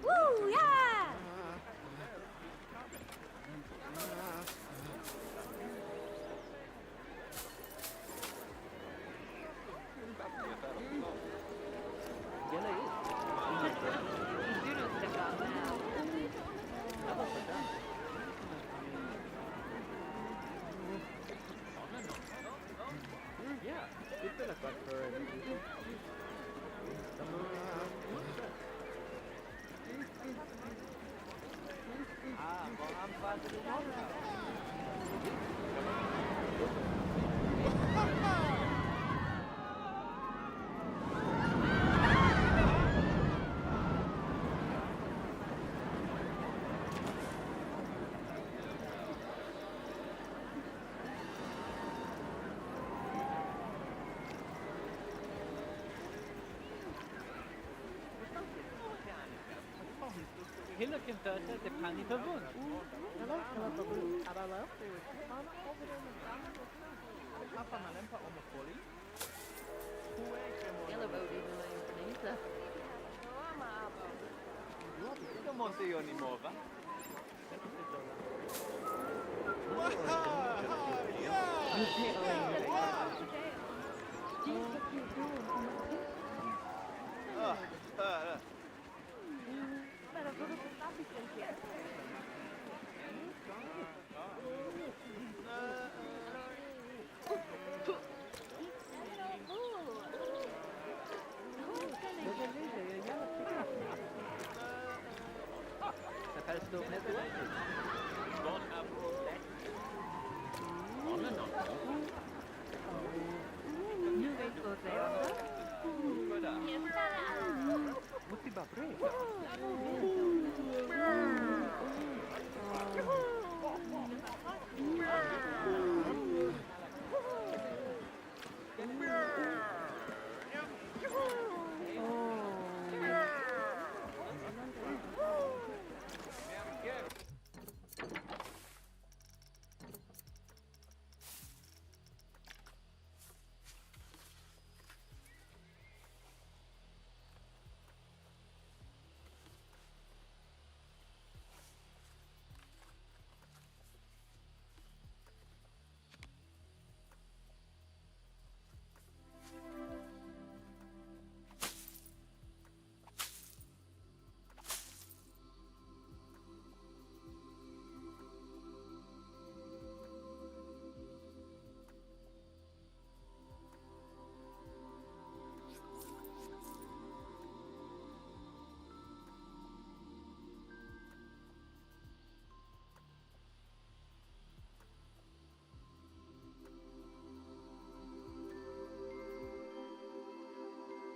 Woo, yeah!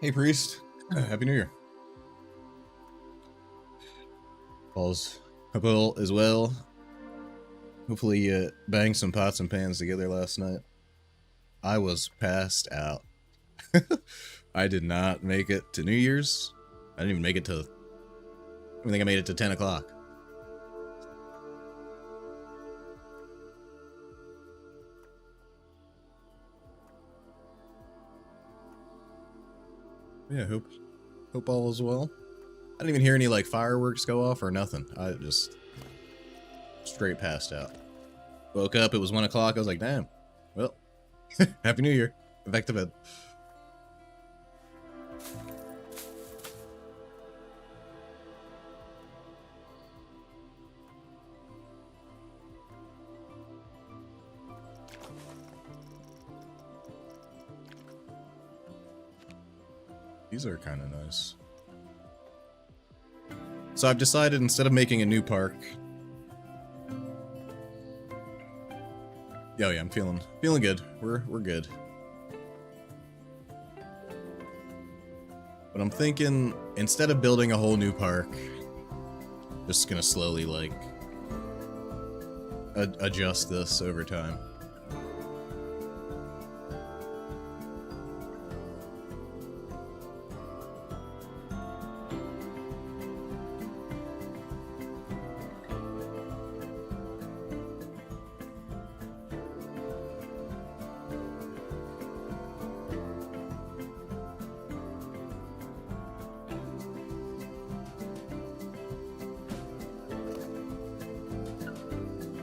Hey, Priest. Happy New Year. Paul's hope all is well. Hopefully you banged some pots and pans together last night. I was passed out. I did not make it to New Year's. I didn't even make it to... I think I made it to 10 o'clock. Yeah, hope all is well. I didn't even hear any like fireworks go off or nothing. I just straight passed out. Woke up, it was 1 o'clock. I was like, damn. Well, Happy New Year. Back to bed. These are kind of nice. So I've decided instead of making a new park... Oh yeah, I'm feeling good. We're good. But I'm thinking, instead of building a whole new park, just gonna slowly, like, adjust this over time.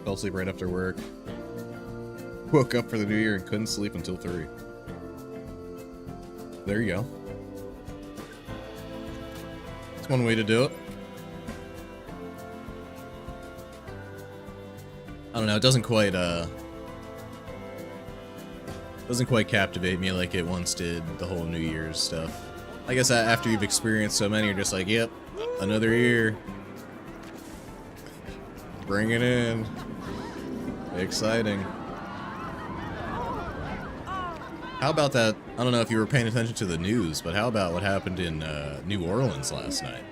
Fell asleep right after work. Woke up for the new year and couldn't sleep until 3. There you go. That's one way to do it. I don't know, it doesn't quite captivate me like it once did, the whole New Year's stuff. I guess after you've experienced so many, you're just like, yep, another year. Bring it in. Exciting. How about that? I don't know if you were paying attention to the news, but how about what happened in New Orleans last night?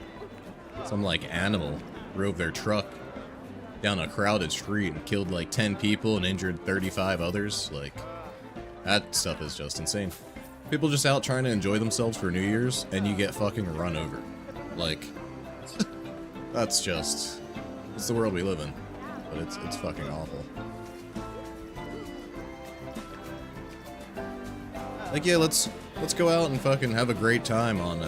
Some, like, animal drove their truck down a crowded street and killed, like, 10 people and injured 35 others. Like, that stuff is just insane. People just out trying to enjoy themselves for New Year's, and you get fucking run over. Like, that's just... it's the world we live in. But it's fucking awful. Like, yeah, let's go out and fucking have a great time on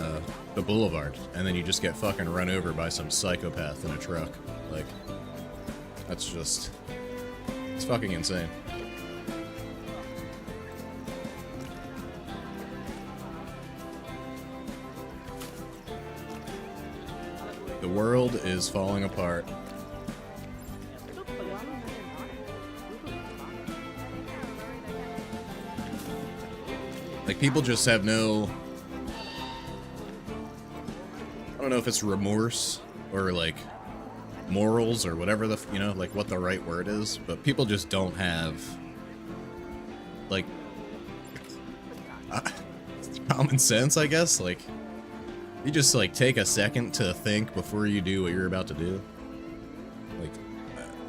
the boulevard, and then you just get fucking run over by some psychopath in a truck. Like, that's just... it's fucking insane. The world is falling apart. Like, people just have no... I don't know if it's remorse or, like, morals or whatever the... you know, like, what the right word is. But people just don't have... like... common sense, I guess. Like, you just, like, take a second to think before you do what you're about to do. Like,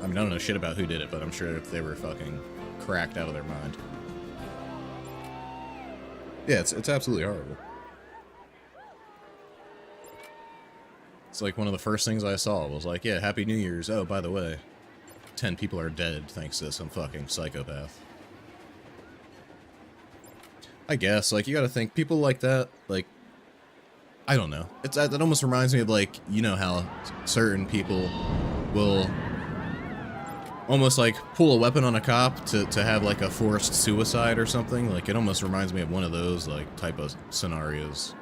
I mean, I don't know shit about who did it, but I'm sure if they were fucking cracked out of their mind. Yeah, it's absolutely horrible. It's like one of the first things I saw was like, yeah, Happy New Year's. Oh, by the way, 10 people are dead thanks to some fucking psychopath. I guess, like, you gotta think, people like that, like, I don't know. That almost reminds me of, like, you know how certain people will almost, like, pull a weapon on a cop to have, like, a forced suicide or something. Like, it almost reminds me of one of those, like, type of scenarios.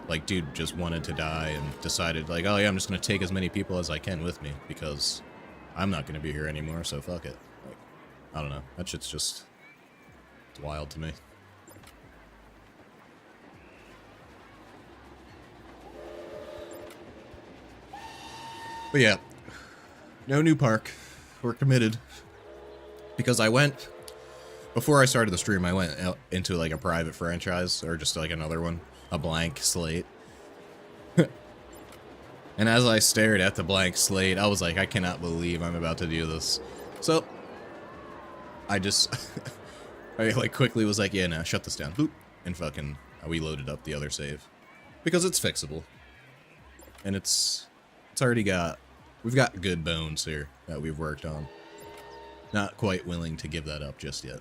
Like, dude just wanted to die and decided, like, oh yeah, I'm just gonna take as many people as I can with me, because I'm not gonna be here anymore, so fuck it. Like, I don't know. That shit's just... it's wild to me. But yeah, no new park. We're committed. Because I went, before I started the stream, I went out into like a private franchise, or just like another one, a blank slate. And as I stared at the blank slate, I was like, I cannot believe I'm about to do this. So, I just, I like quickly was like, yeah, no, shut this down. Boop. And fucking, we loaded up the other save. Because it's fixable. And it's already got, we've got good bones here that we've worked on. Not quite willing to give that up just yet.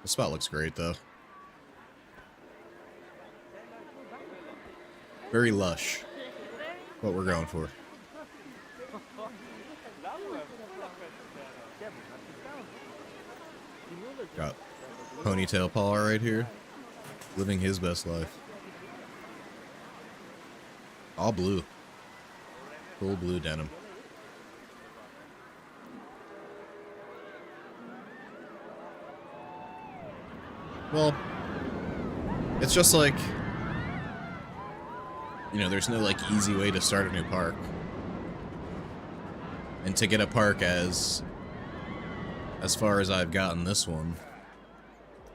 The spot looks great, though. Very lush. What we're going for. Got Ponytail Paul right here. Living his best life. All blue. Full blue denim. Well, it's just like, you know, there's no, like, easy way to start a new park. And to get a park as far as I've gotten this one,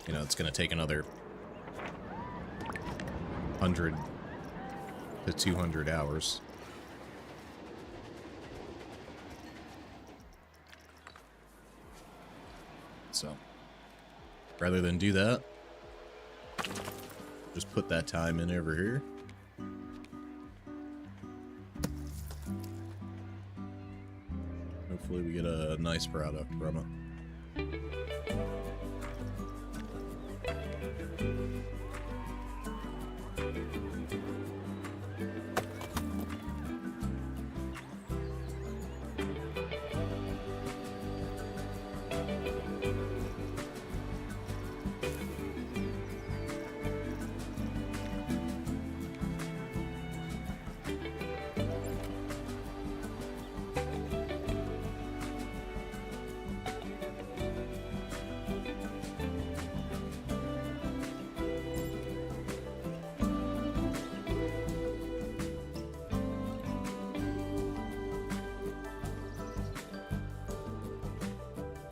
you know, it's gonna take another 100 to 200 hours. So, rather than do that, just put that time in over here. Hopefully we get a nice product from it.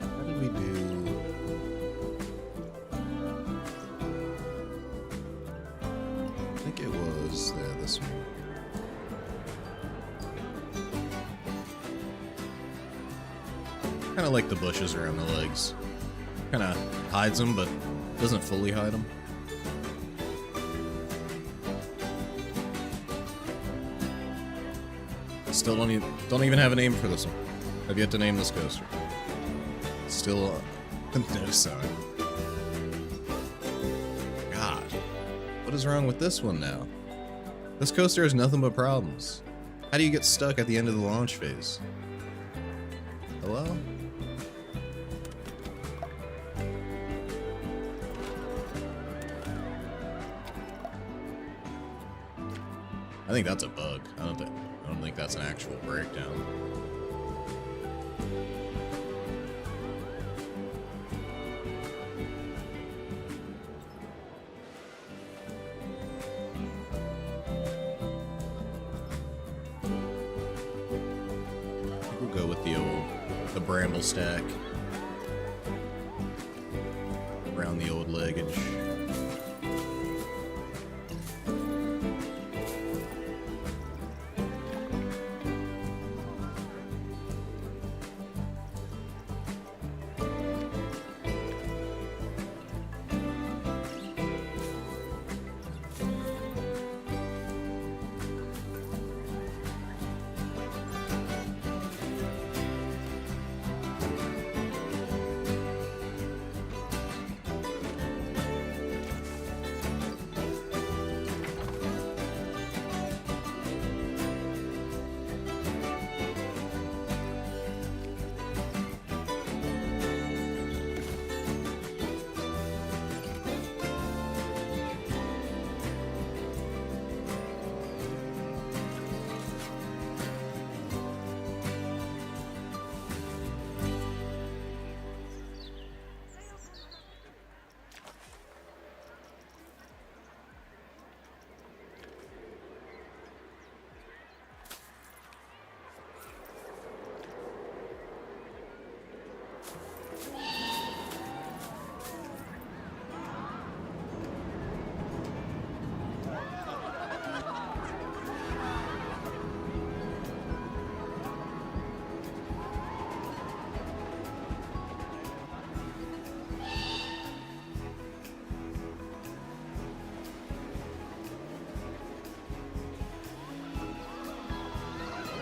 How did we do? I think it was this one. Kind of like the bushes around the legs. Kind of hides them, but doesn't fully hide them. Still don't even have a name for this one. I've yet to name this coaster. Still no sign. God, what is wrong with this one now? This coaster has nothing but problems. How do you get stuck at the end of the launch phase? Hello? I think that's a bug. I don't think that's an actual breakdown. We'll go with the bramble stack around the old leggage.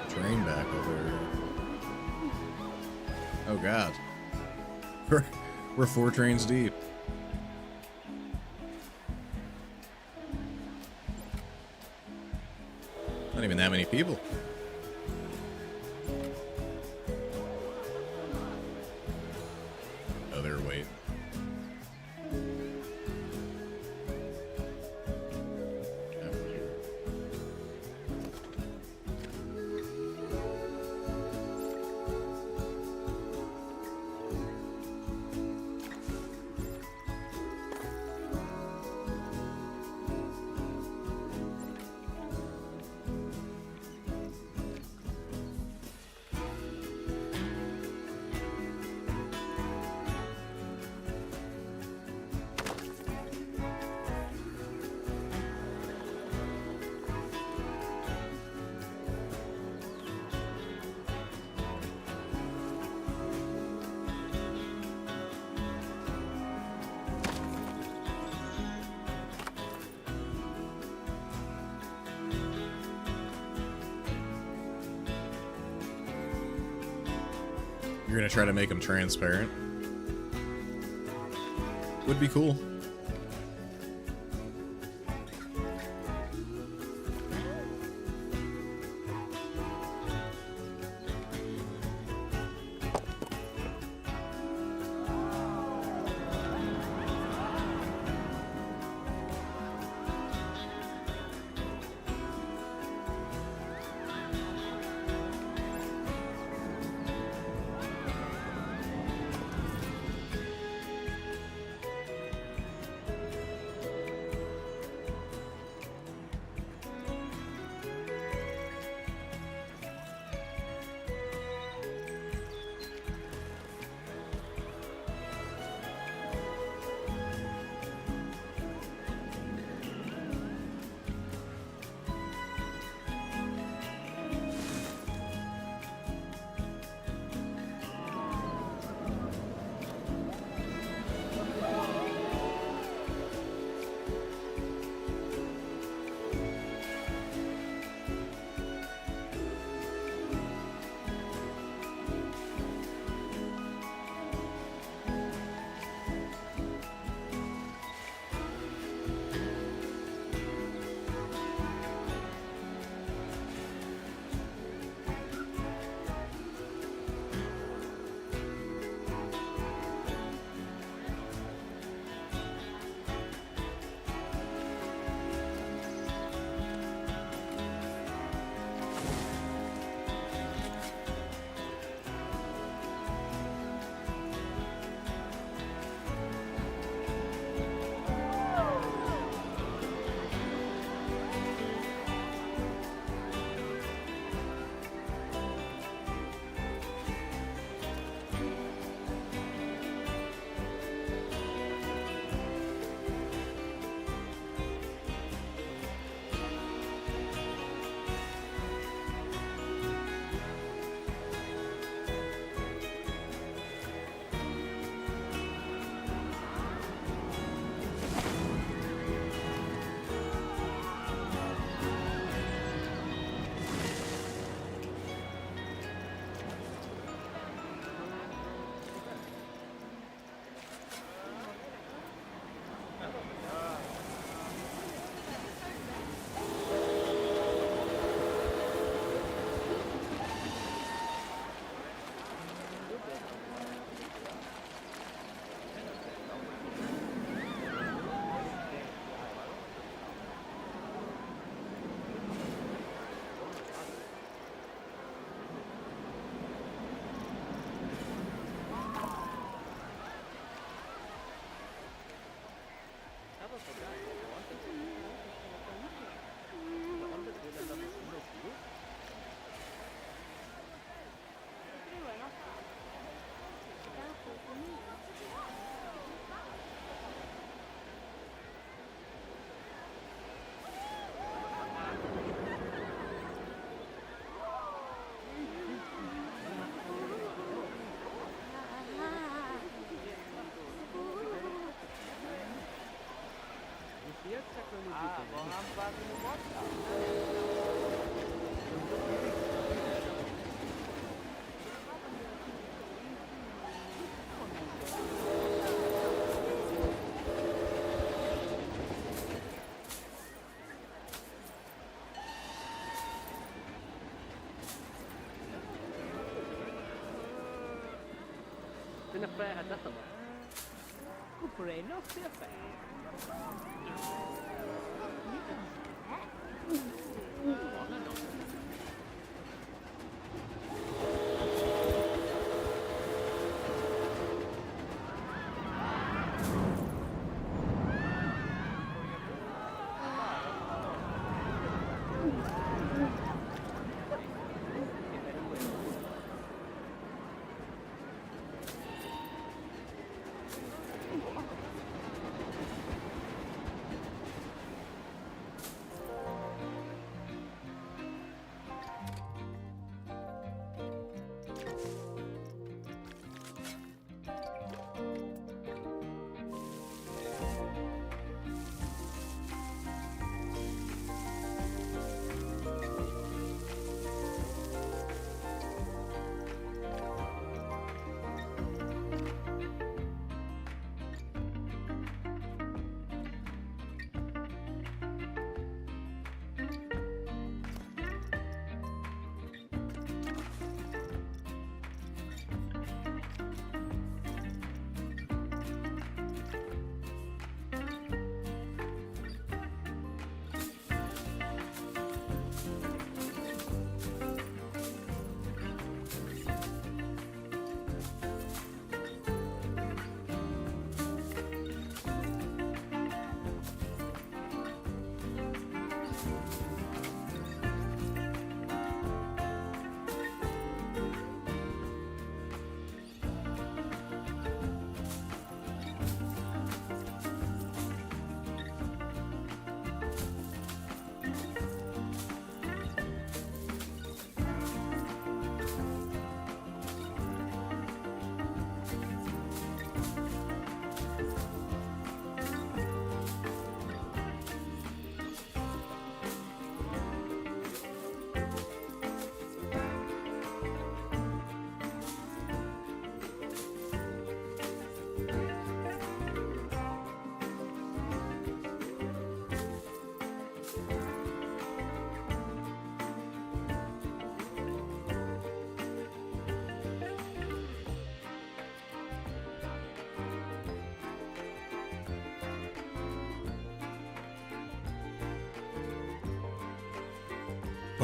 Train back over here. Oh god. We're 4 trains deep. Not even that many people. Oh, they're waiting. You're gonna try to make them transparent. Would be cool. Sen är färdig detta va? Comprei, não se é färdig.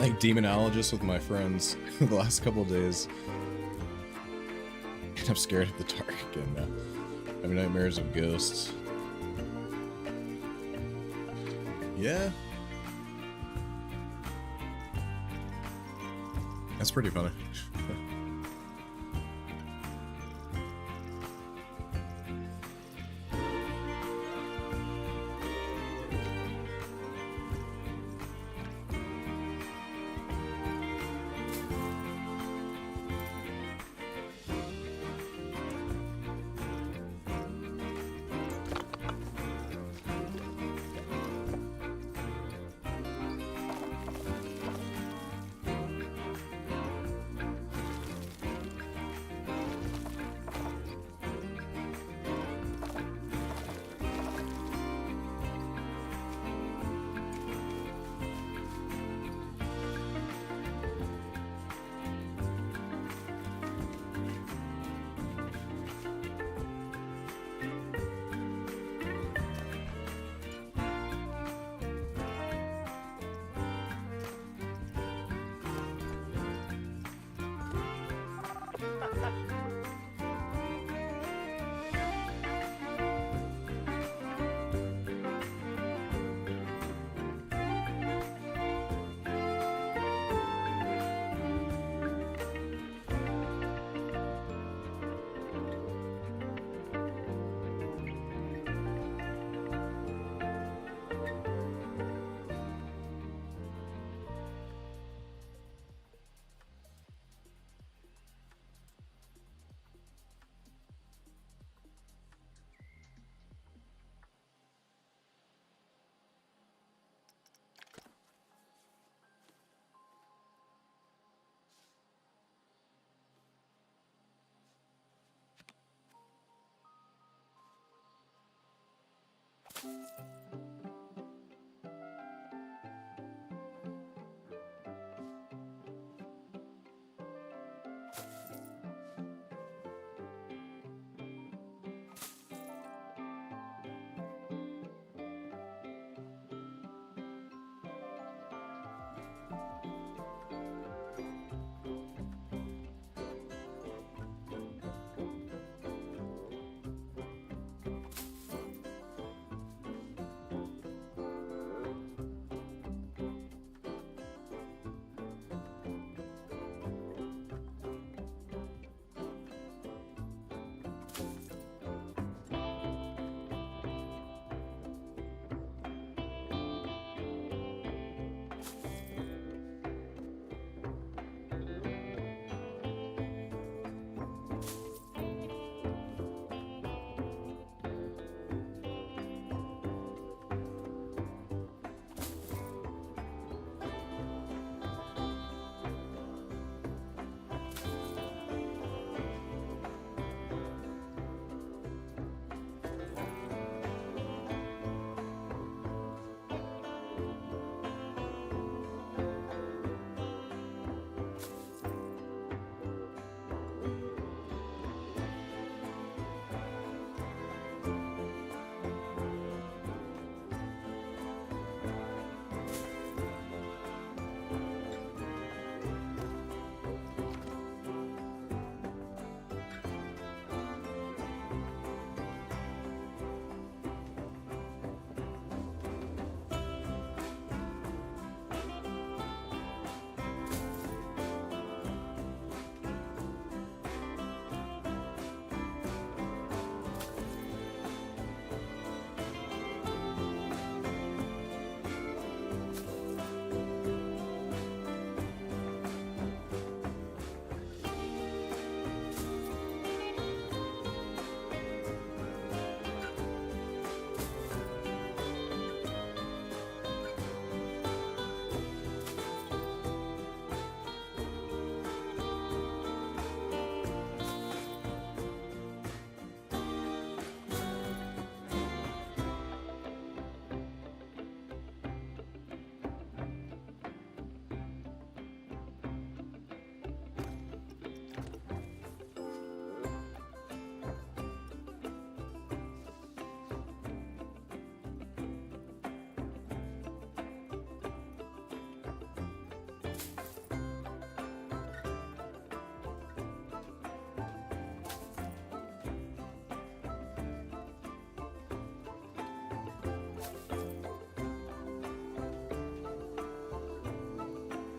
playing Demonologist with my friends the last couple of days. And I'm scared of the dark again now. Having nightmares of ghosts. Yeah. That's pretty funny.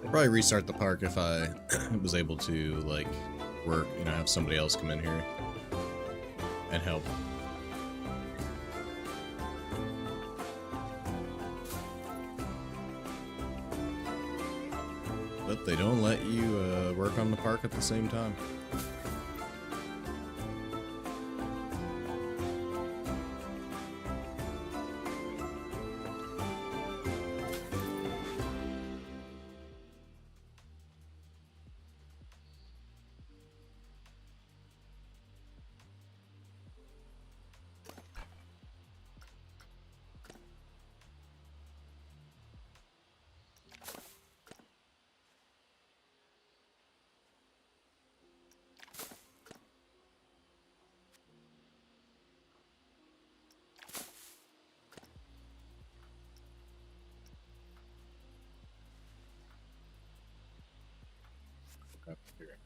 I'll probably restart the park if I was able to, like, work, you know, have somebody else come in here and help. But they don't let you work on the park at the same time. Up here.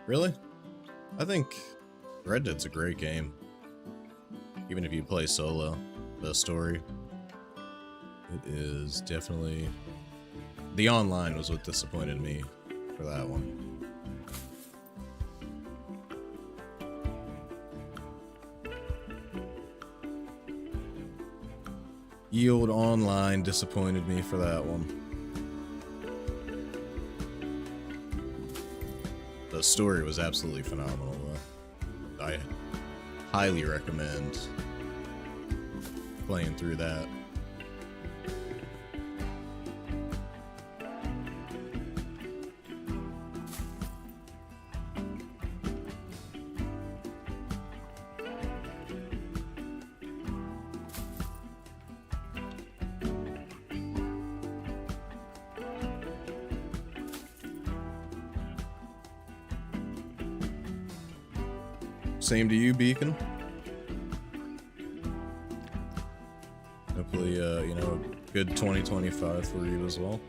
Really? I think Red Dead's a great game. Even if you play solo, the story. It is definitely... The online was what disappointed me for that one. Yield Online disappointed me for that one. The story was absolutely phenomenal, though. I highly recommend playing through that. Same to you, Beacon. Hopefully, you know, a good 2025 for you as well.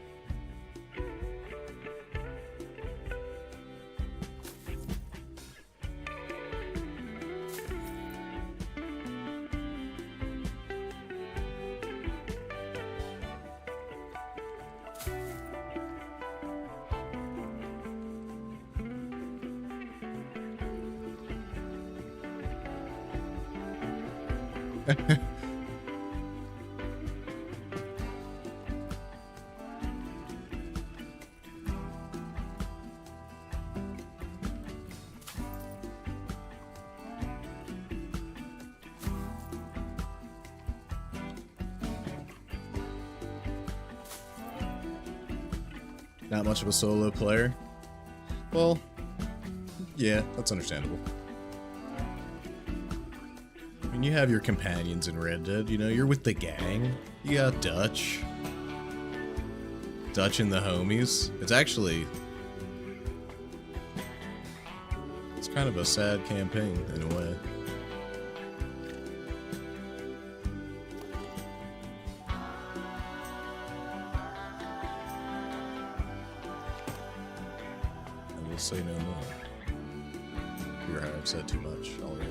Not much of a solo player. Well, yeah, that's understandable. I mean, you have your companions in Red Dead, you know, you're with the gang. You got Dutch. Dutch and the homies. It's actually... It's kind of a sad campaign, in a way. say no more. Here, I've said too much already.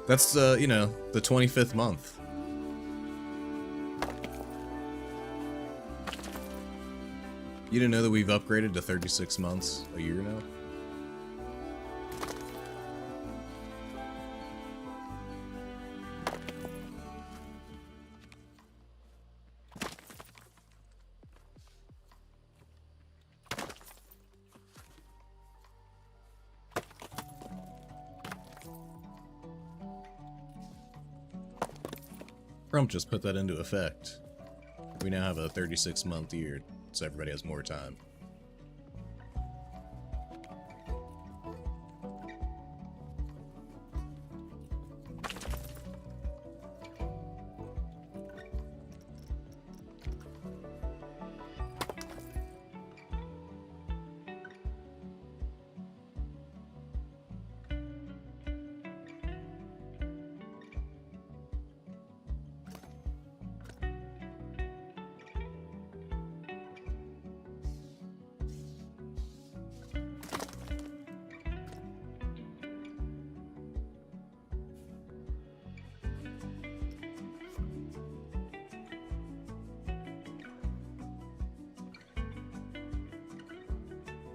That's, you know, the 25th month. You didn't know that we've upgraded to 36 months a year now? Trump just put that into effect. We now have a 36-month year, so everybody has more time.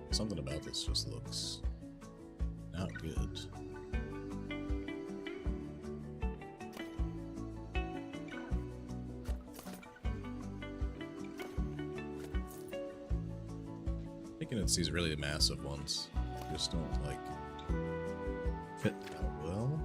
Something about this just looks not good. Thinking it's these really massive ones. Just don't, like, fit out well.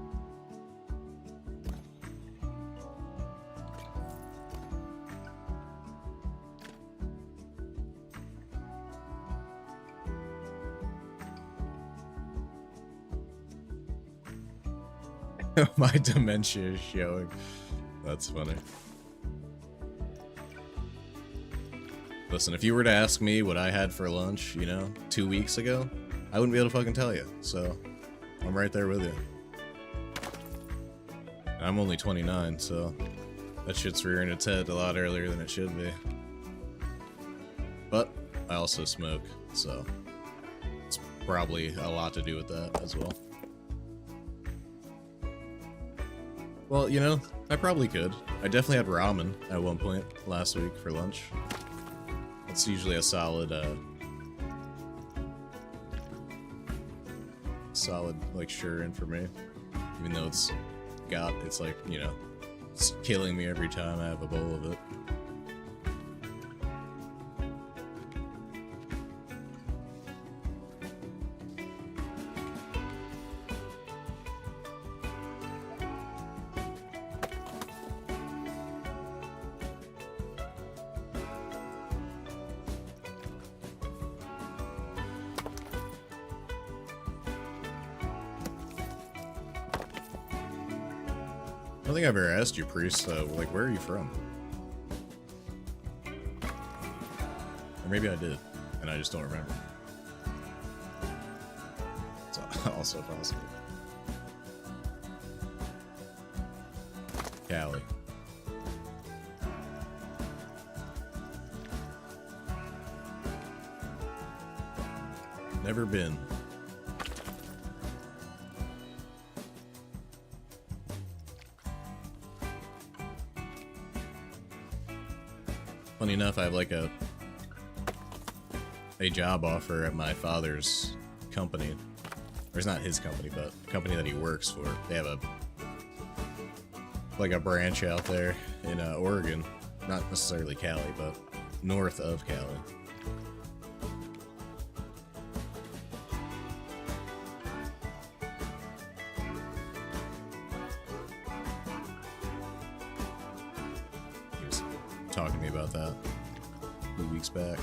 My dementia is showing. That's funny. Listen, if you were to ask me what I had for lunch, you know, 2 weeks ago, I wouldn't be able to fucking tell you. So, I'm right there with you. And I'm only 29, so that shit's rearing its head a lot earlier than it should be. But I also smoke, so it's probably a lot to do with that as well. Well, you know, I probably could. I definitely had ramen at one point last week for lunch. It's usually a solid, like, sure in for me. Even though it's like, you know, it's killing me every time I have a bowl of it. I don't think I've ever asked you, Priest, like, where are you from? Or maybe I did, and I just don't remember. It's also possible. Cali. Never been. Funny enough, I have like a job offer at my father's company. Or it's not his company, but the company that he works for. They have like a branch out there in Oregon. Not necessarily Cali, but north of Cali. He was talking to me about that a few weeks back.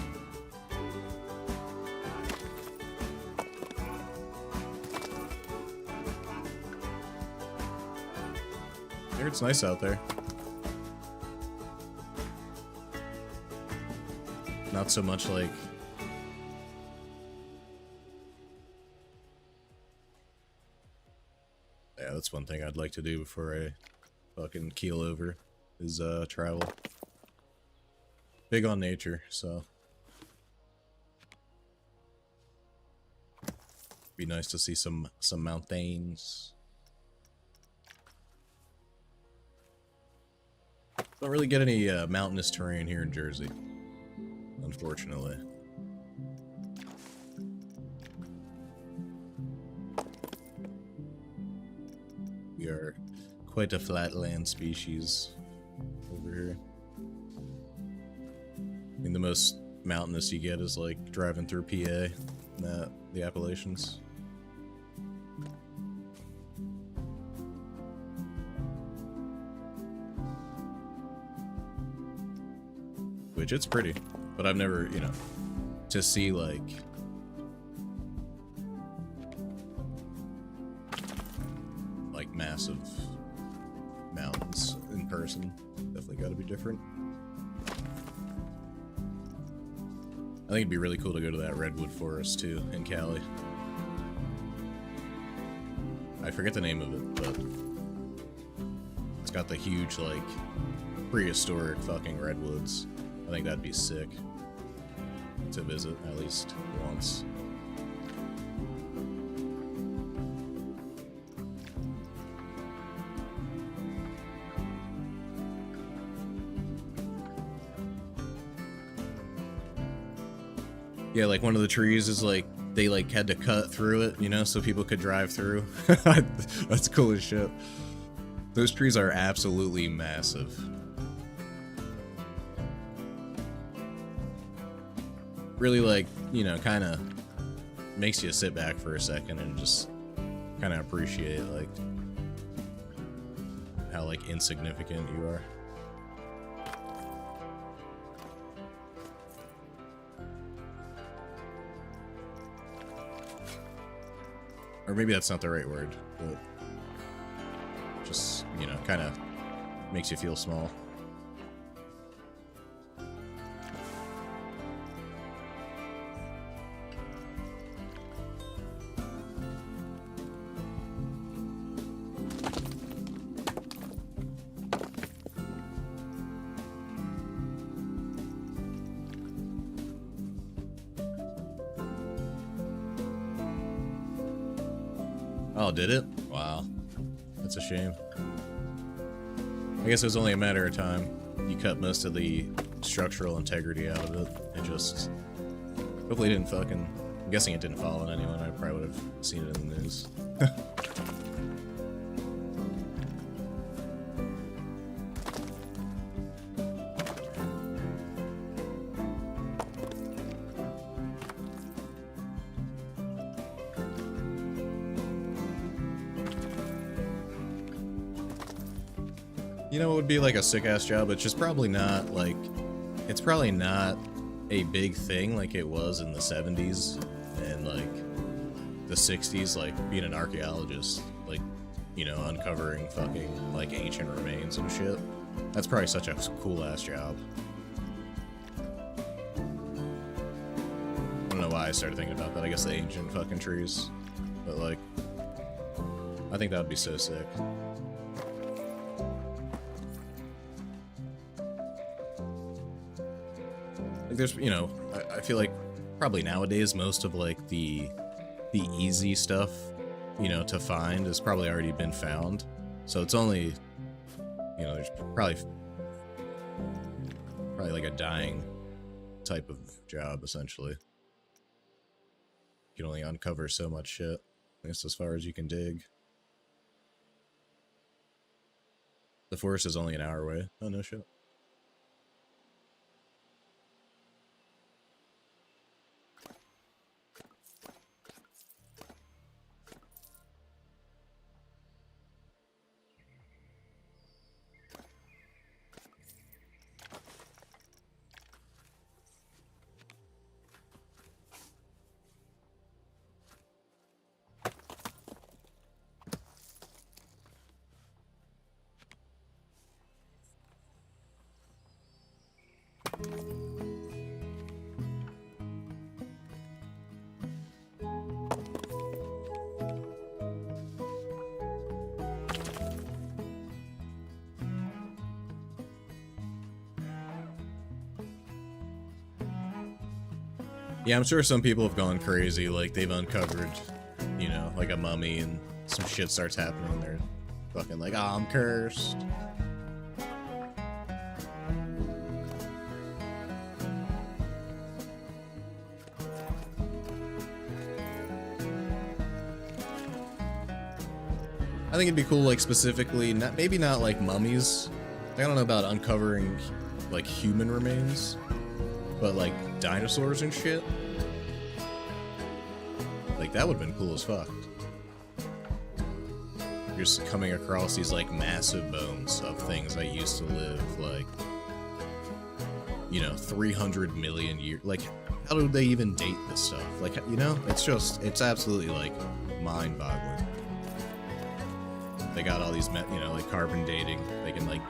I hear it's nice out there. Not so much like Yeah, that's one thing I'd like to do before I fucking keel over, is travel. Big on nature, so be nice to see some mountains. Don't really get any mountainous terrain here in Jersey, unfortunately. We are quite a flatland species over here. I mean, the most mountainous you get is like driving through PA, the Appalachians. Which it's pretty, but I've never, you know, to see like massive mountains in person, definitely got to be different. I think it'd be really cool to go to that redwood forest too in Cali. I forget the name of it, but it's got the huge like prehistoric fucking redwoods. I think that'd be sick to visit at least once. Yeah, like one of the trees is like, they like had to cut through it, you know, so people could drive through. That's cool as shit. Those trees are absolutely massive. Really, like, you know, kind of makes you sit back for a second and just kind of appreciate like how like insignificant you are. Or maybe that's not the right word, but just, you know, kind of makes you feel small. Oh, did it? Wow. That's a shame. I guess it was only a matter of time. You cut most of the structural integrity out of it. It just... hopefully it didn't fucking... I'm guessing it didn't fall on anyone. I probably would have seen it in the news. You know, it would be like a sick-ass job. It's just probably not, like... it's probably not a big thing like it was in the 70s and, like, the 60s, like, being an archaeologist. Like, you know, uncovering fucking, like, ancient remains and shit. That's probably such a cool-ass job. I don't know why I started thinking about that. I guess the ancient fucking trees. But, like, I think that would be so sick. Like, there's, you know, I feel like probably nowadays most of, like, the easy stuff, you know, to find has probably already been found. So it's only, you know, there's probably like a dying type of job, essentially. You can only uncover so much shit, I guess, as far as you can dig. The forest is only an hour away. Oh, no shit. Yeah, I'm sure some people have gone crazy, like they've uncovered, you know, like a mummy and some shit starts happening. They're fucking like, oh, I'm cursed. I think it'd be cool, like, specifically, maybe not like mummies. I don't know about uncovering, like, human remains, but like dinosaurs and shit. Like, that would've been cool as fuck. You're just coming across these, like, massive bones of things that used to live, like, you know, 300 million years. Like, how do they even date this stuff? Like, you know, it's absolutely, like, mind-boggling. They got all these, you know, like, carbon dating. They can, like,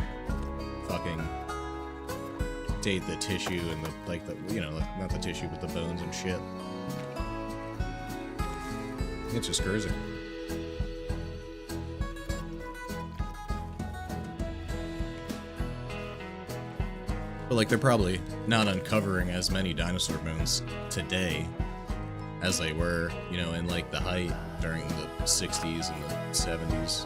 fucking date the tissue and the, like, the, you know, not the tissue, but the bones and shit. It's just crazy. But, like, they're probably not uncovering as many dinosaur bones today as they were, you know, in, like, the height during the 60s and the 70s.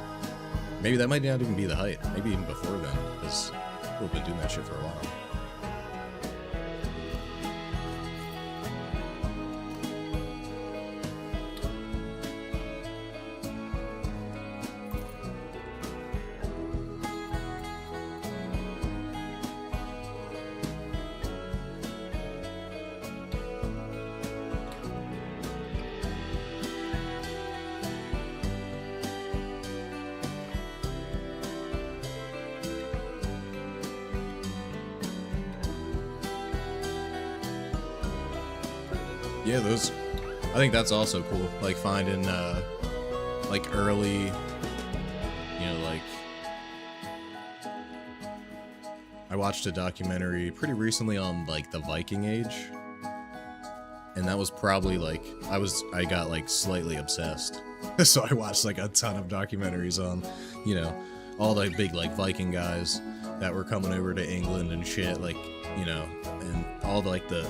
Maybe that might not even be the height. Maybe even before then, because people have been doing that shit for a while. Yeah, those, I think that's also cool, like finding, like early, you know, like, I watched a documentary pretty recently on, like, the Viking Age, and that was probably, like, I got, like, slightly obsessed, so I watched, like, a ton of documentaries on, you know, all the big, like, Viking guys that were coming over to England and shit, like, you know, and all the, like, the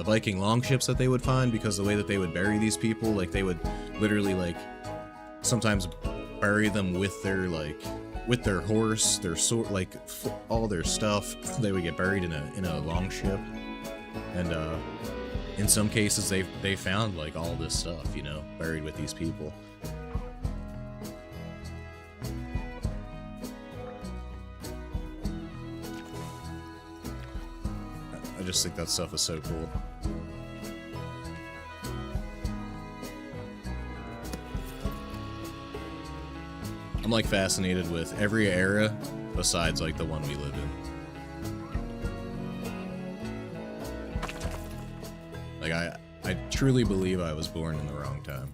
Viking longships that they would find, because the way that they would bury these people, like, they would literally, like, sometimes bury them with their, like, with their horse, their sword, like, all their stuff. They would get buried in a longship, and in some cases they found, like, all this stuff, you know, buried with these people. I just think that stuff is so cool. I'm, like, fascinated with every era besides, like, the one we live in. Like, I truly believe I was born in the wrong time.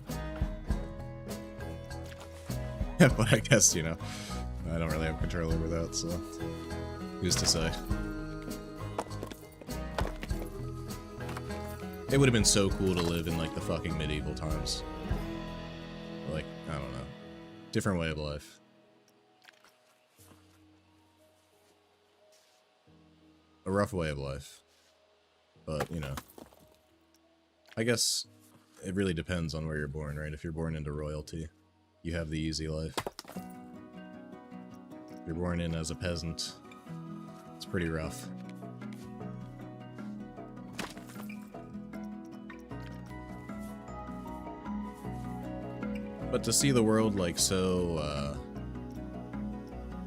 But I guess, you know, I don't really have control over that, so who's to say? It would have been so cool to live in, like, the fucking medieval times. Like, I don't know. Different way of life. A rough way of life. But, you know. I guess it really depends on where you're born, right? If you're born into royalty, you have the easy life. If you're born in as a peasant, it's pretty rough. But to see the world, like, so,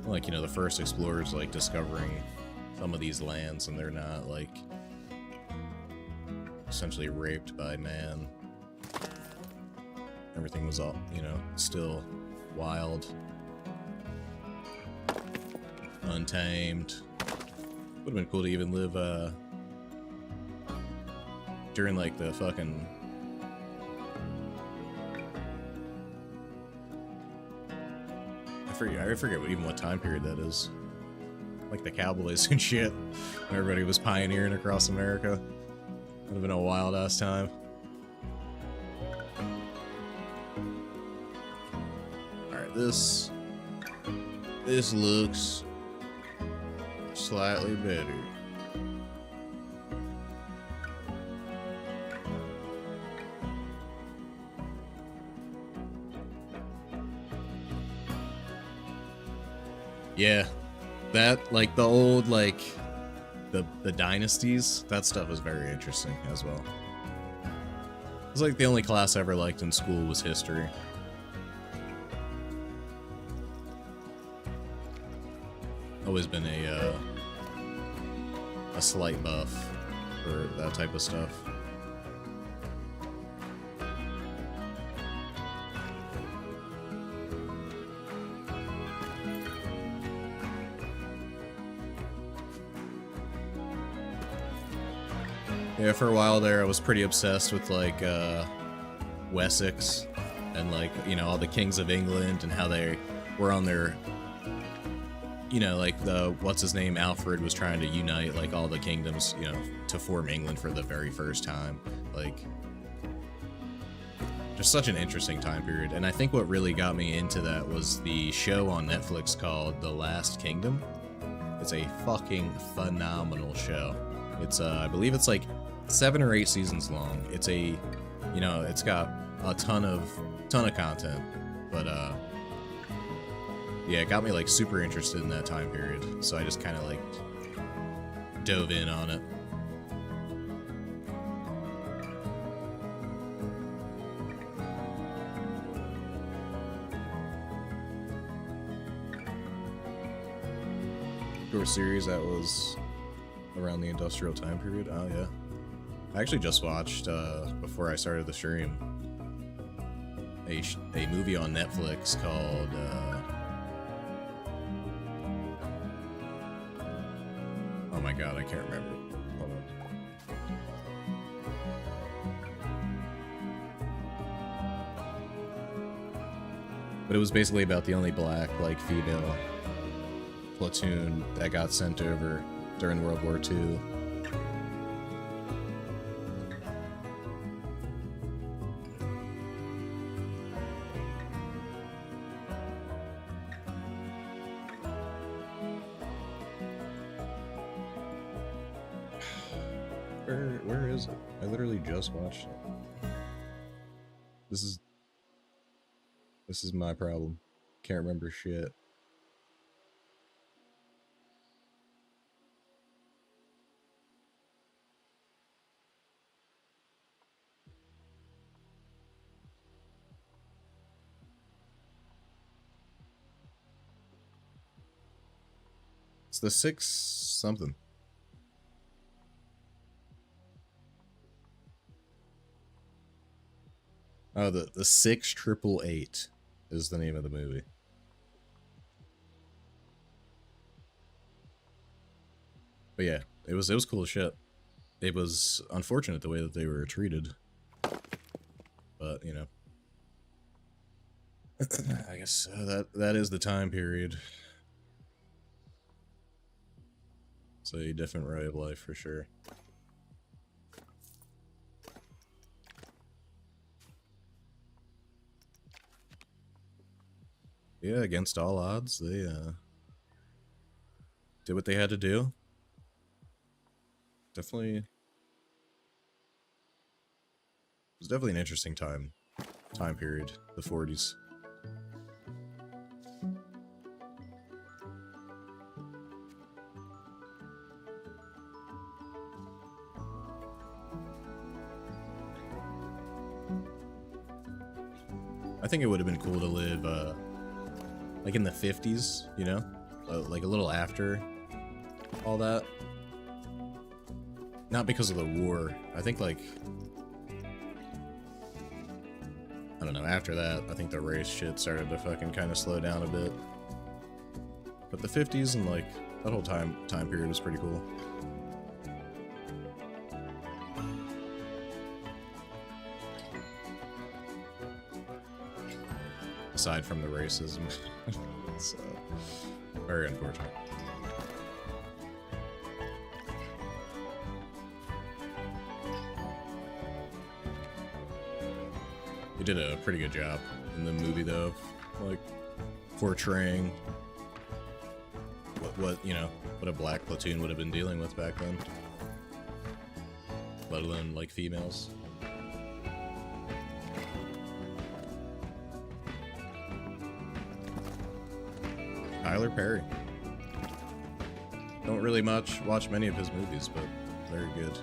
like, you know, the first explorers, like, discovering some of these lands, and they're not, like, essentially raped by man. Everything was all, you know, still wild, untamed. Would've been cool to even live, during, like, the fucking... I forget even what time period that is. Like the cowboys and shit. When everybody was pioneering across America. Would have been a wild ass time. Alright, this looks slightly better. Yeah, that, like, the old, like, the dynasties, that stuff is very interesting as well. It's like the only class I ever liked in school was history. Always been a slight buff for that type of stuff. Yeah, for a while there, I was pretty obsessed with, like, Wessex and, like, you know, all the kings of England and how they were on their, you know, like, what's-his-name, Alfred was trying to unite, like, all the kingdoms, you know, to form England for the very first time. Like, just such an interesting time period. And I think what really got me into that was the show on Netflix called The Last Kingdom. It's a fucking phenomenal show. It's, I believe it's, like, 7 or 8 seasons long. It's a, you know, it's got a ton of content, but yeah, it got me, like, super interested in that time period, so I just kind of, like, dove in on it. Short series that was around the industrial time period. Oh yeah, I actually just watched before I started the stream a movie on Netflix called oh my god, I can't remember. Hold on. But it was basically about the only black, like, female platoon that got sent over during World War II. Where is it? I literally just watched it. This is my problem. Can't remember shit. It's the 6 something. Oh, the 6888 is the name of the movie. But yeah, it was cool as shit. It was unfortunate the way that they were treated, but you know, I guess that is the time period. It's a different way of life for sure. Yeah, against all odds, they did what they had to do. Definitely, it was definitely an interesting time period, the 40s. I think it would have been cool to live, like in the 50s, you know? Like a little after all that. Not because of the war. I think, like, I don't know, after that, I think the race shit started to fucking kind of slow down a bit. But the 50s and, like, that whole time period was pretty cool. Aside from the racism. It's very unfortunate. He did a pretty good job in the movie, though, of, like, portraying what you know, what a black platoon would have been dealing with back then. Let alone, like, females. Tyler Perry. Don't really watch many of his movies, but very good.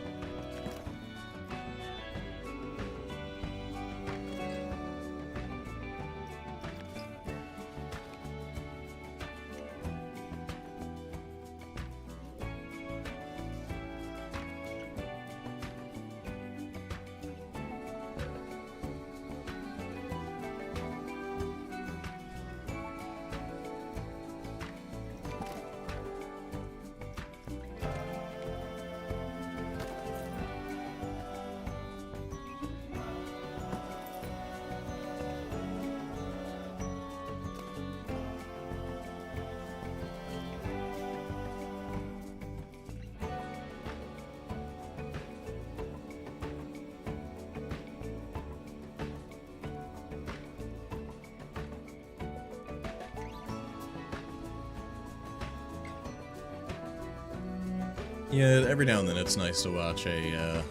Yeah, every now and then it's nice to watch a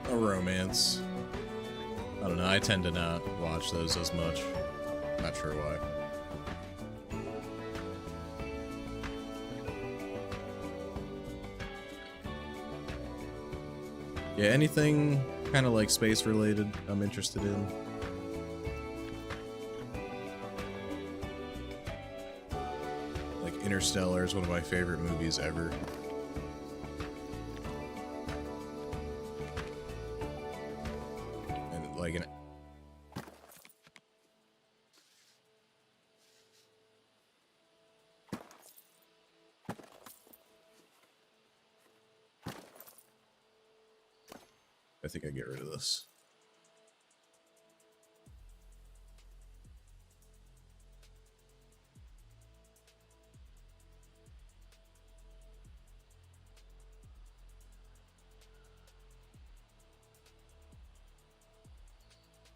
romance. I don't know, I tend to not watch those as much. Not sure why. Yeah, anything kind of like space related I'm interested in. Like Interstellar is one of my favorite movies ever. And like an I think I get rid of this.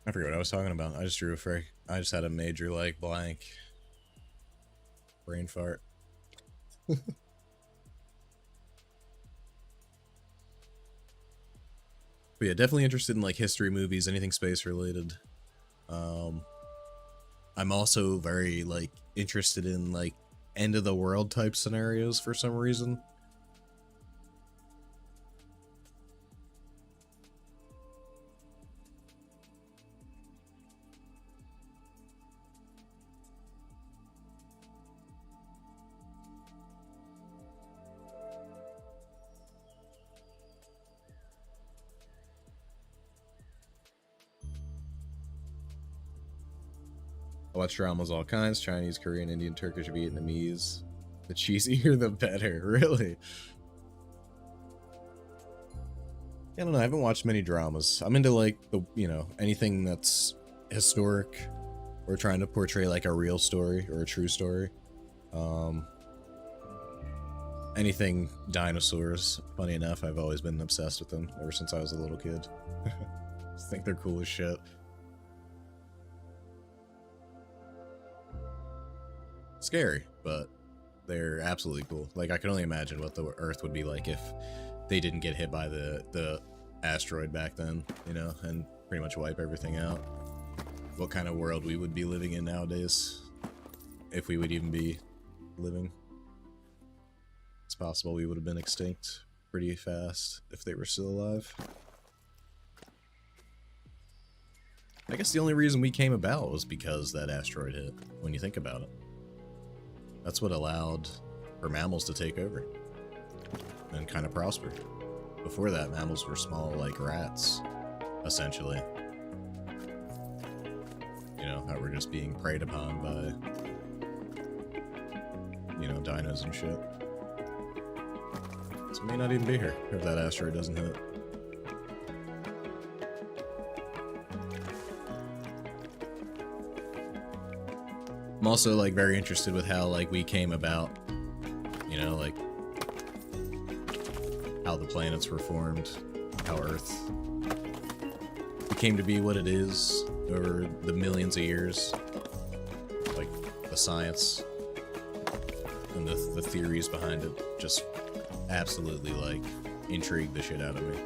I forget what I was talking about. I just drew a freak. I just had a major like blank brain fart. But yeah, definitely interested in like history movies, anything space related. I'm also very like interested in like end of the world type scenarios for some reason. I watch dramas all kinds, Chinese, Korean, Indian, Turkish, Vietnamese. The cheesier the better, really. I don't know, I haven't watched many dramas. I'm into like the, you know, anything that's historic or trying to portray like a real story or a true story. Anything dinosaurs, funny enough, I've always been obsessed with them ever since I was a little kid. Just think they're cool as shit. Scary, but they're absolutely cool. Like, I can only imagine what the Earth would be like if they didn't get hit by the asteroid back then, you know, and pretty much wipe everything out. What kind of world we would be living in nowadays, if we would even be living. It's possible we would have been extinct pretty fast if they were still alive. I guess the only reason we came about was because that asteroid hit, when you think about it. That's what allowed for mammals to take over and kind of prosper. Before that, mammals were small like rats, essentially. You know, that were just being preyed upon by, you know, dinos and shit. So we may not even be here if that asteroid doesn't hit. I'm also like very interested with how like we came about, you know, like how the planets were formed, how Earth came to be what it is over the millions of years, like the science and the theories behind it just absolutely like intrigued the shit out of me.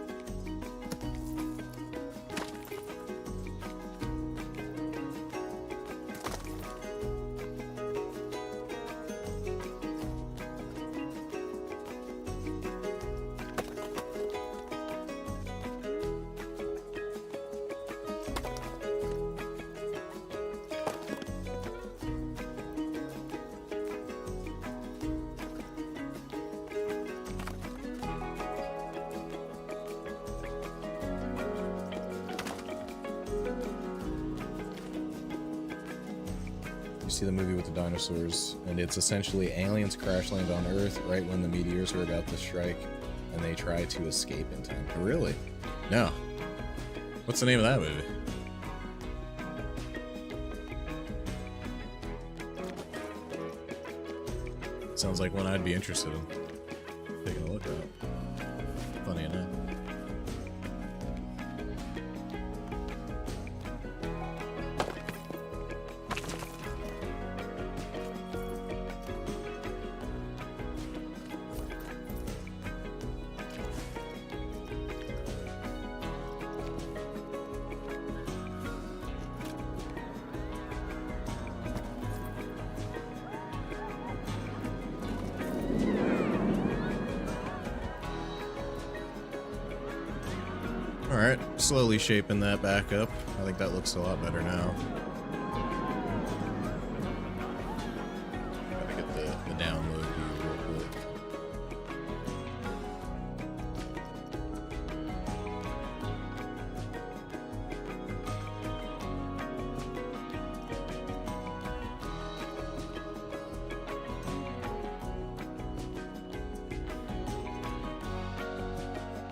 You see the movie with the dinosaurs, and it's essentially aliens crash land on Earth right when the meteors are about to strike, and they try to escape in time. Really? No. What's the name of that movie? Sounds like one I'd be interested in taking a look at. Funny enough. Alright, slowly shaping that back up. I think that looks a lot better now. Gotta get the download view real quick.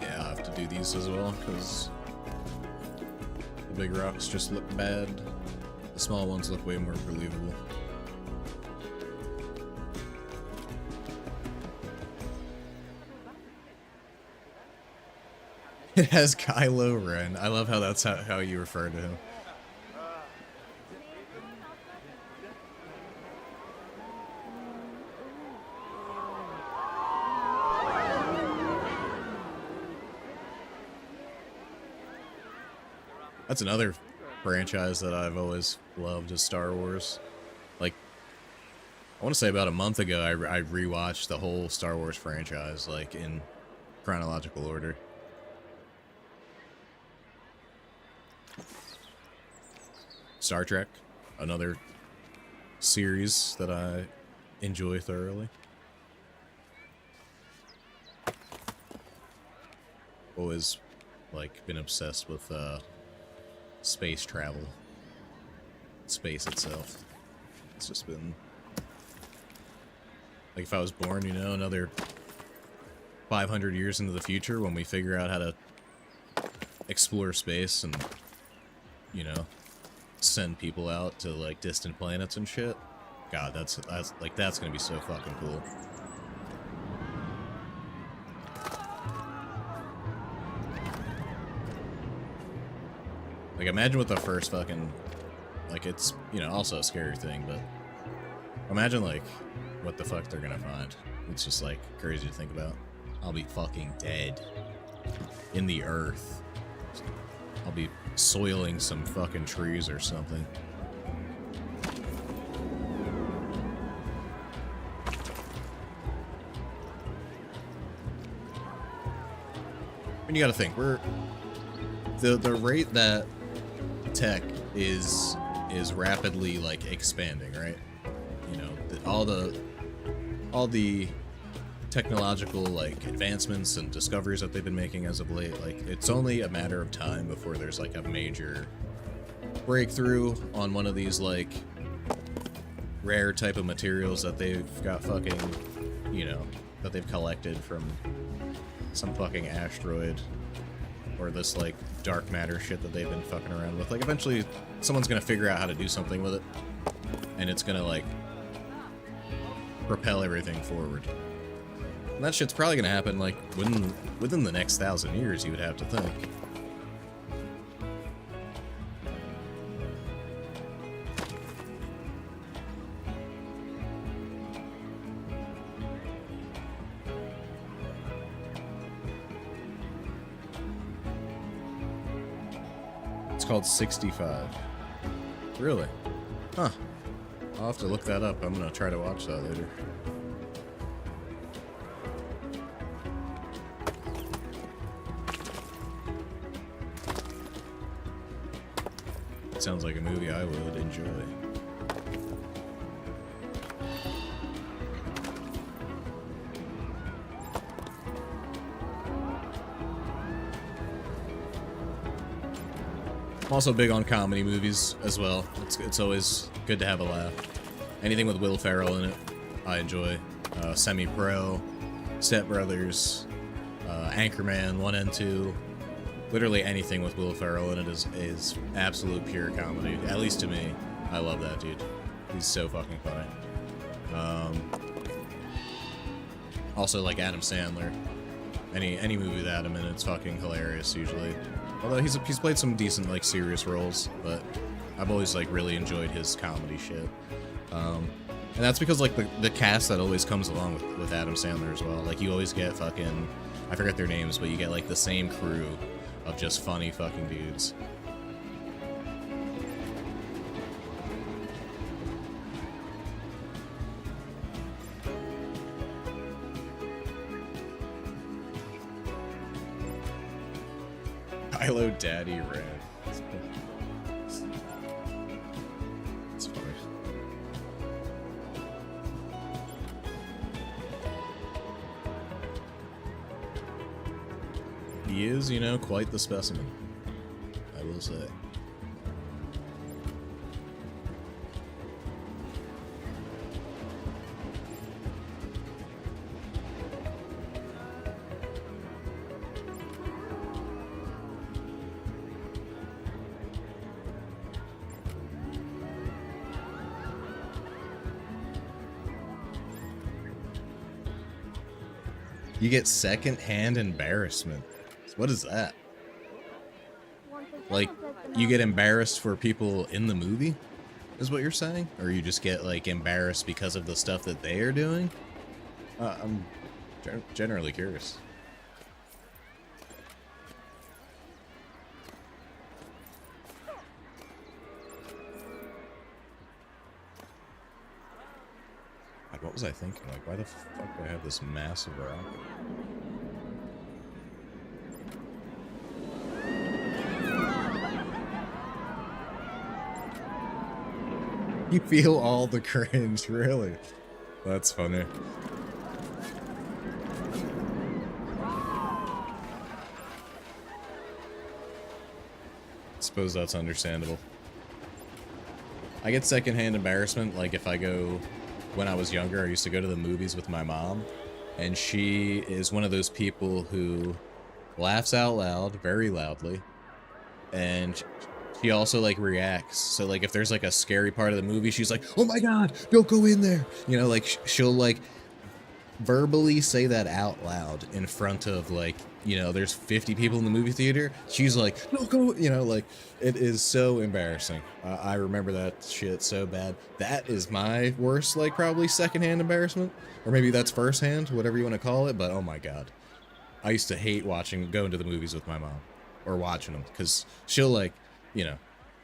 Yeah, I'll have to do these as well, because the big rocks just look bad. The small ones look way more believable. It has Kylo Ren. I love how that's how you refer to him. That's another franchise that I've always loved, is Star Wars. Like, I want to say about a month ago, I rewatched the whole Star Wars franchise, like, in chronological order. Star Trek, another series that I enjoy thoroughly. Always, like, been obsessed with, space travel. Space itself. It's just been... like, if I was born, you know, another 500 years into the future, when we figure out how to explore space and, you know, send people out to, like, distant planets and shit. God, that's gonna be so fucking cool. Like, imagine what the first fucking... like, it's, you know, also a scary thing, but... imagine, like, what the fuck they're gonna find. It's just, like, crazy to think about. I'll be fucking dead. In the earth. I'll be soiling some fucking trees or something. I mean, you gotta think, we're... the rate that tech is rapidly, like, expanding, right? You know, all the technological, like, advancements and discoveries that they've been making as of late, like, it's only a matter of time before there's, like, a major breakthrough on one of these, like, rare type of materials that they've got fucking, you know, that they've collected from some fucking asteroid, or this, like, dark matter shit that they've been fucking around with. Like, eventually, someone's gonna figure out how to do something with it, and it's gonna, like, propel everything forward. And that shit's probably gonna happen, like, within the next 1,000 years, you would have to think. It's called 65. Really? Huh. I'll have to look that up. I'm gonna try to watch that later. It sounds like a movie I would enjoy. I'm also big on comedy movies as well. It's always good to have a laugh. anything with Will Ferrell in it, I enjoy. Semi-Pro, Step Brothers, Anchorman 1 and 2. Literally anything with Will Ferrell in it is absolute pure comedy. At least to me. I love that dude. He's so fucking funny. Also, like Adam Sandler. Any movie with Adam in it's fucking hilarious usually. Although he's played some decent like serious roles, but I've always like really enjoyed his comedy shit. And that's because like the cast that always comes along with Adam Sandler as well. Like you always get fucking, I forget their names, but you get like the same crew of just funny fucking dudes. Kylo Daddy Red. It's funny. He is, you know, quite the specimen, I will say. You get second-hand embarrassment. What is that? Like, you get embarrassed for people in the movie? Is what you're saying? Or you just get, like, embarrassed because of the stuff that they are doing? I'm generally curious. God, what was I thinking? Like, why the fuck do I have this massive rocket? You feel all the cringe, really? That's funny. Suppose that's understandable. I get secondhand embarrassment, like if I go, when I was younger, I used to go to the movies with my mom, and she is one of those people who laughs out loud, very loudly, and she also like reacts. So like if there's like a scary part of the movie, she's like, "Oh my god, don't go in there." You know, like she'll like verbally say that out loud in front of like, you know, there's 50 people in the movie theater. She's like, "No, go," you know, like it is so embarrassing. I remember that shit so bad. That is my worst, like probably secondhand embarrassment, or maybe that's firsthand, whatever you want to call it. But oh my god, I used to hate going to the movies with my mom or watching them, because she'll like, you know,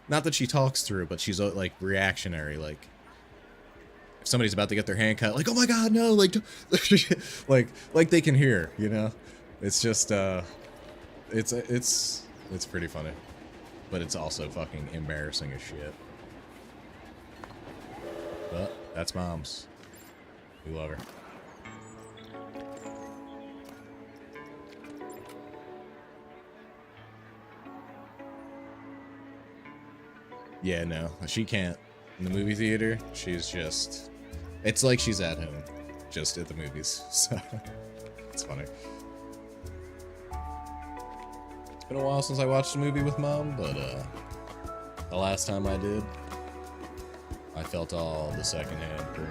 not that she talks through, but she's like reactionary. Like if somebody's about to get their hand cut, like, "Oh my god, no!" Like, like they can hear, you know. It's just, it's pretty funny, but it's also fucking embarrassing as shit. But that's Mom's. We love her. Yeah, no, she can't. In the movie theater, she's just... It's like she's at home, just at the movies, so... It's funny. It's been a while since I watched a movie with Mom, but, the last time I did, I felt all the secondhand cringe.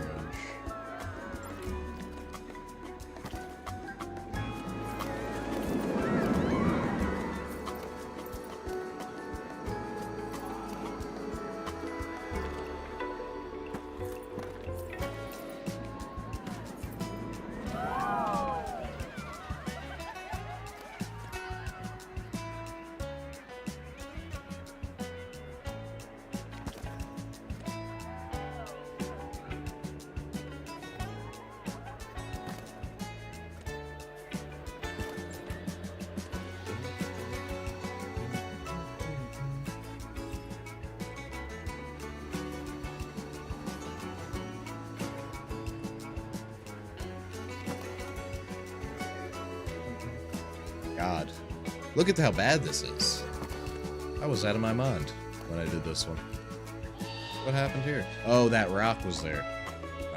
God. Look at how bad this is. I was out of my mind when I did this one. What happened here? Oh, that rock was there.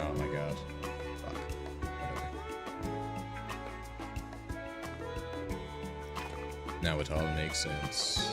Oh my god. Fuck. Whatever. Now it all makes sense.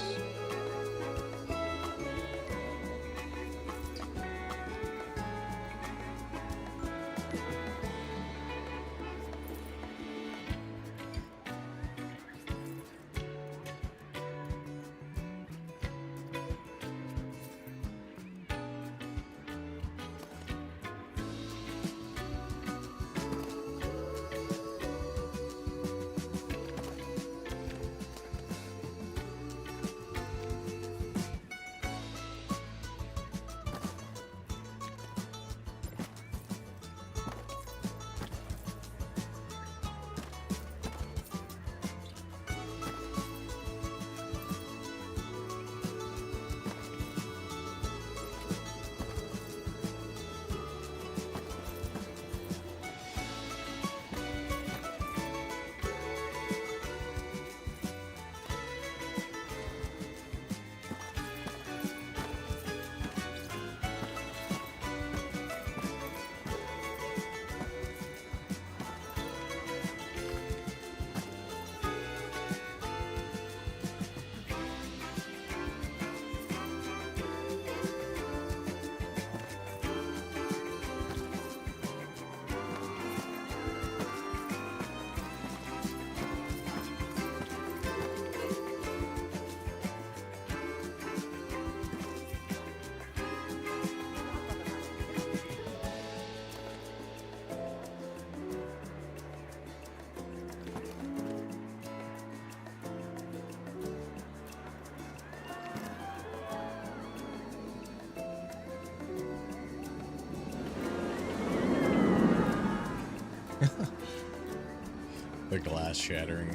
The glass shattering.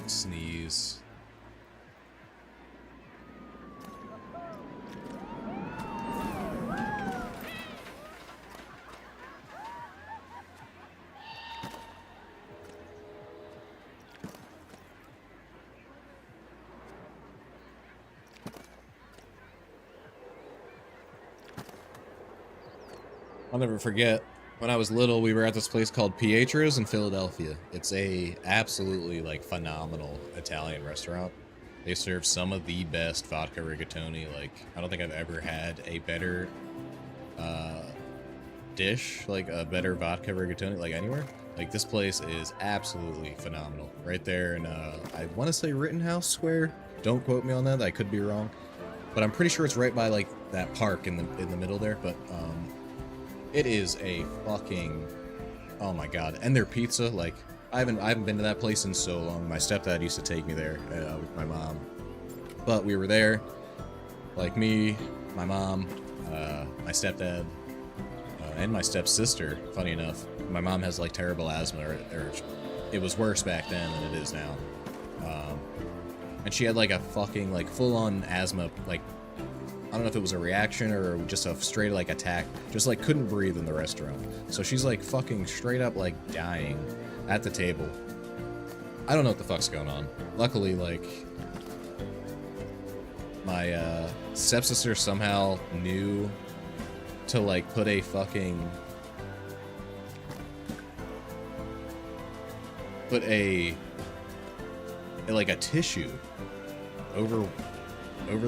Sneeze. I'll never forget, when I was little, we were at this place called Pietro's in Philadelphia. It's a absolutely, like, phenomenal Italian restaurant. They serve some of the best vodka rigatoni. Like, I don't think I've ever had a better dish, like a better vodka rigatoni, like anywhere. Like, this place is absolutely phenomenal. Right there in, I want to say Rittenhouse Square. Don't quote me on that. I could be wrong. But I'm pretty sure it's right by, like, that park in the middle there. But, it is a fucking, oh my god. And their pizza, like, I haven't been to that place in so long. My stepdad used to take me there with my mom. But we were there, like me, my mom, my stepdad, and my stepsister, funny enough. My mom has, like, terrible asthma, or it was worse back then than it is now. And she had, like, a fucking, like, full-on asthma, like, I don't know if it was a reaction or just a straight, like, attack. Just, like, couldn't breathe in the restaurant. So she's, like, fucking straight up, like, dying at the table. I don't know what the fuck's going on. Luckily, like, my stepsister somehow knew to, like, put a fucking... Put like, a tissue over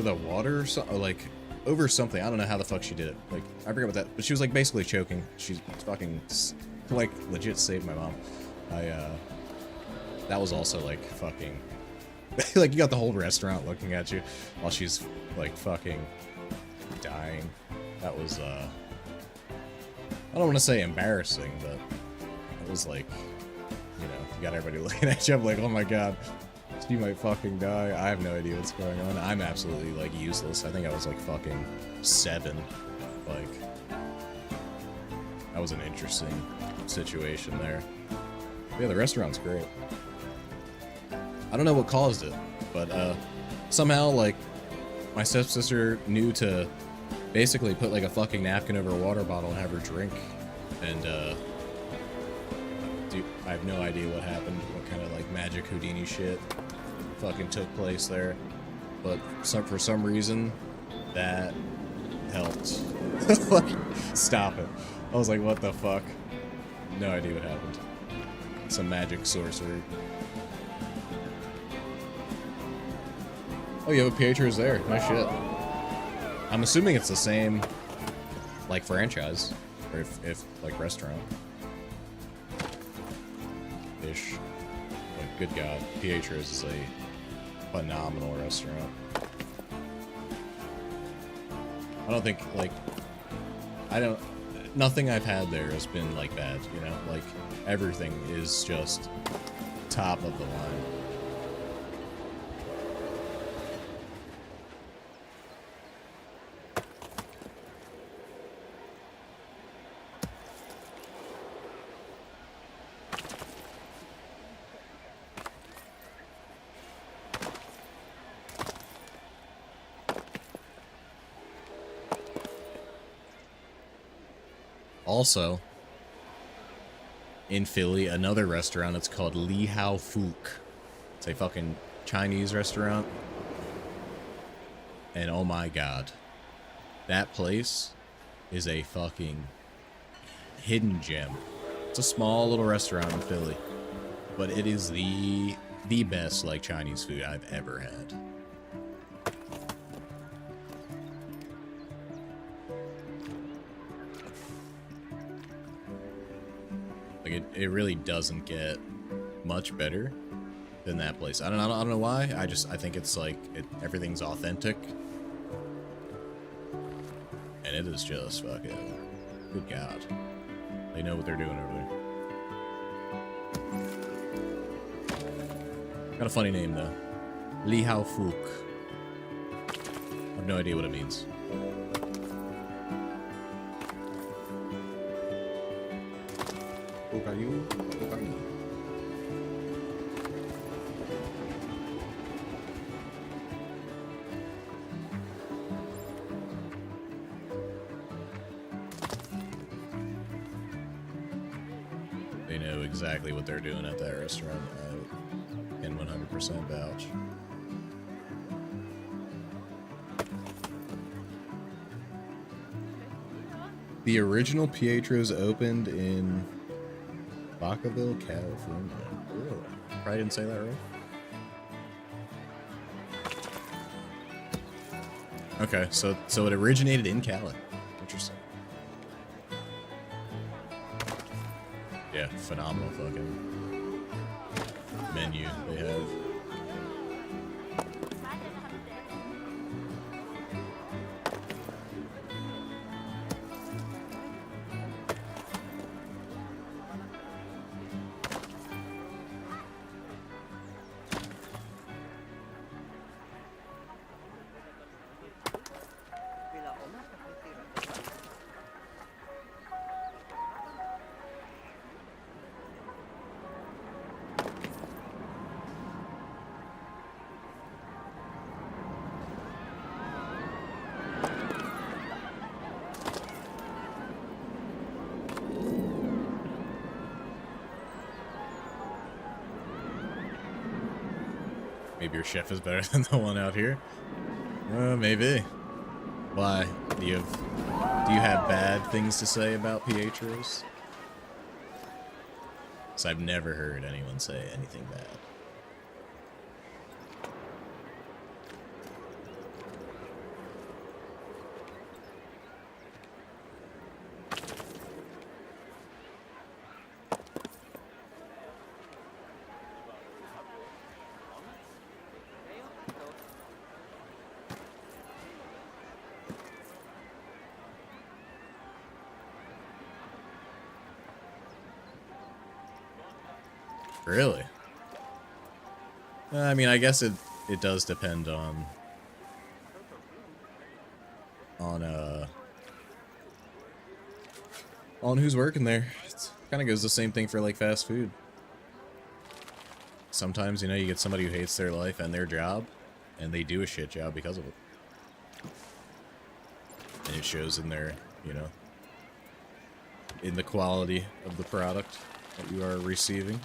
the water or something, like, over something. I don't know how the fuck she did it. Like, I forget what that, but she was, like, basically choking. She's fucking, like, legit saved my mom. That was also, like, fucking, like, you got the whole restaurant looking at you while she's, like, fucking dying. That was, I don't want to say embarrassing, but it was, like, you know, you got everybody looking at you. I'm like, oh my god. She might fucking die. I have no idea what's going on. I'm absolutely, like, useless. I think I was, like, fucking 7. Like, that was an interesting situation there. Yeah, the restaurant's great. I don't know what caused it, but, somehow, like, my stepsister knew to basically put, like, a fucking napkin over a water bottle and have her drink. And, dude, I have no idea what happened. What kind of, like, magic Houdini shit fucking took place there, but for some reason that helped. Like, stop it. I was like, what the fuck? No idea what happened. Some magic sorcery. Oh, you have a Pietro's there. Nice shit. I'm assuming it's the same, like, franchise. Or if like, restaurant. Ish. But good god, Pietro's is a phenomenal restaurant. I don't think, like, nothing I've had there has been, like, bad, you know? Like, everything is just top of the line. Also, in Philly, another restaurant, it's called Li Hao Fook. It's a fucking Chinese restaurant. And oh my god. That place is a fucking hidden gem. It's a small little restaurant in Philly. But it is the best, like, Chinese food I've ever had. Like, it really doesn't get much better than that place. I don't know why. I think it's like everything's authentic, and it is just fucking good god. They know what they're doing over there. Got a funny name though, Li Hao Fook. I have no idea what it means. They know exactly what they're doing at that restaurant. I can 100% vouch. The original Pietro's opened in Vacaville, California. Really? Probably didn't say that right. Okay, so it originated in Cali. Interesting. Yeah, phenomenal fucking menu they have. Maybe your chef is better than the one out here. Maybe. Why? Do you have bad things to say about Pietro's? So I've never heard anyone say anything bad. Really? I mean, I guess it does depend on who's working there. It kind of goes the same thing for like fast food. Sometimes, you know, you get somebody who hates their life and their job, and they do a shit job because of it. And it shows in their, you know, in the quality of the product that you are receiving.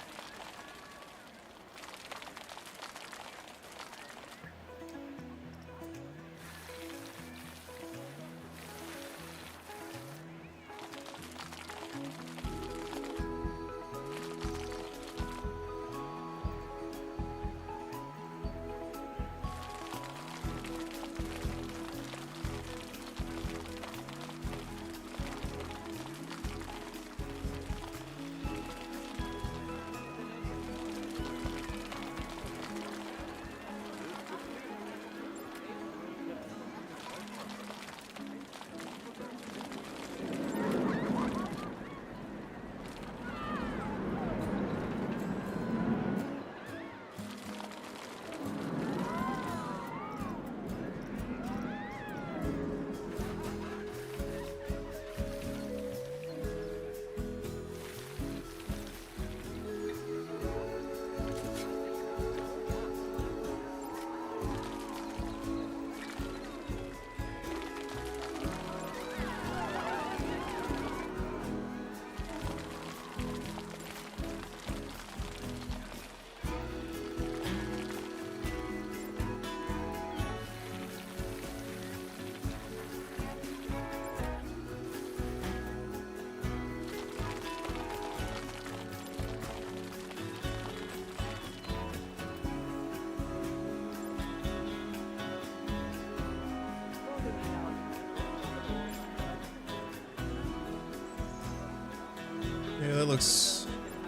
looks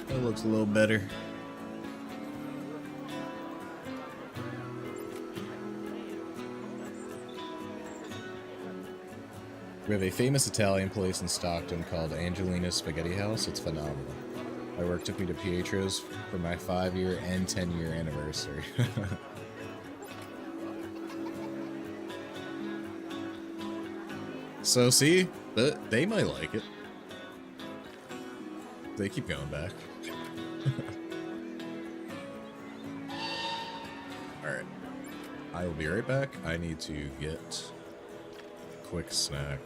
a little better. We have a famous Italian place in Stockton called Angelina's Spaghetti House. It's phenomenal. My work took me to Pietro's for my 5-year and 10-year anniversary. So see, but they might like it. They keep going back. Alright. I will be right back. I need to get a quick snack.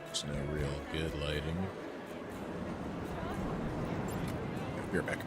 There's no real good lighting. Be right back.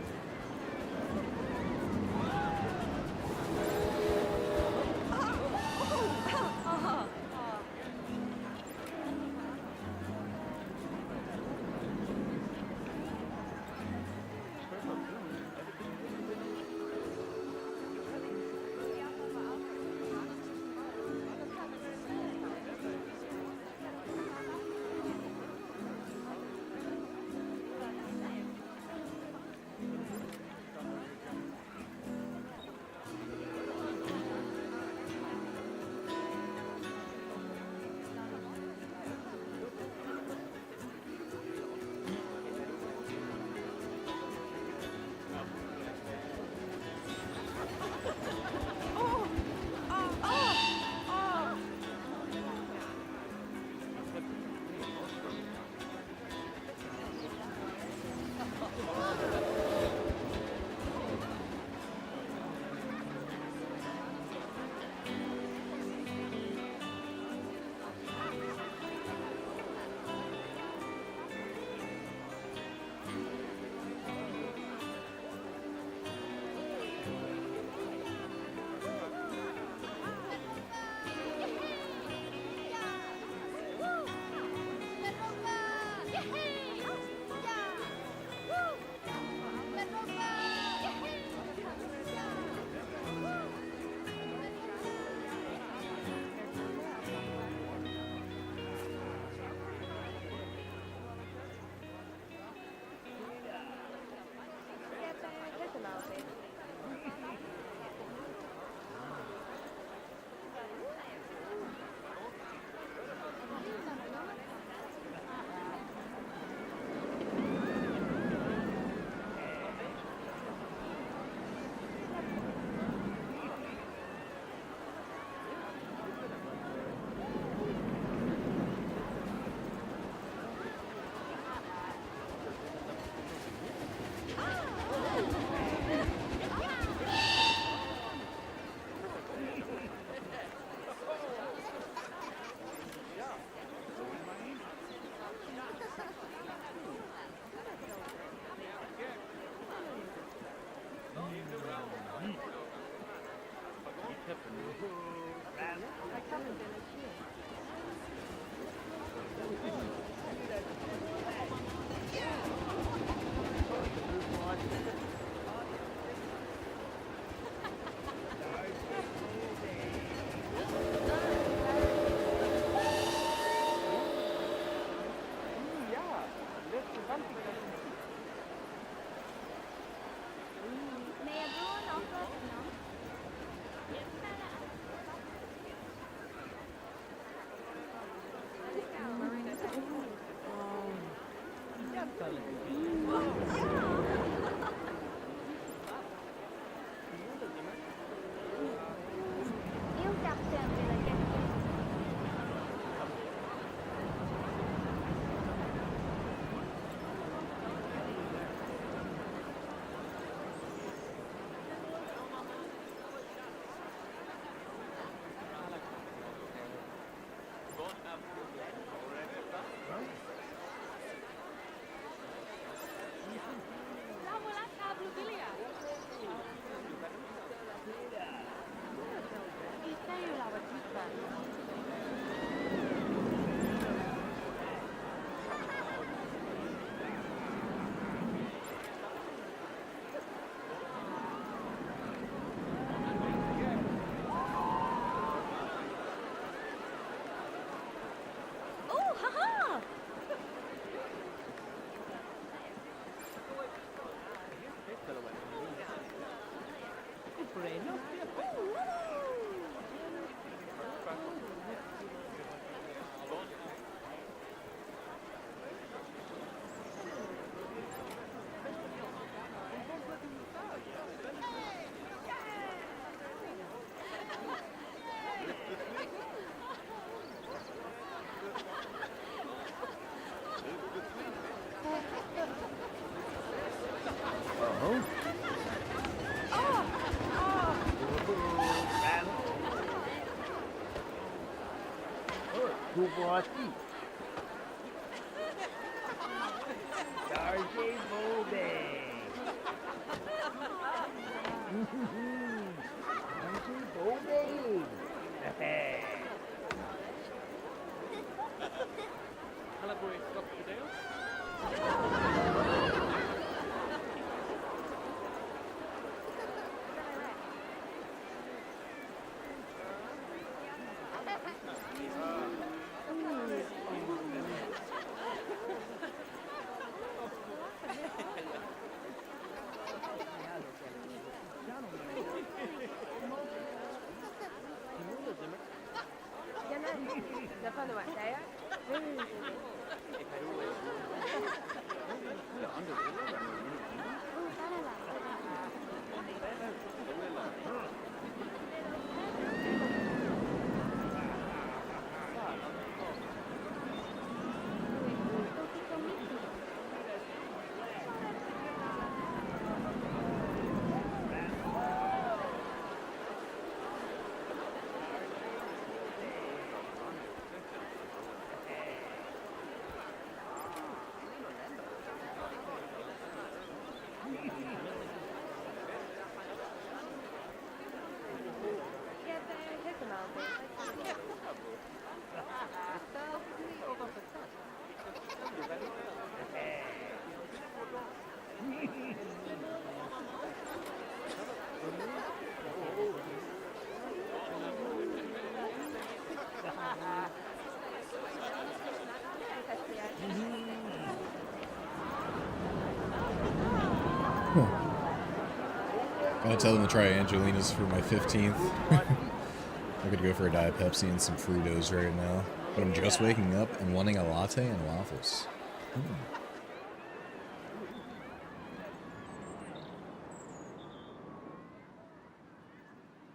Gotta tell them to try Angelina's for my 15th. I'm gonna go for a Diet Pepsi and some Fritos right now. But I'm just waking up and wanting a latte and waffles.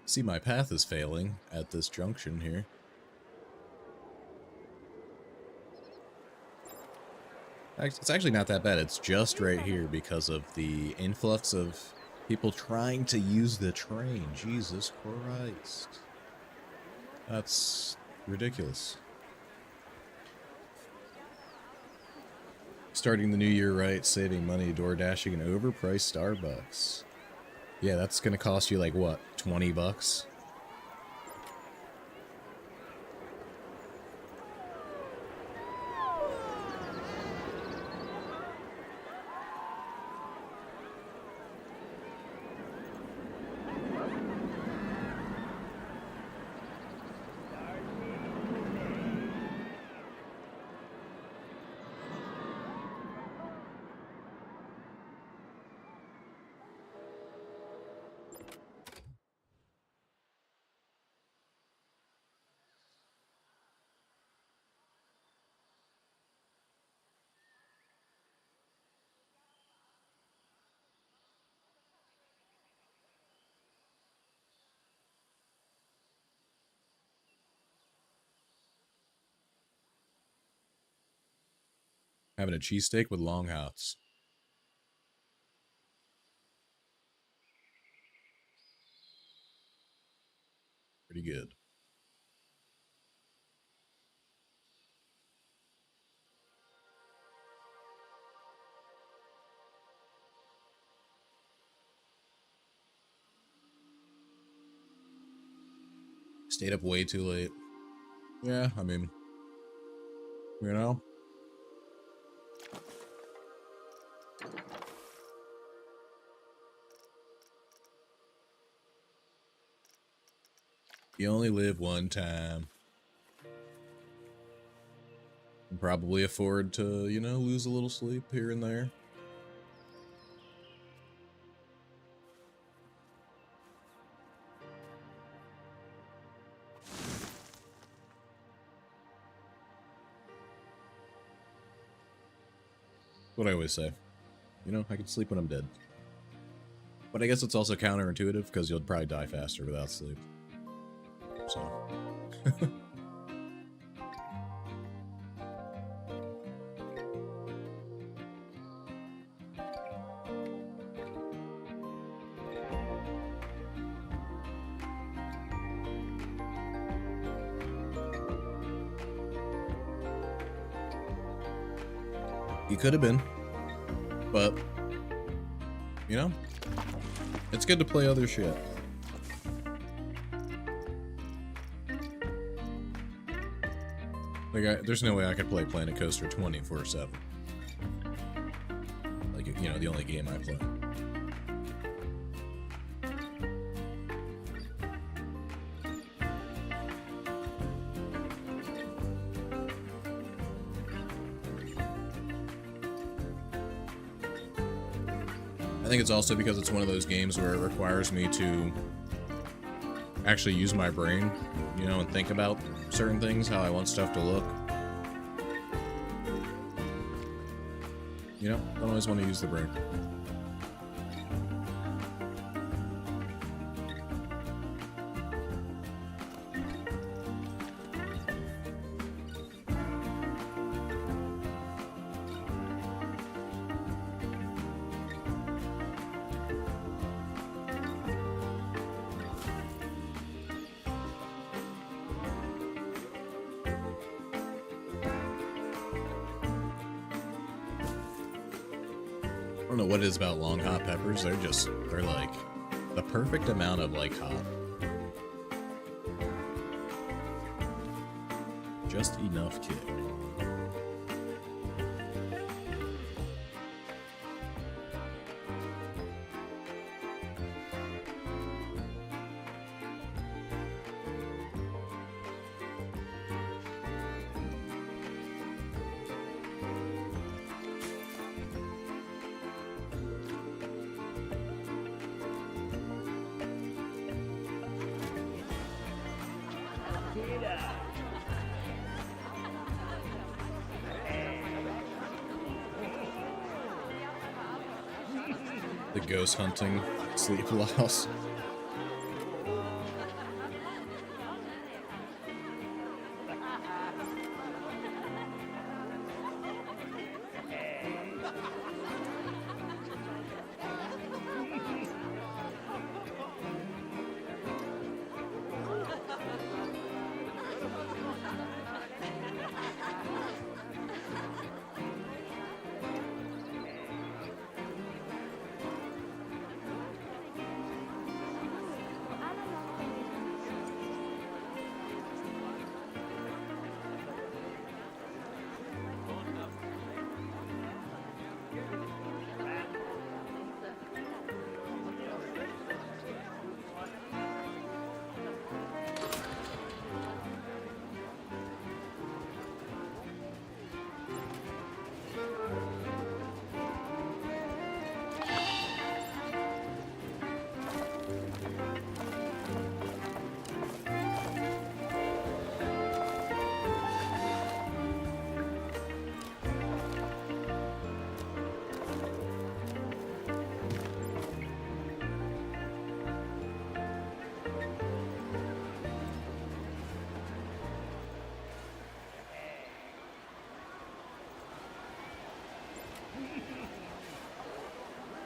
See, my path is failing at this junction here. It's actually not that bad. It's just right here because of the influx of people trying to use the train. Jesus Christ. That's ridiculous. Starting the new year right, saving money, door dashing an overpriced Starbucks. Yeah, that's gonna cost you like what, 20 bucks? Having a cheesesteak with long hots. Pretty good. Stayed up way too late. Yeah, I mean, you know? You only live one time. Can probably afford to, you know, lose a little sleep here and there. What I always say. You know, I can sleep when I'm dead. But I guess it's also counterintuitive, because you'll probably die faster without sleep. So... You could have been, but, you know, it's good to play other shit. Like, there's no way I could play Planet Coaster 24/7. Like, you know, the only game I play. I think it's also because it's one of those games where it requires me to actually use my brain, you know, and think about certain things, how I want stuff to look. You know, don't always want to use the brain. I don't know what it is about long hot peppers. They're like the perfect amount of like hot. Just enough kick. The ghost hunting sleep loss.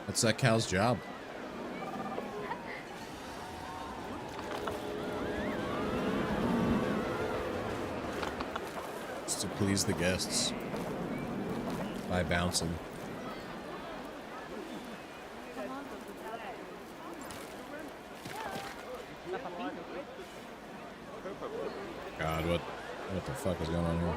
That's that cow's job. It's to please the guests by bouncing. God, what the fuck is going on here?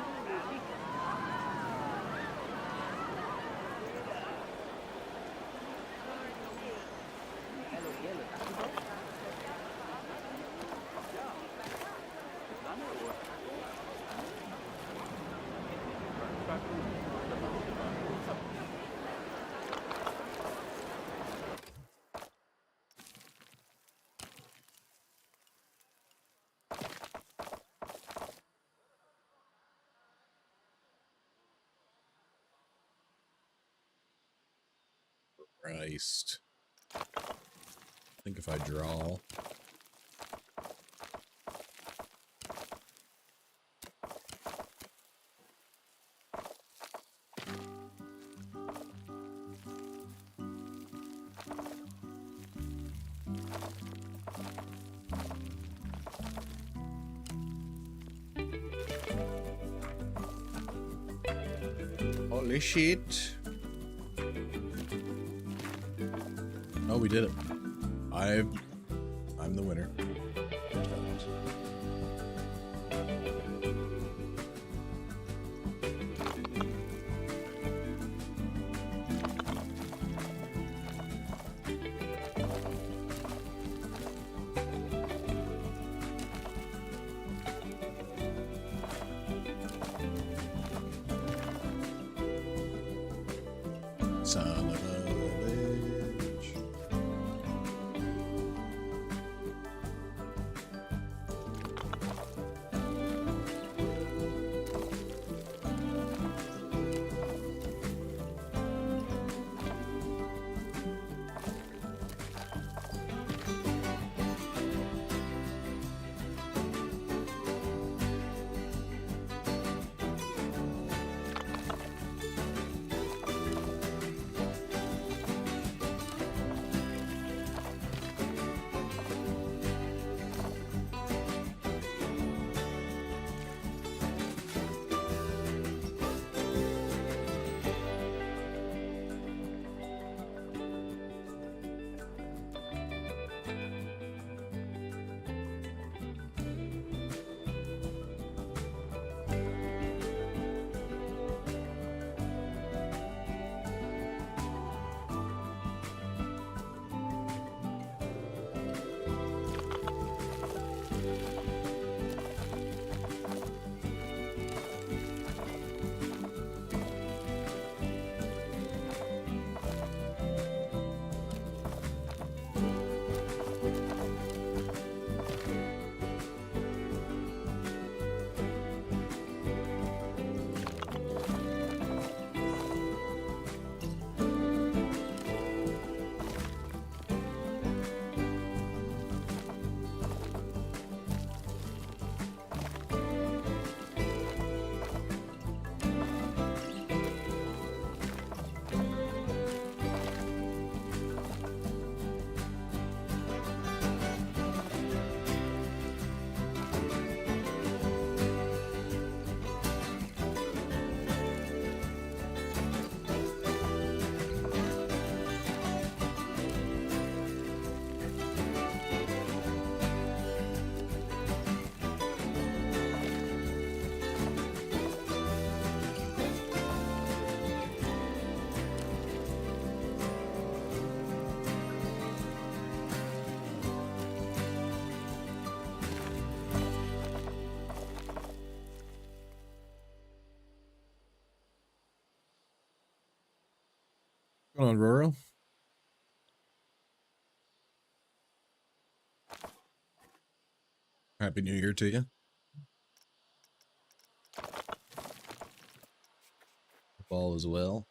Christ. I think if I draw... Holy shit. Oh, we did it. I'm the winner. Son of a bitch. What's going on, Roro? Happy New Year to you. All is well.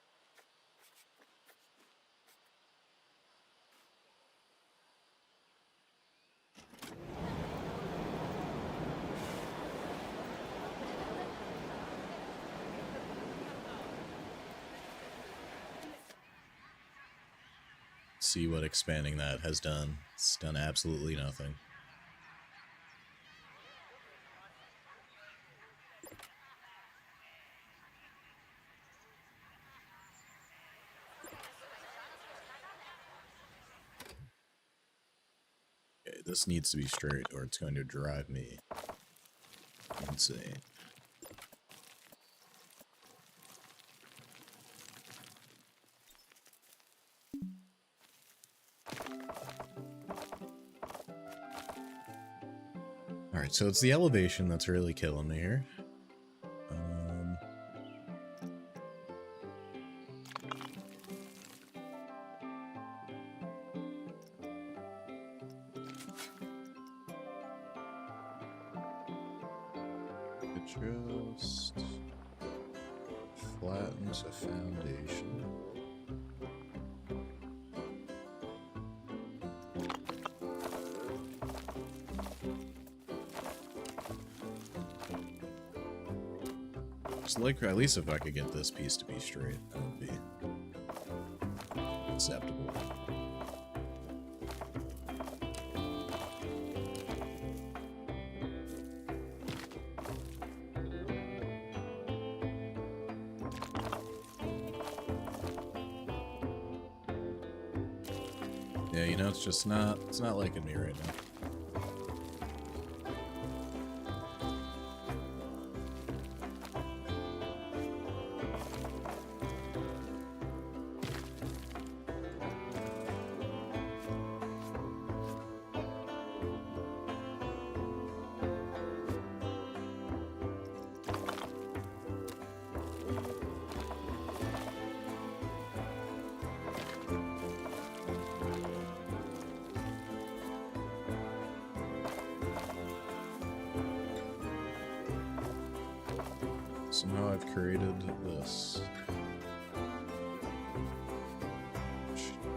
See what expanding that has done. It's done absolutely nothing. Okay, this needs to be straight or it's going to drive me insane. Alright, so it's the elevation that's really killing me here. It just flattens a foundation. So like, at least if I could get this piece to be straight, that would be acceptable. Yeah, you know, it's not liking me right now. So now I've created this.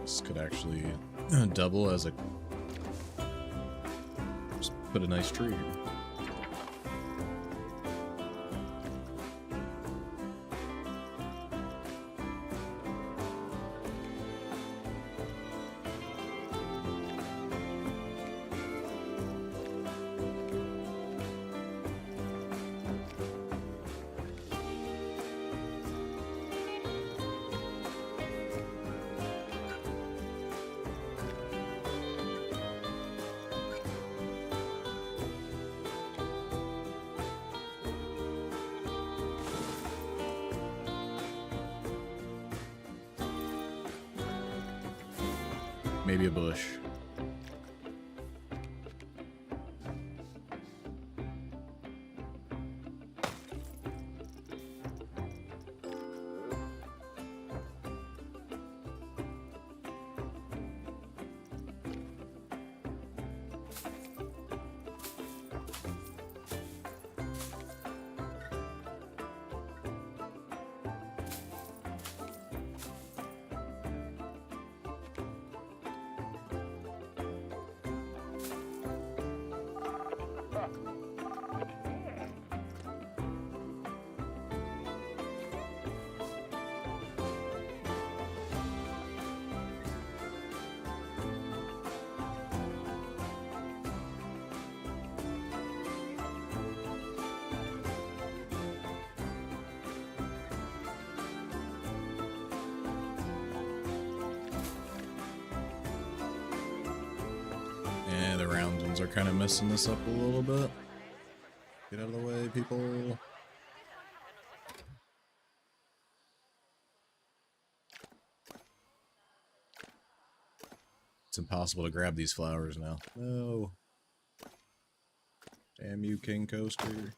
This could actually double as a... Just put a nice tree here. Maybe a bush. Yeah, the round ones are kind of messing this up a little bit. Get out of the way, people. It's impossible to grab these flowers now. No. Damn you, King Coaster.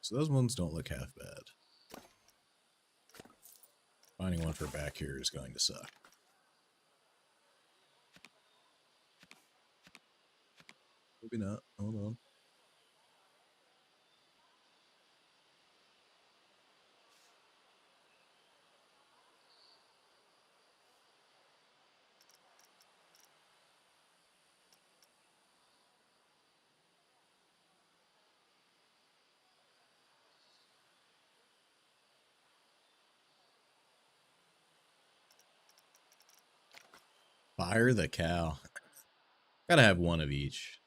So those ones don't look half bad. Finding one for back here is going to suck. Maybe not. Hold on. Fire the cow. Gotta have one of each.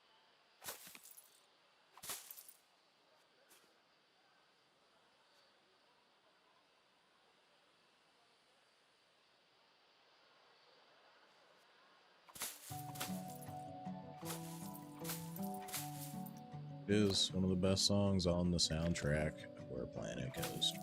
It is one of the best songs on the soundtrack Where Planet Coaster.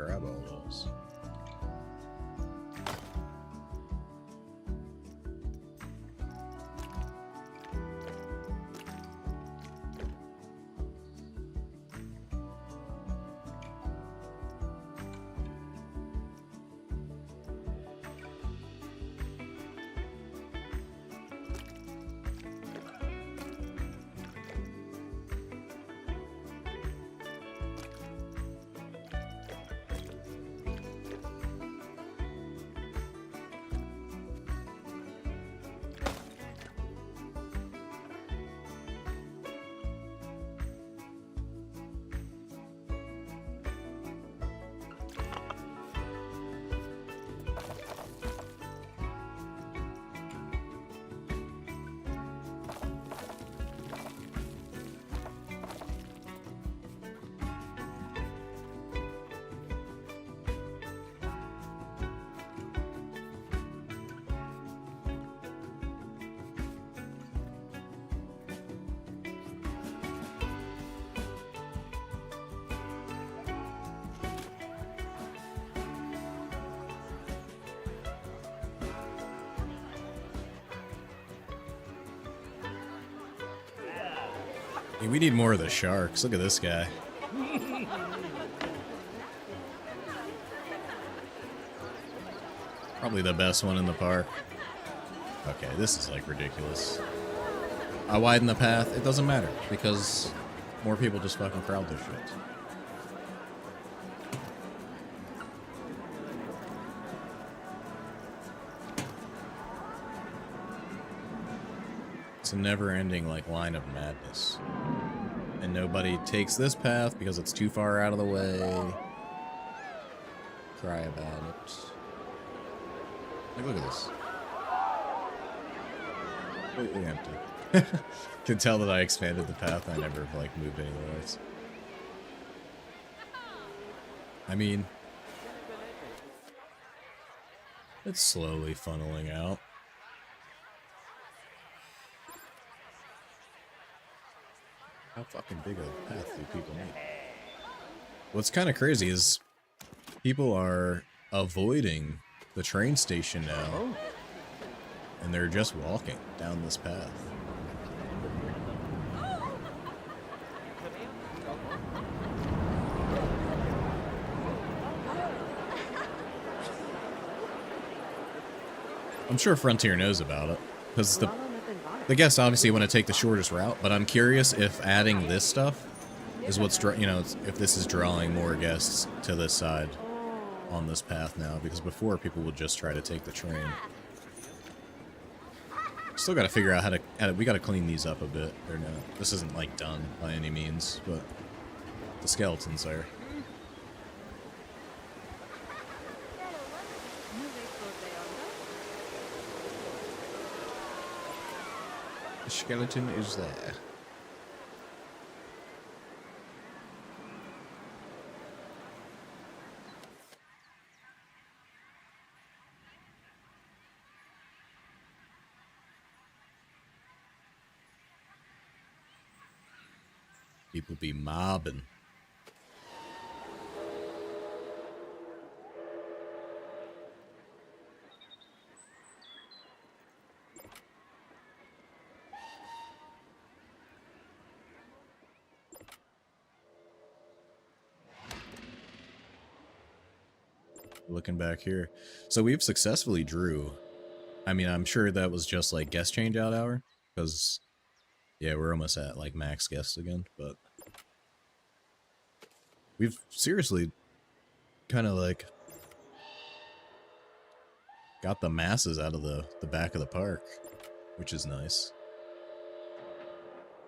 grab all those. Hey, we need more of the sharks. Look at this guy. Probably the best one in the park. Okay, this is like ridiculous. I widen the path, it doesn't matter, because more people just fucking crowd this shit. It's a never-ending like line of madness. And nobody takes this path because it's too far out of the way. Cry about it. Like, look at this. Completely empty. Can tell that I expanded the path. I never like moved anywhere else. I mean, it's slowly funneling out. How fucking big of a path do people make? What's kind of crazy is people are avoiding the train station now, and they're just walking down this path. I'm sure Frontier knows about it, because the guests obviously want to take the shortest route, but I'm curious if adding this stuff is what's, you know, if this is drawing more guests to this side on this path now, because before people would just try to take the train. Still got to figure out how to, we got to clean these up a bit. They're not, this isn't like done by any means, but the skeleton's there. The skeleton is there. People be mobbing. Looking back here. So we've successfully drew. I mean, I'm sure that was just like guest change out hour, because yeah, we're almost at like max guests again, but we've seriously kind of like got the masses out of the back of the park, which is nice.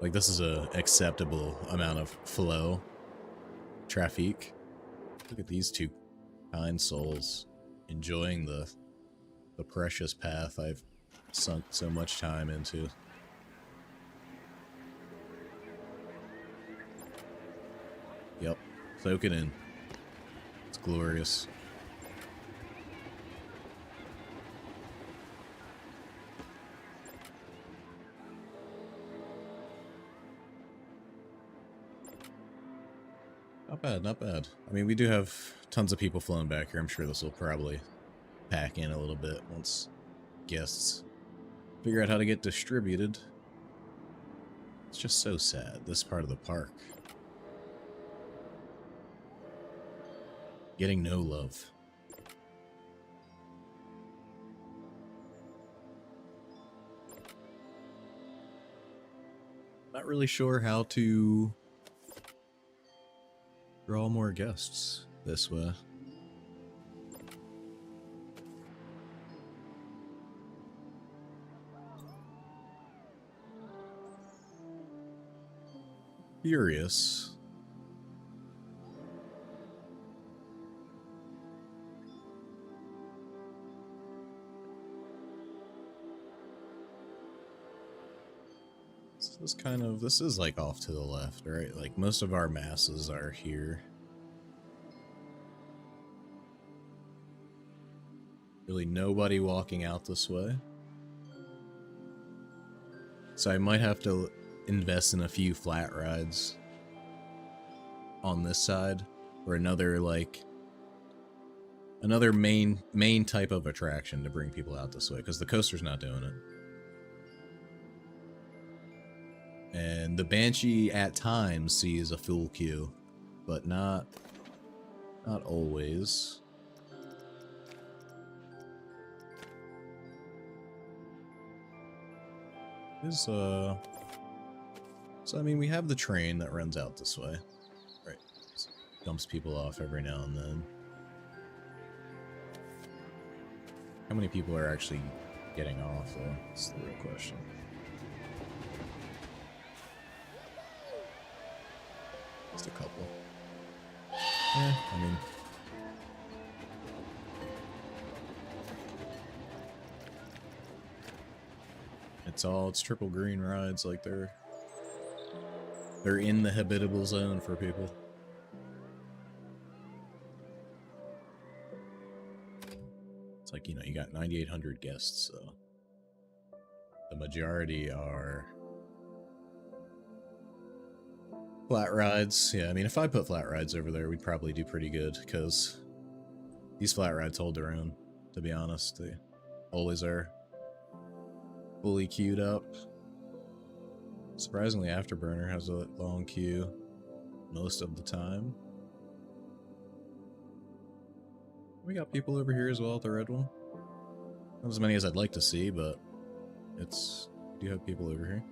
Like, this is a acceptable amount of flow, traffic. Look at these two kind souls enjoying the precious path I've sunk so much time into. Yep, soak it in. It's glorious. Not bad, not bad. I mean, we do have tons of people flown back here. I'm sure this will probably pack in a little bit once guests figure out how to get distributed. It's just so sad, this part of the park. Getting no love. Not really sure how to draw more guests this way. Furious. This is like off to the left, right? Like most of our masses are here. Really nobody walking out this way. So I might have to invest in a few flat rides on this side, or another main type of attraction to bring people out this way, because the coaster's not doing it. And the Banshee at times sees a full queue, but not always. So I mean, we have the train that runs out this way, right? Dumps people off every now and then. How many people are actually getting off, though? That's the real question. Just a couple. Yeah, I mean... It's triple green rides, like they're in the habitable zone for people. It's like, you know, you got 9,800 guests, so the majority are flat rides. Yeah, I mean, if I put flat rides over there, we'd probably do pretty good, because these flat rides hold their own, to be honest. They always are fully queued up. Surprisingly, Afterburner has a long queue most of the time. We got people over here as well at the red one. Not as many as I'd like to see, but we do have people over here.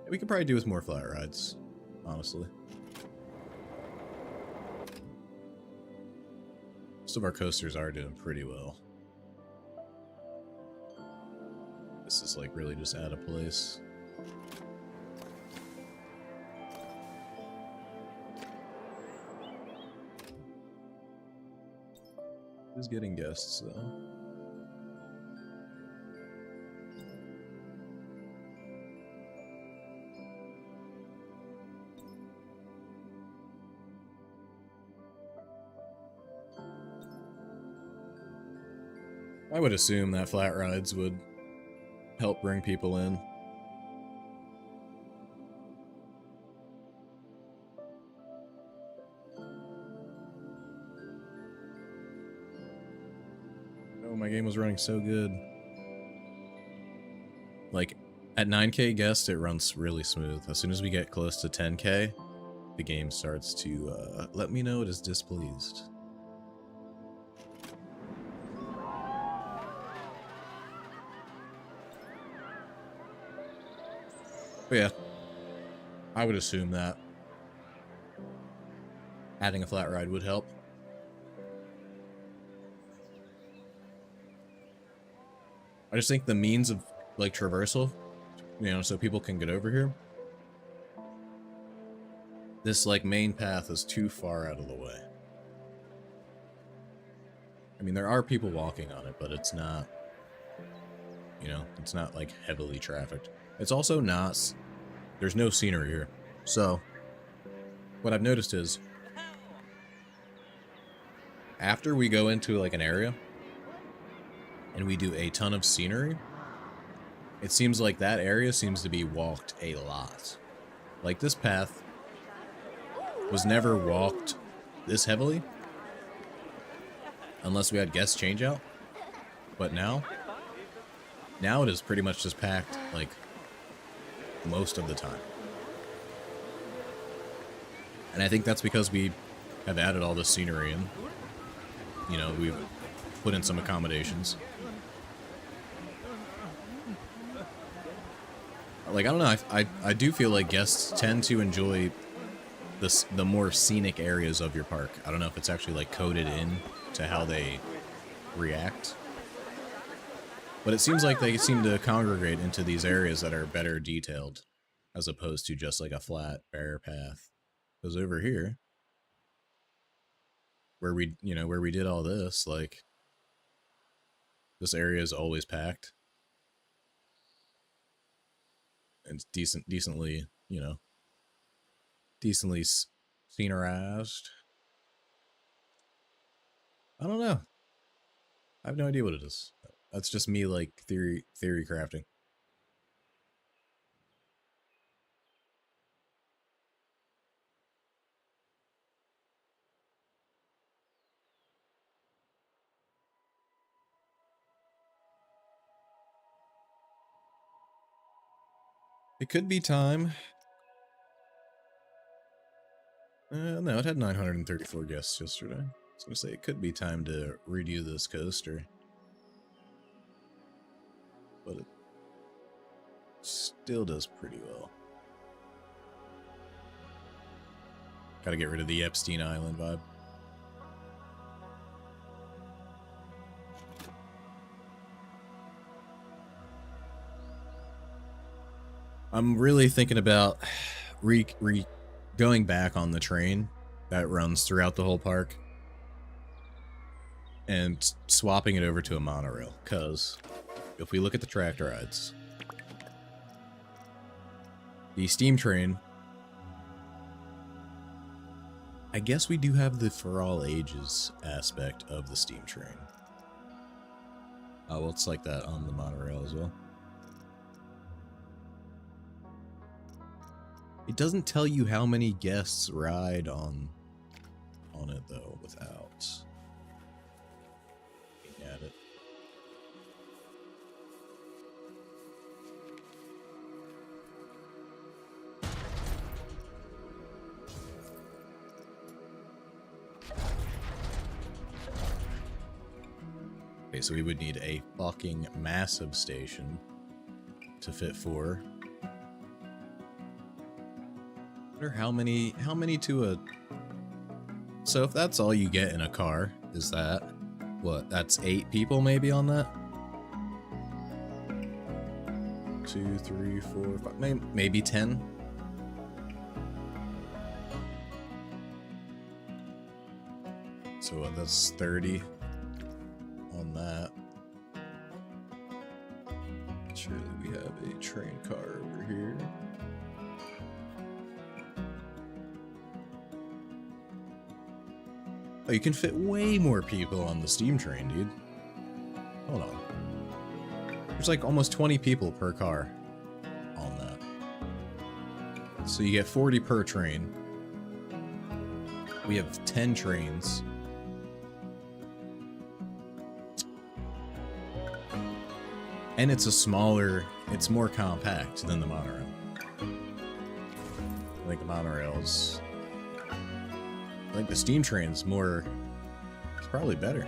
We could probably do with more flat rides, honestly. Most of our coasters are doing pretty well. This is like really just out of place. Who's getting guests though? I would assume that flat rides would help bring people in. Oh, my game was running so good. Like, at 9K guests, it runs really smooth. As soon as we get close to 10K, the game starts to let me know it is displeased. But yeah, I would assume that adding a flat ride would help. I just think the means of, like, traversal, you know, so people can get over here. This, like, main path is too far out of the way. I mean, there are people walking on it, but it's not, you know, it's not, like, heavily trafficked. It's also not, there's no scenery here. So, what I've noticed is, after we go into, like, an area, and we do a ton of scenery, it seems like that area seems to be walked a lot. Like, this path was never walked this heavily, unless we had guest changeout. But now it is pretty much just packed, like, most of the time. And I think that's because we have added all this scenery in. You know, we've put in some accommodations. Like, I don't know, I do feel like guests tend to enjoy the more scenic areas of your park. I don't know if it's actually, like, coded in to how they react. But it seems like they seem to congregate into these areas that are better detailed, as opposed to just, like, a flat, bare path. Because over here, where we did all this, like, this area is always packed. And it's decently, you know, decently scenerized. I don't know. I have no idea what it is. That's just me, like, theory crafting. It could be time. No, it had 934 guests yesterday. I was going to say, it could be time to redo this coaster. But it still does pretty well. Gotta get rid of the Epstein Island vibe. I'm really thinking about going back on the train that runs throughout the whole park and swapping it over to a monorail, because if we look at the track rides, the steam train, I guess we do have the for all ages aspect of the steam train. Oh, well, it's like that on the monorail as well. It doesn't tell you how many guests ride on it, though, without looking at it. Okay, so we would need a fucking massive station to fit 4. I wonder how many to a... So if that's all you get in a car, is that... What, that's 8 people maybe on that? 2, 3, 4, 5, maybe 10? So that's 30 on that. Surely we have a train car over here. Oh, you can fit way more people on the steam train, dude. Hold on. There's like almost 20 people per car on that. So you get 40 per train. We have 10 trains. And it's a smaller, it's more compact than the monorail. I think the monorail's... I think the steam train's more... It's probably better.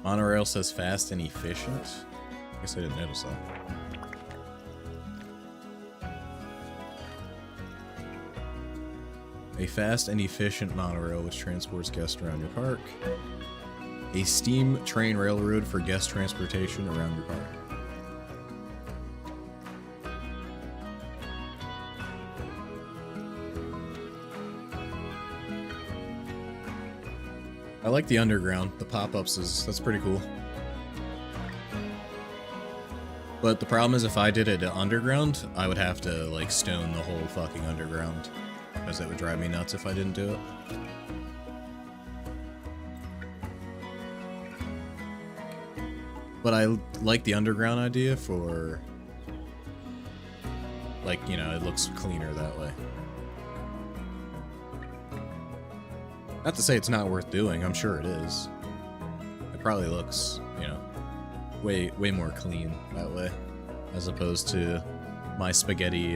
Monorail says fast and efficient. I guess I didn't notice that. A fast and efficient monorail which transports guests around your park. A steam train railroad for guest transportation around your park. I like the underground. The pop-ups that's pretty cool. But the problem is if I did it underground, I would have to, like, stone the whole fucking underground. Because it would drive me nuts if I didn't do it. But I like the underground idea for, like, you know, it looks cleaner that way. Not to say it's not worth doing, I'm sure it is. It probably looks, you know, way more clean that way, as opposed to my spaghetti,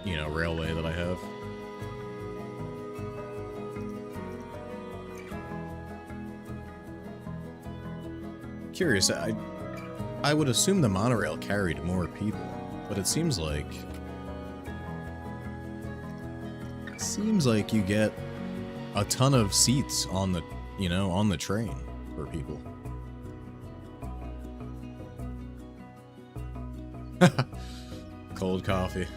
you know, railway that I have. Curious, I would assume the monorail carried more people, but it seems like you get a ton of seats on the, you know, on the train for people. Cold coffee.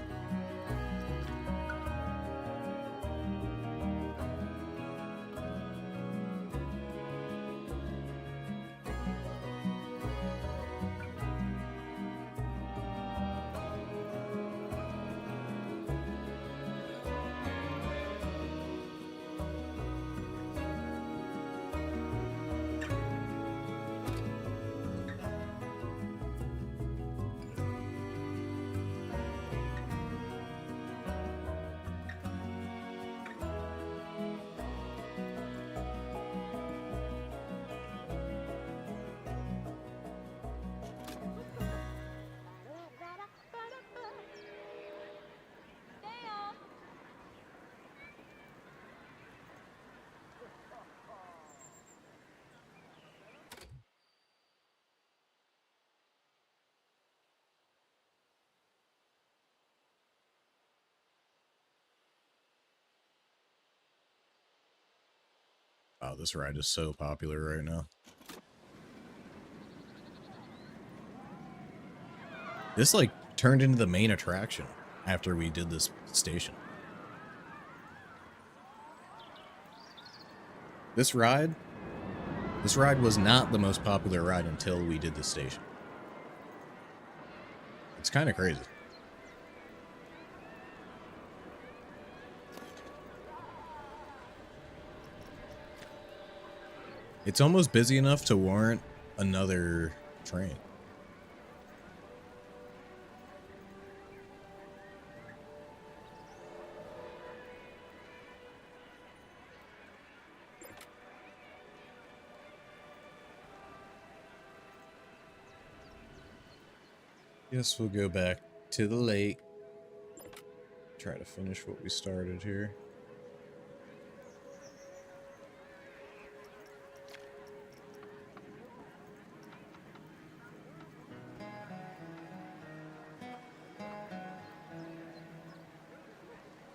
Wow, this ride is so popular right now. This, like, turned into the main attraction after we did this station. This ride was not the most popular ride until we did this station. It's kind of crazy. It's almost busy enough to warrant another train. Guess we'll go back to the lake. Try to finish what we started here.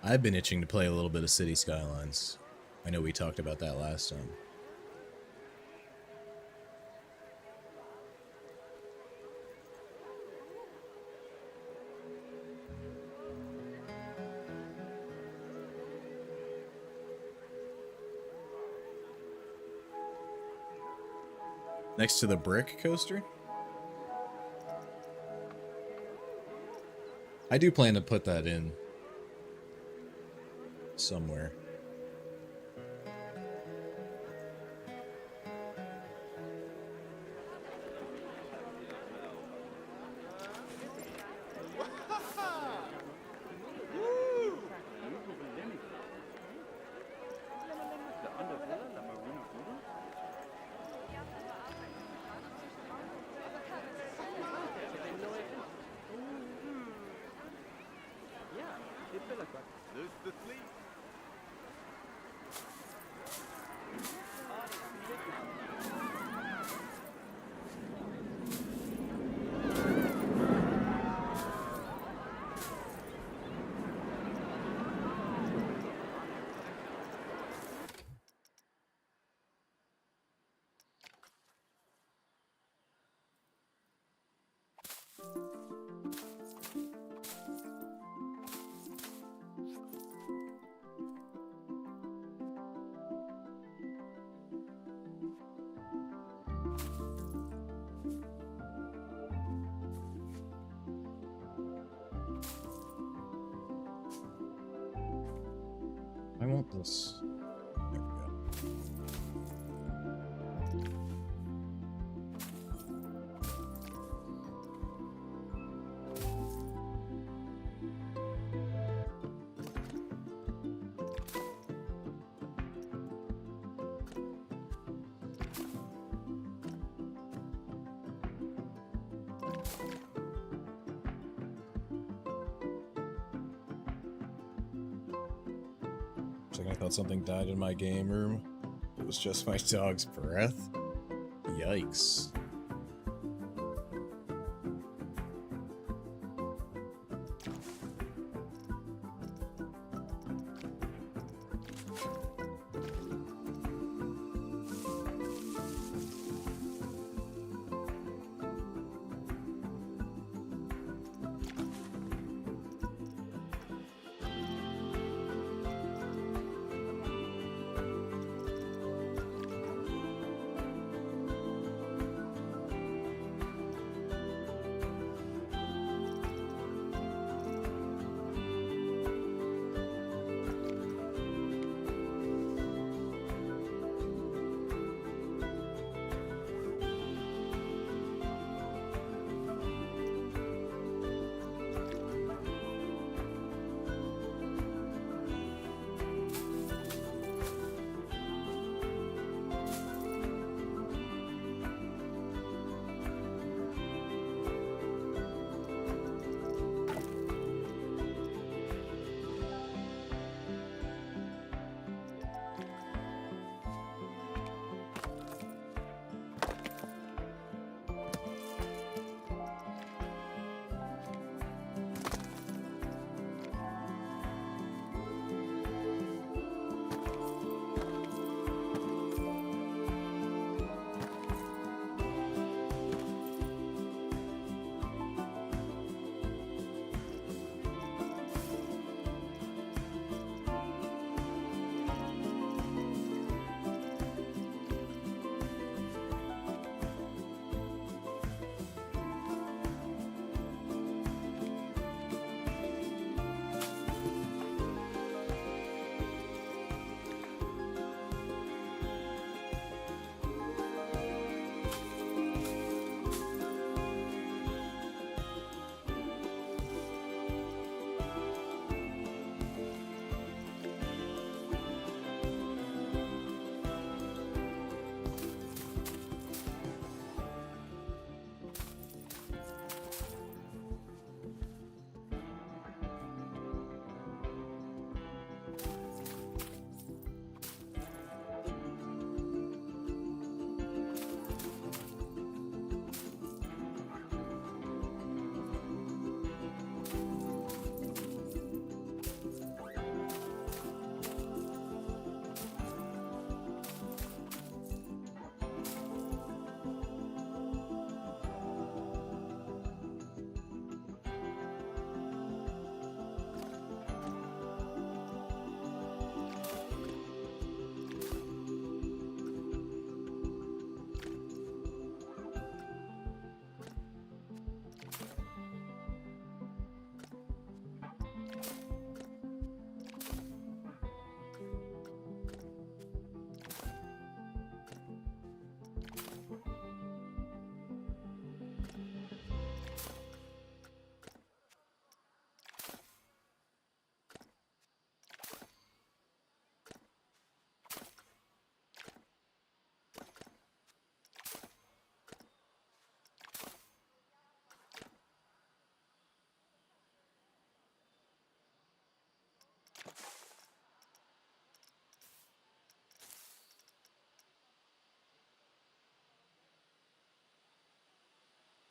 I've been itching to play a little bit of City Skylines. I know we talked about that last time. Next to the brick coaster? I do plan to put that in somewhere. I want this. There we go. I thought something died in my game room. It was just my dog's breath. Yikes.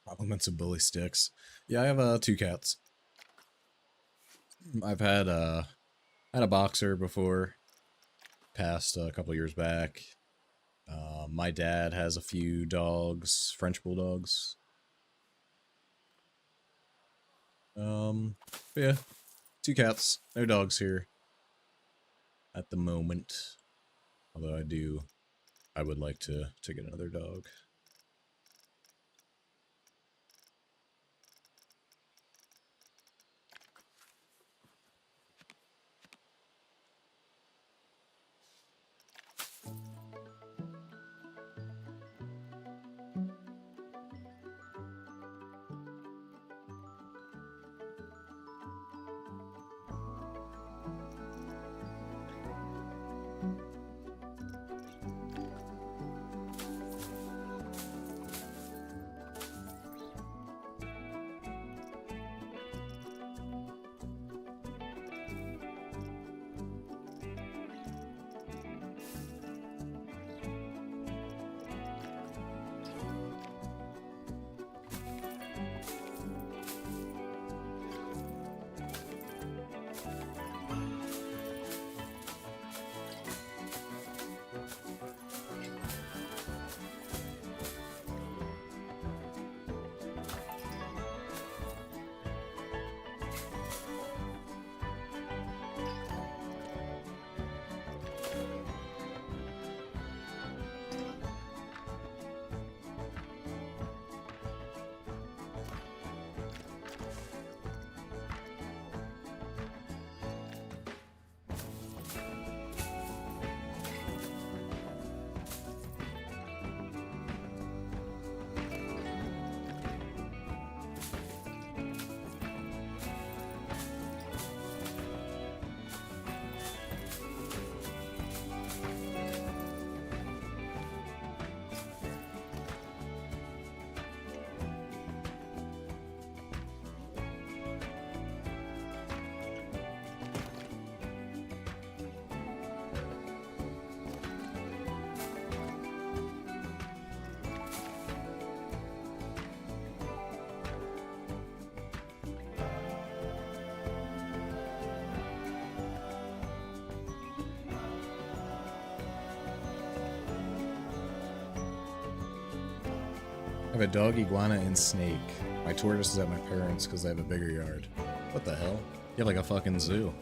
Compliments of bully sticks. Yeah, I have 2 cats. I've had a boxer before, passed a couple years back. My dad has a few dogs, French bulldogs. But yeah, 2 cats, no dogs here at the moment. Although I would like to get another dog. I have a dog, iguana, and snake. My tortoise is at my parents' because they have a bigger yard. What the hell? You have like a fucking zoo.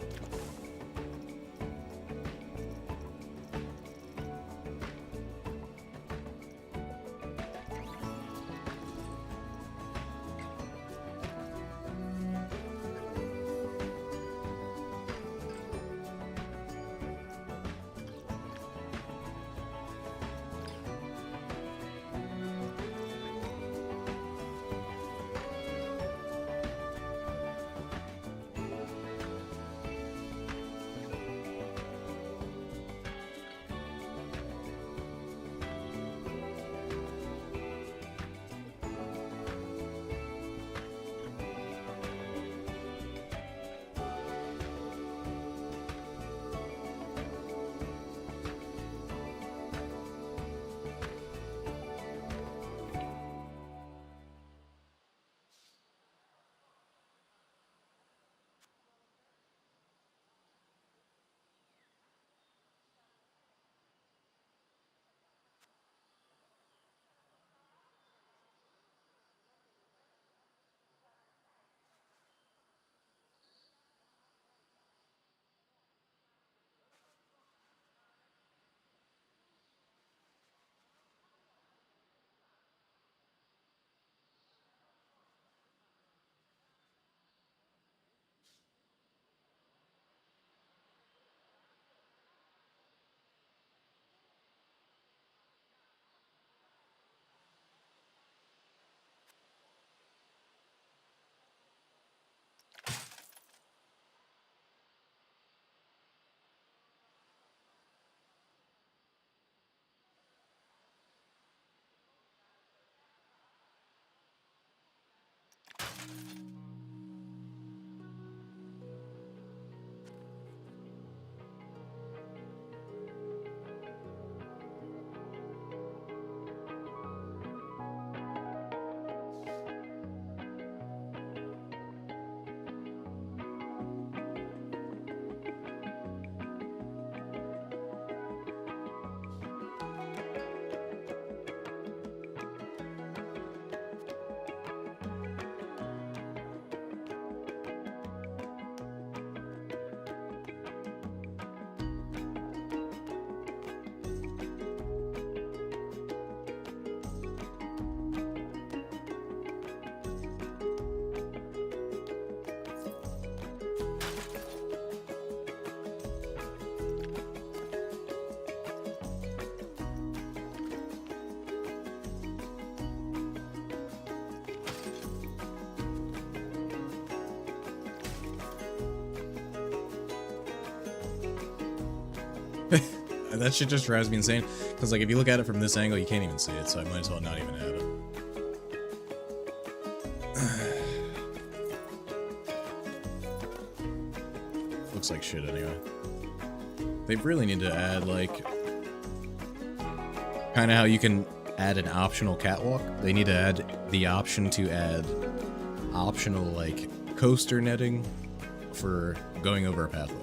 That shit just drives me insane. Because, like, if you look at it from this angle, you can't even see it, so I might as well not even add it. Looks like shit anyway. They really need to add, like, kind of how you can add an optional catwalk. They need to add the option to add optional, like, coaster netting for going over a pathway.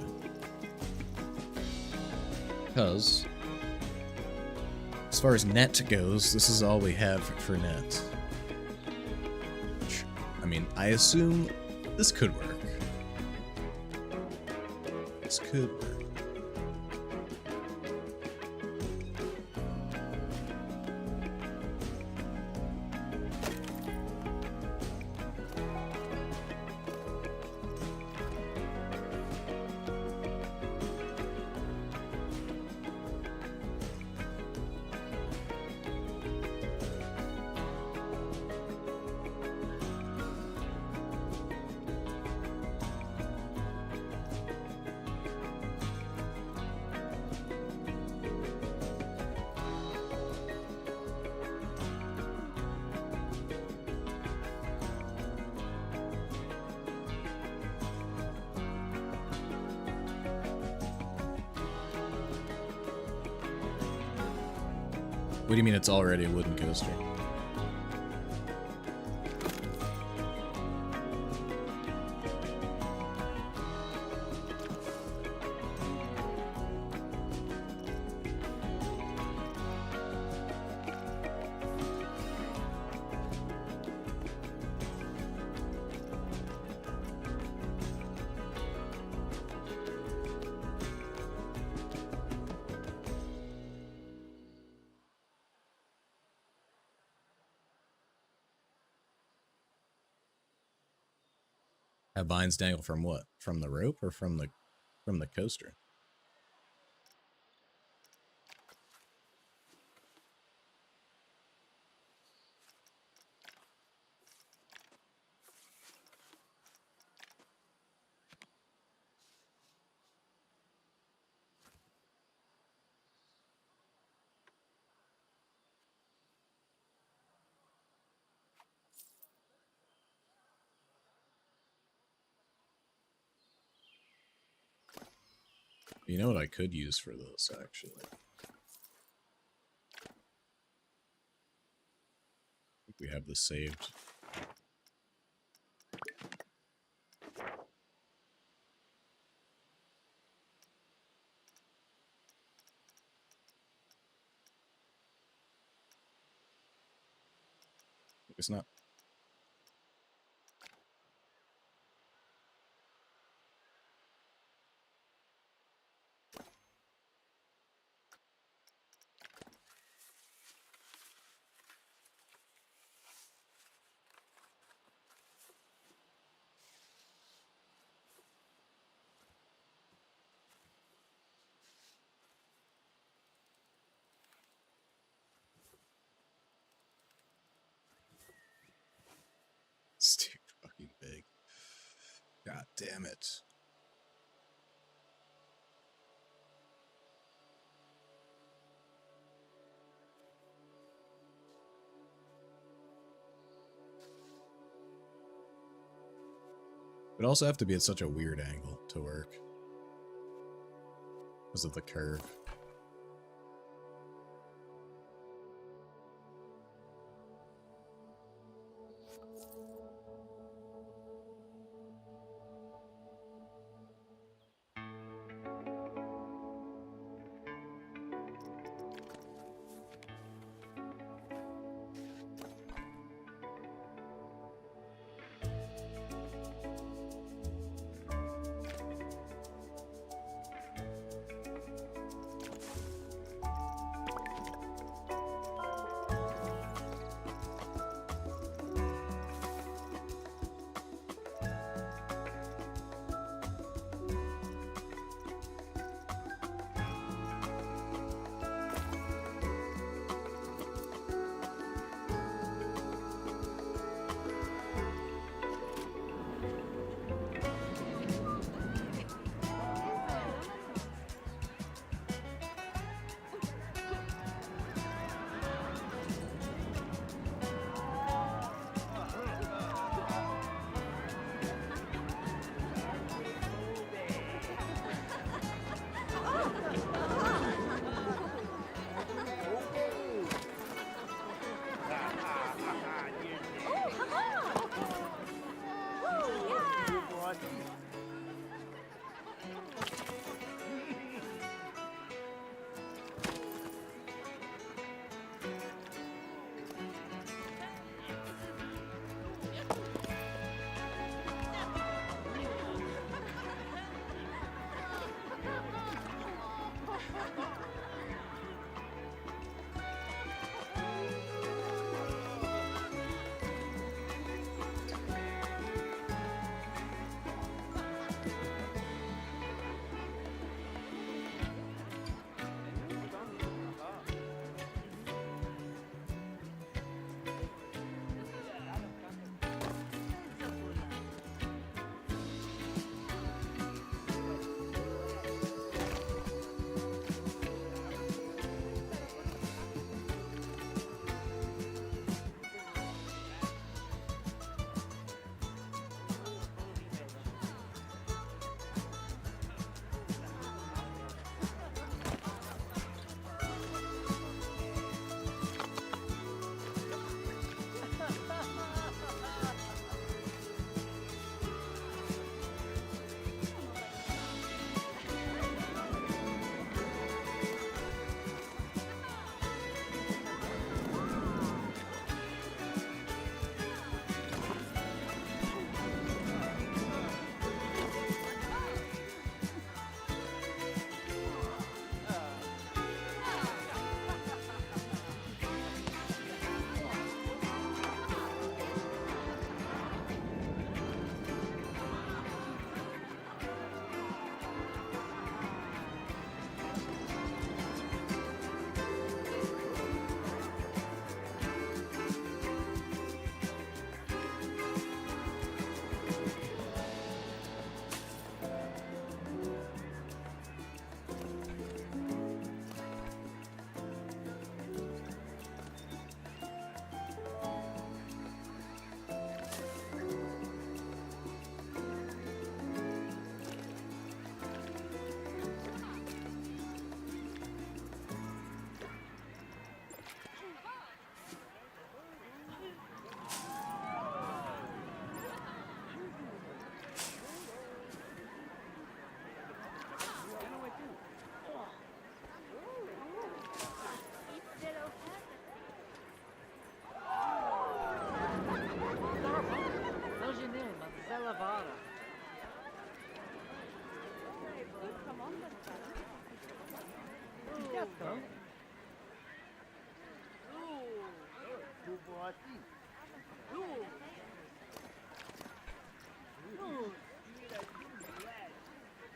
Because, as far as net goes, this is all we have for net. I mean, I assume this could work. This could work. What do you mean it's already a wooden coaster? Have vines dangle from what? From the rope or from the coaster? You know what I could use for this, actually? We have this saved. It's not. It's too fucking big. God damn it. It also have to be at such a weird angle to work. Because of the curve.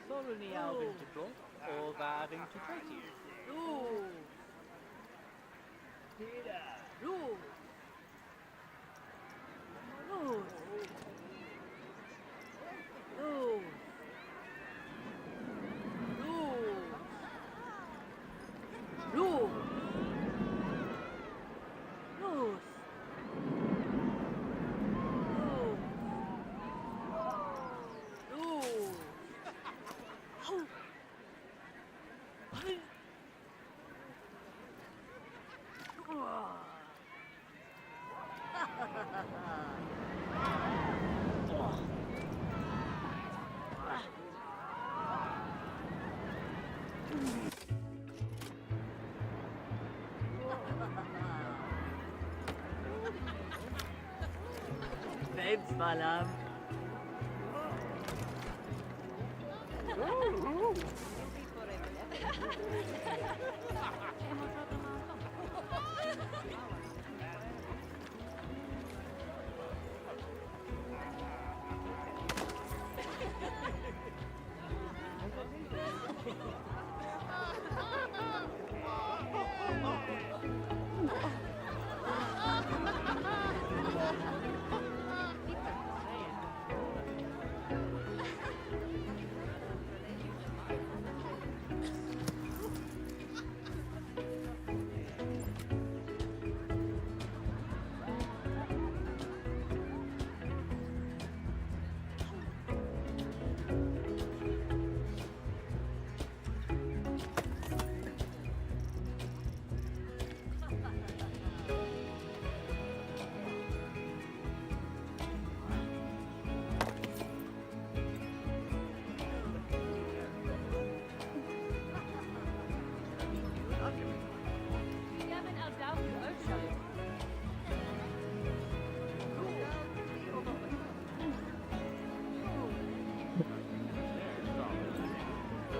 Solony Alvin to blow, or Varing to Tracy. Babes, malam.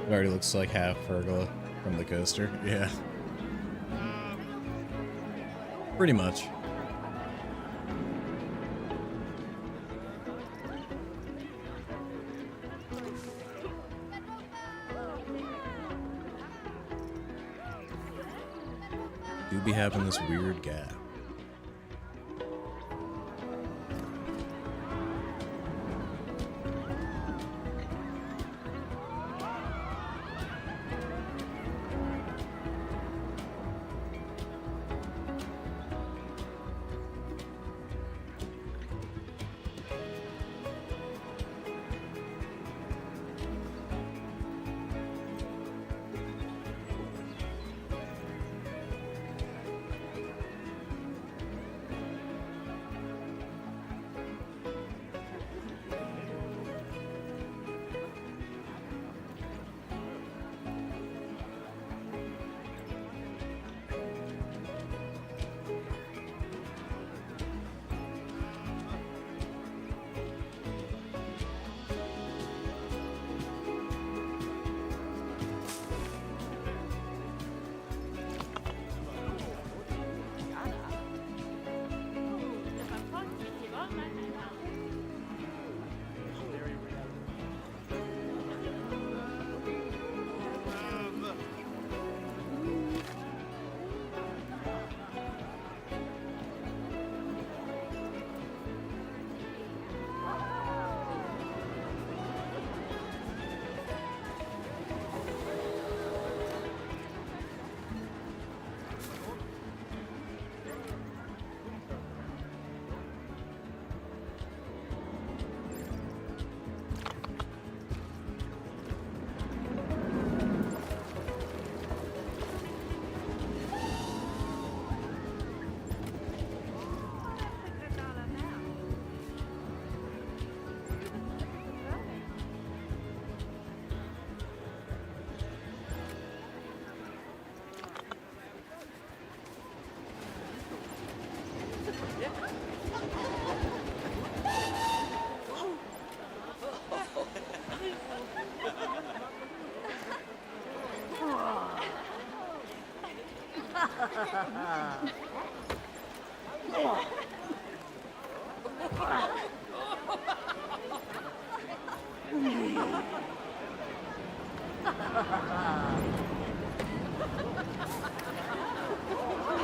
It already looks like half pergola from the coaster. Yeah. Pretty much. Do be having this weird gap.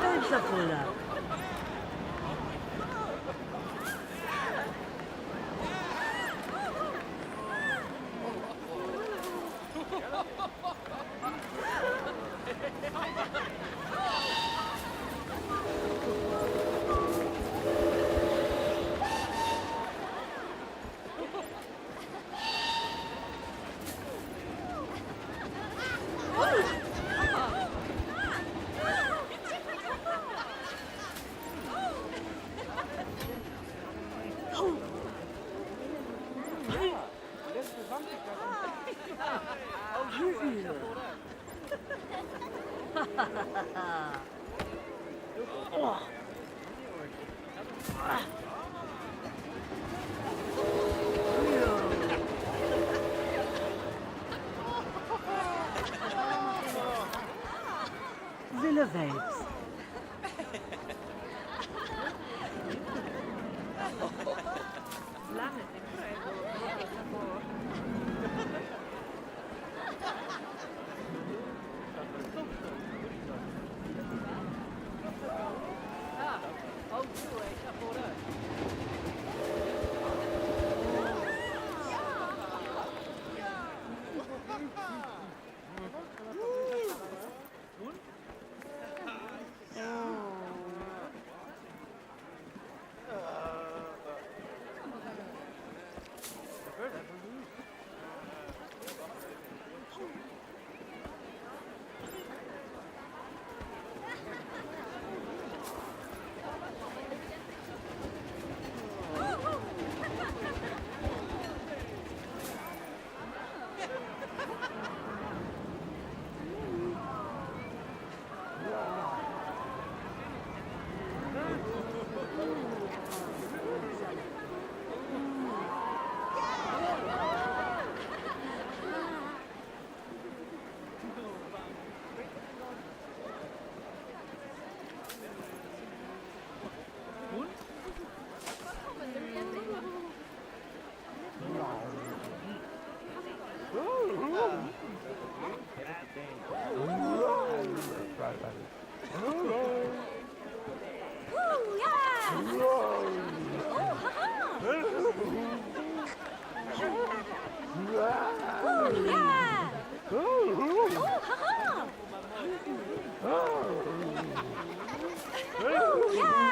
Pensa pula. Villa Vapes. Woo, yeah! Oh, haha! Woo, yeah! Oh, haha! Woo, yeah!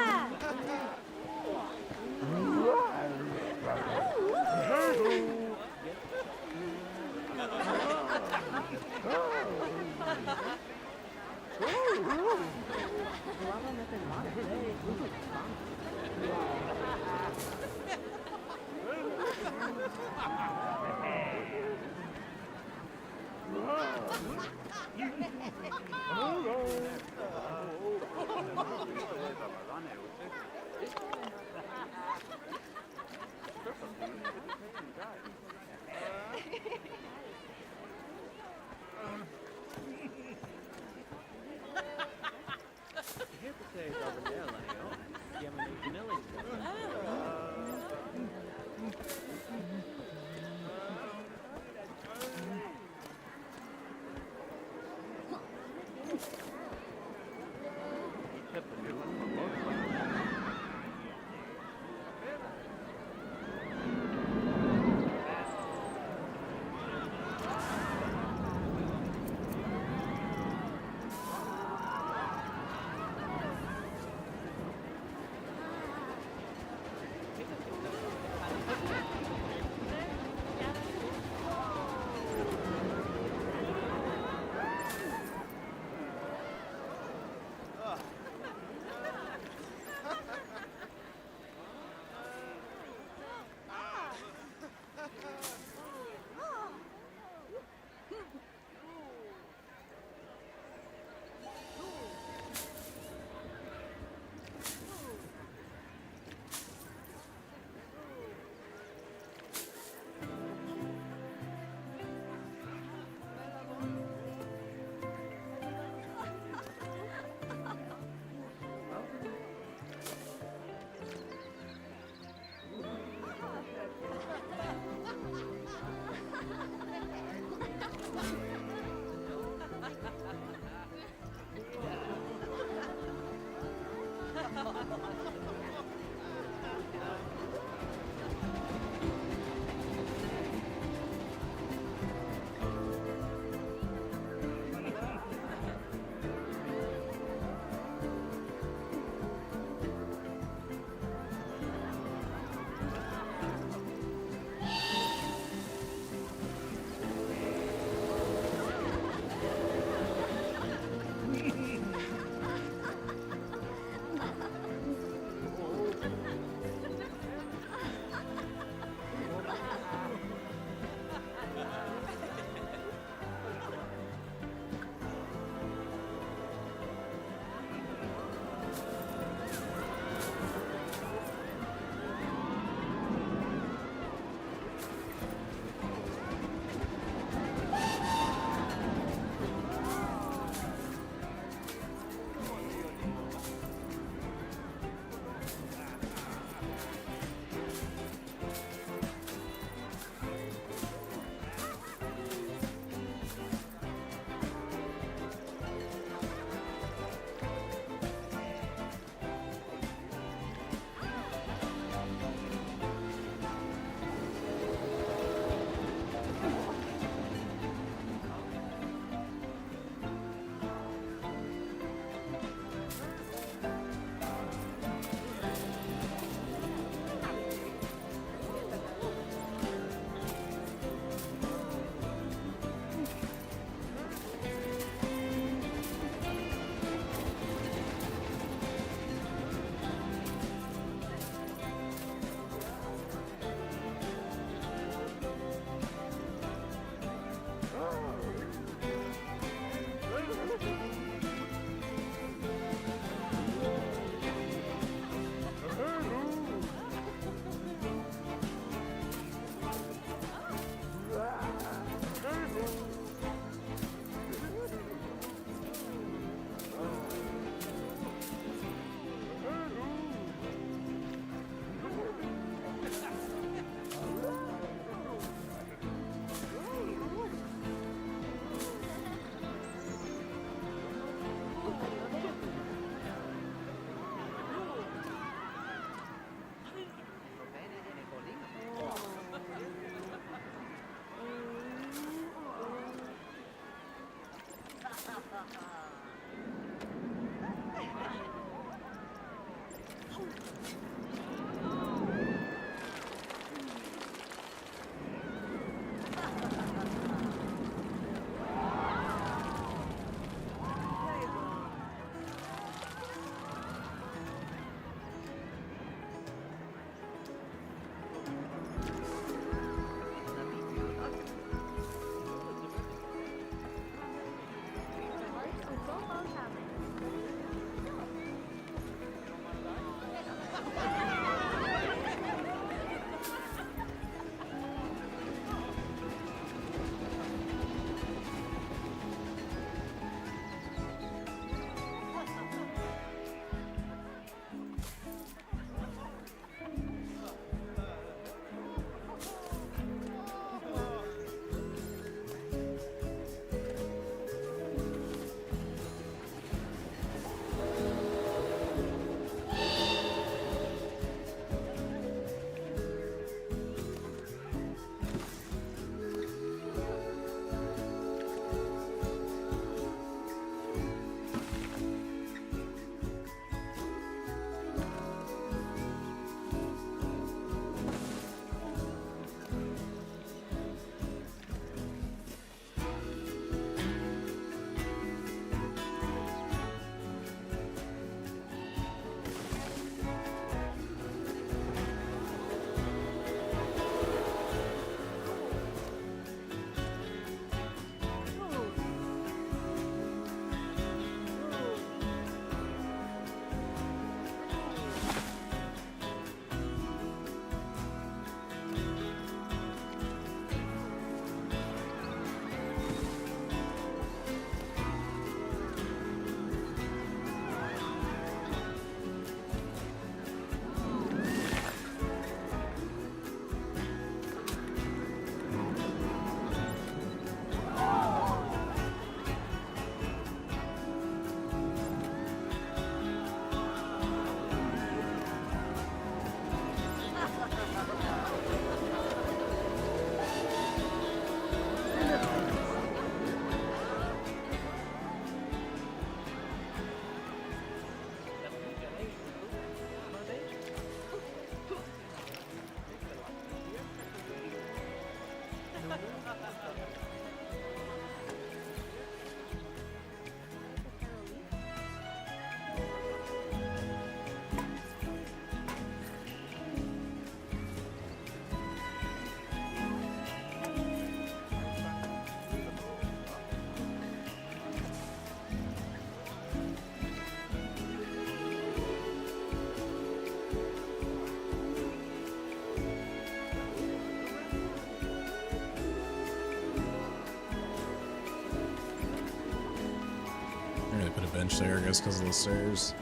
much there, I guess, because of the stairs.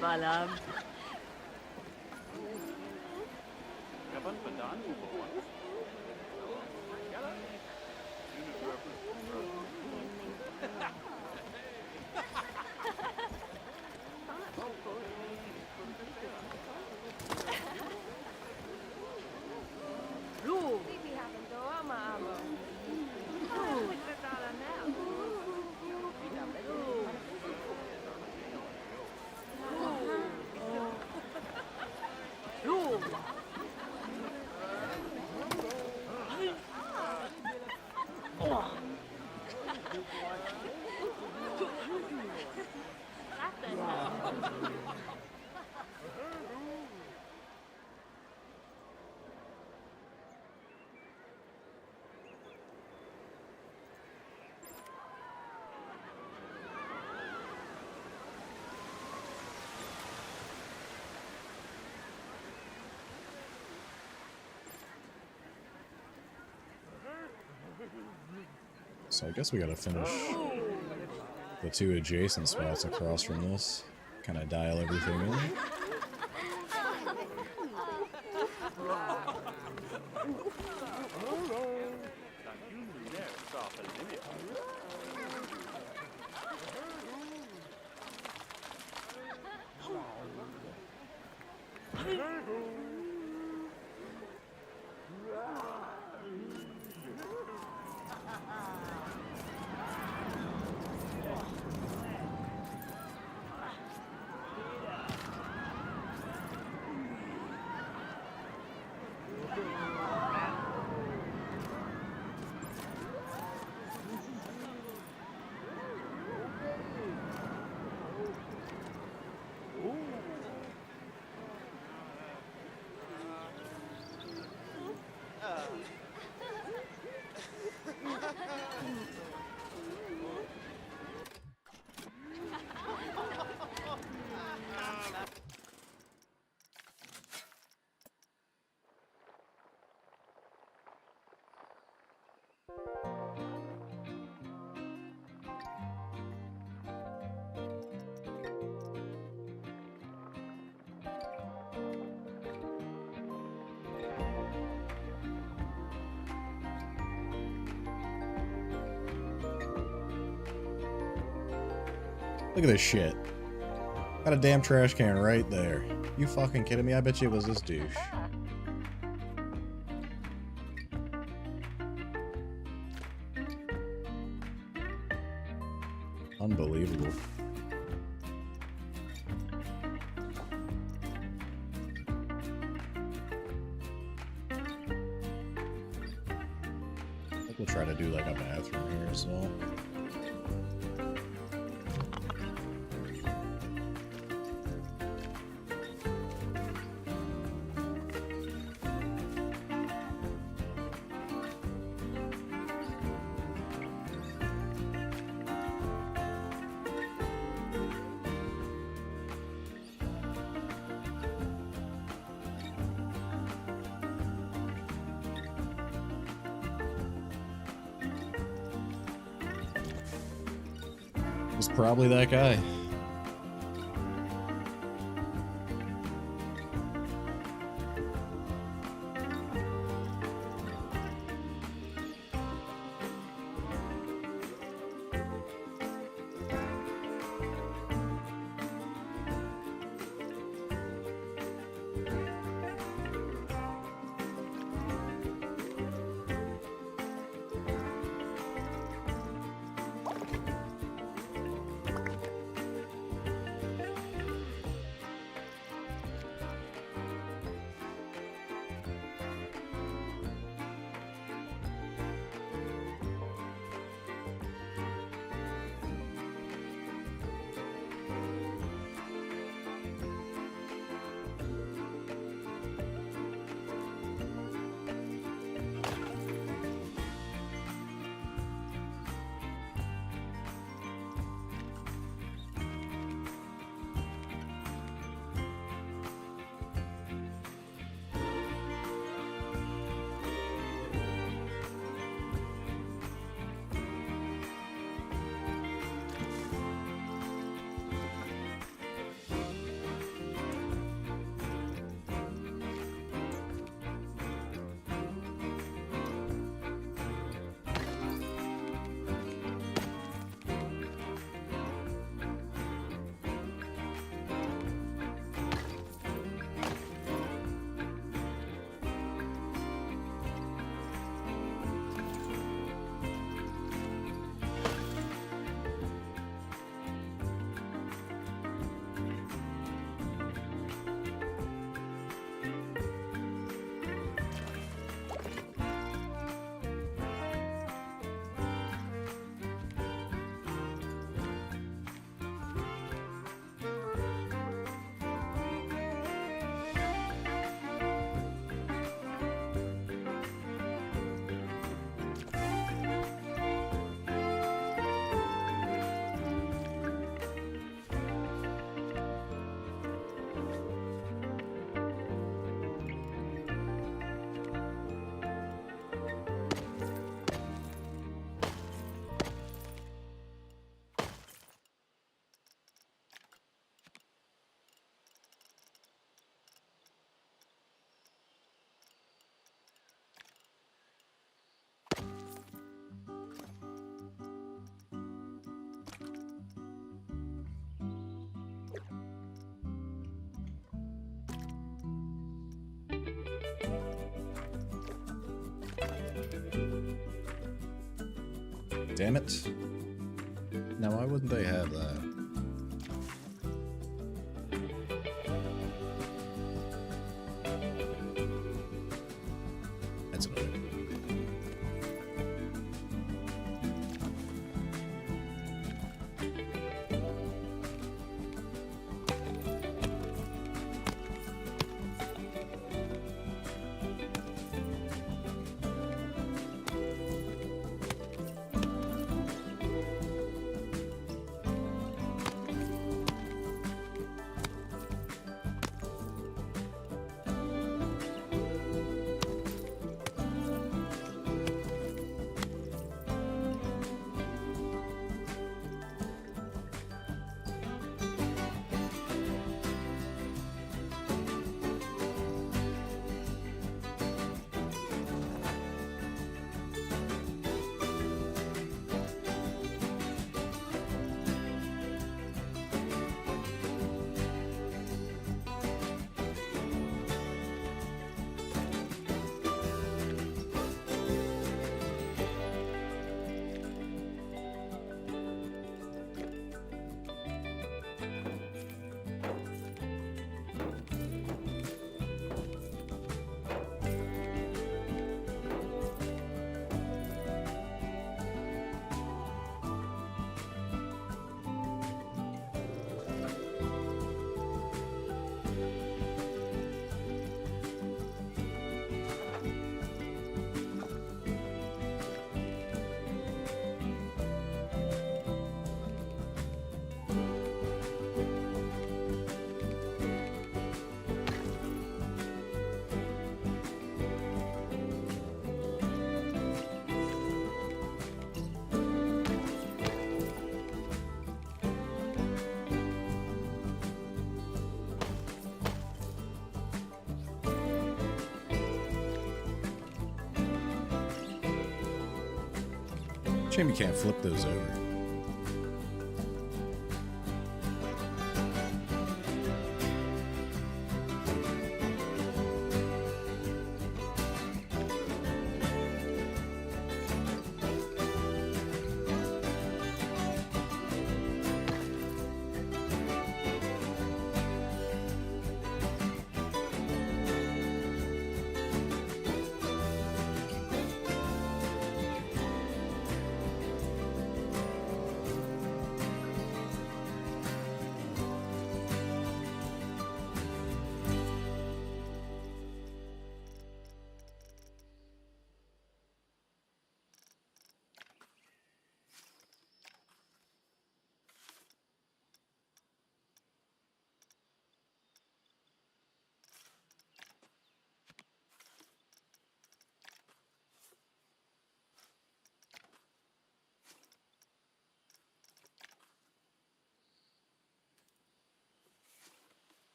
Malam. So I guess we gotta finish the two adjacent spots across from this. Kind of dial everything in. Look at this shit. Got a damn trash can right there. You fucking kidding me? I bet you it was this douche. Unbelievable. I think we'll try to do like a bathroom here as well. was probably that guy. Damn it. Now why wouldn't they have that? That's annoying. Shame you can't flip those over.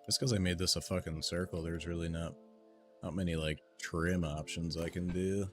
Just because I made this a fucking circle, there's really not many like trim options I can do.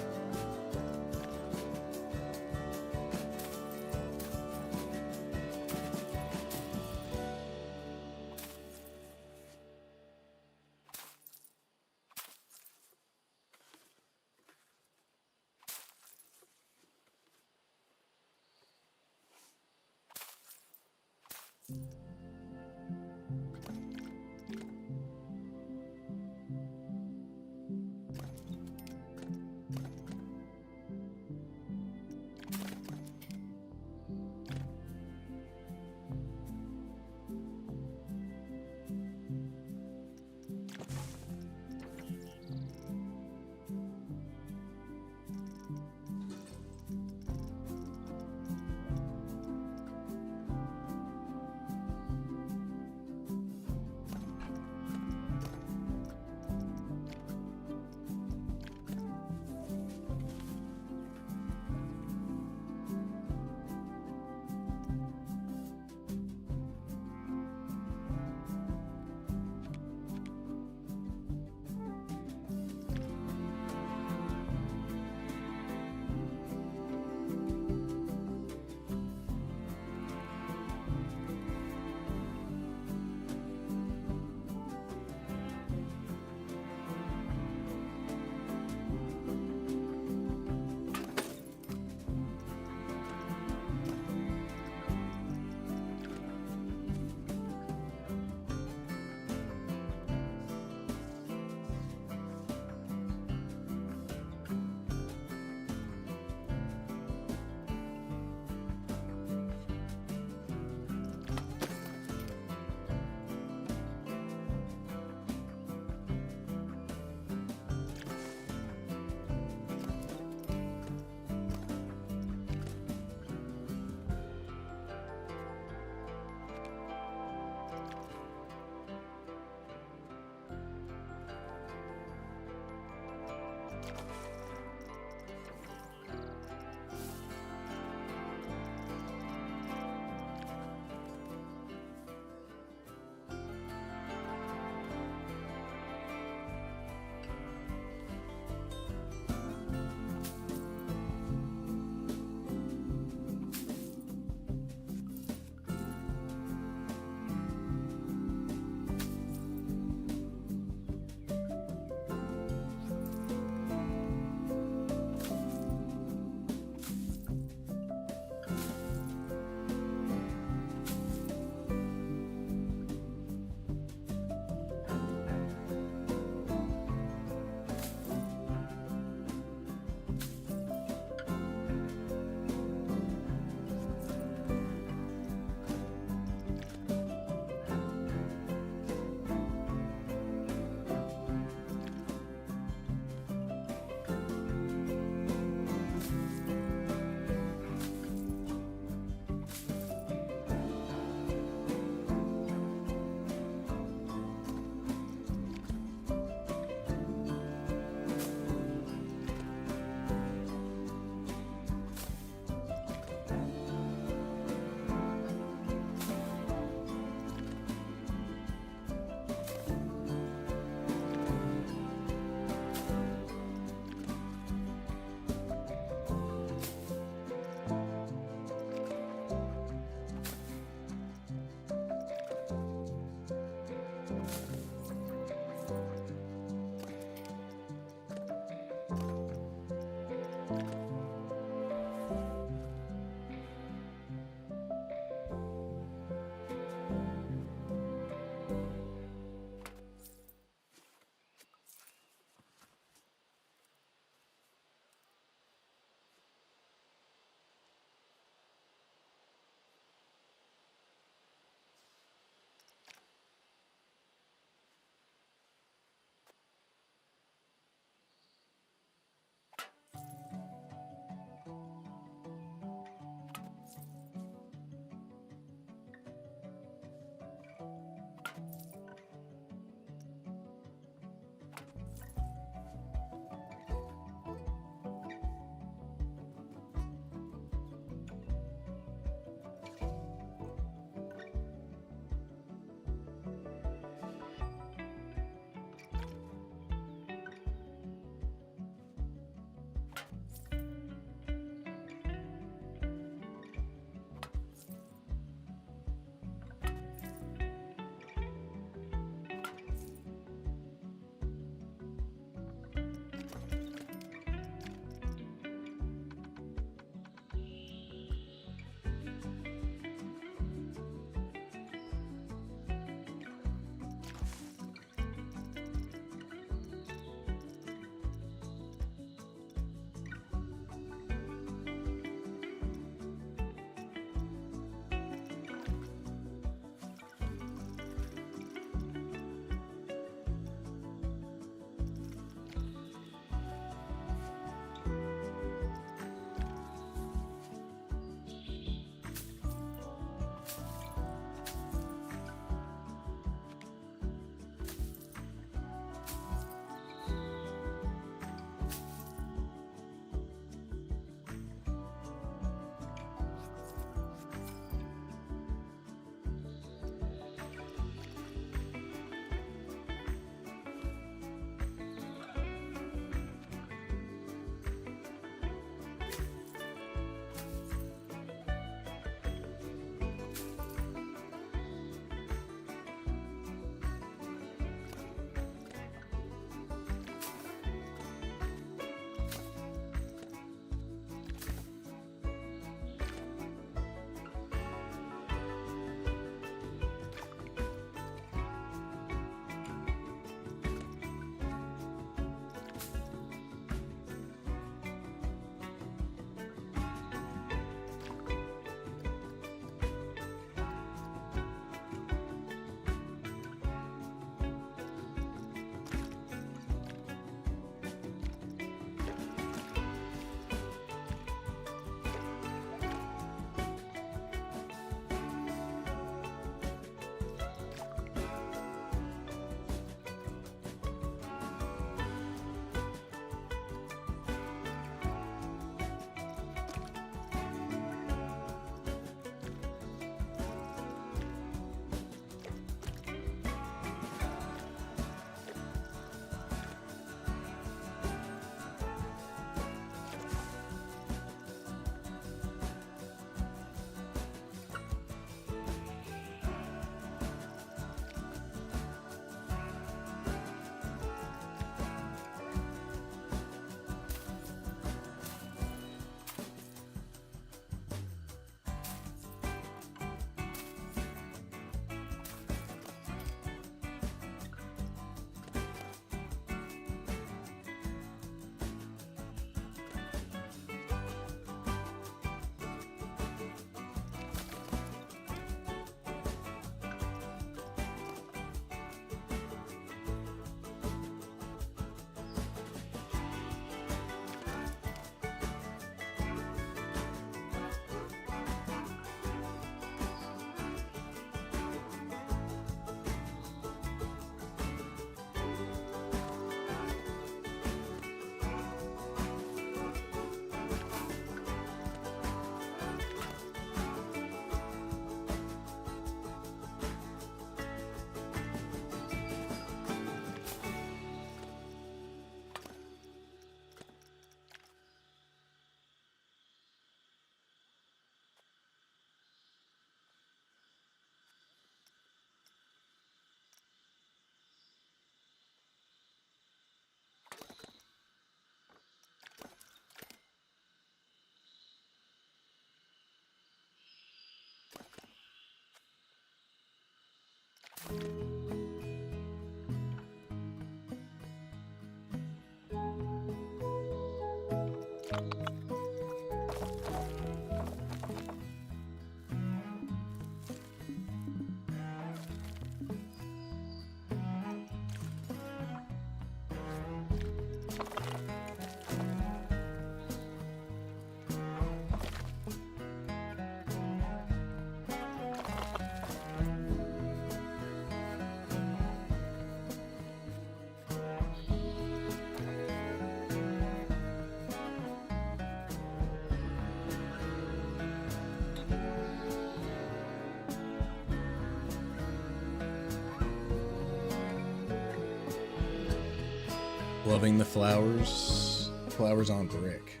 Loving the flowers. Flowers on brick.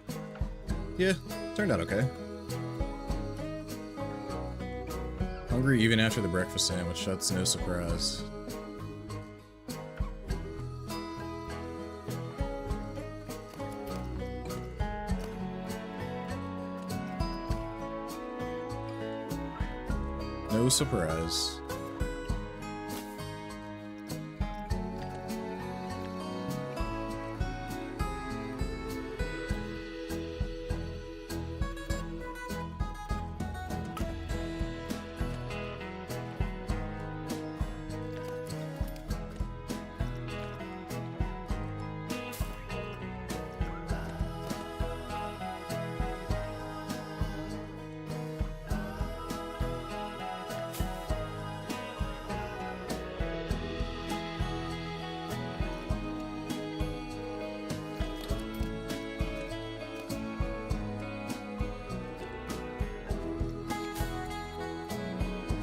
Yeah, turned out okay. Hungry even after the breakfast sandwich, that's no surprise. No surprise.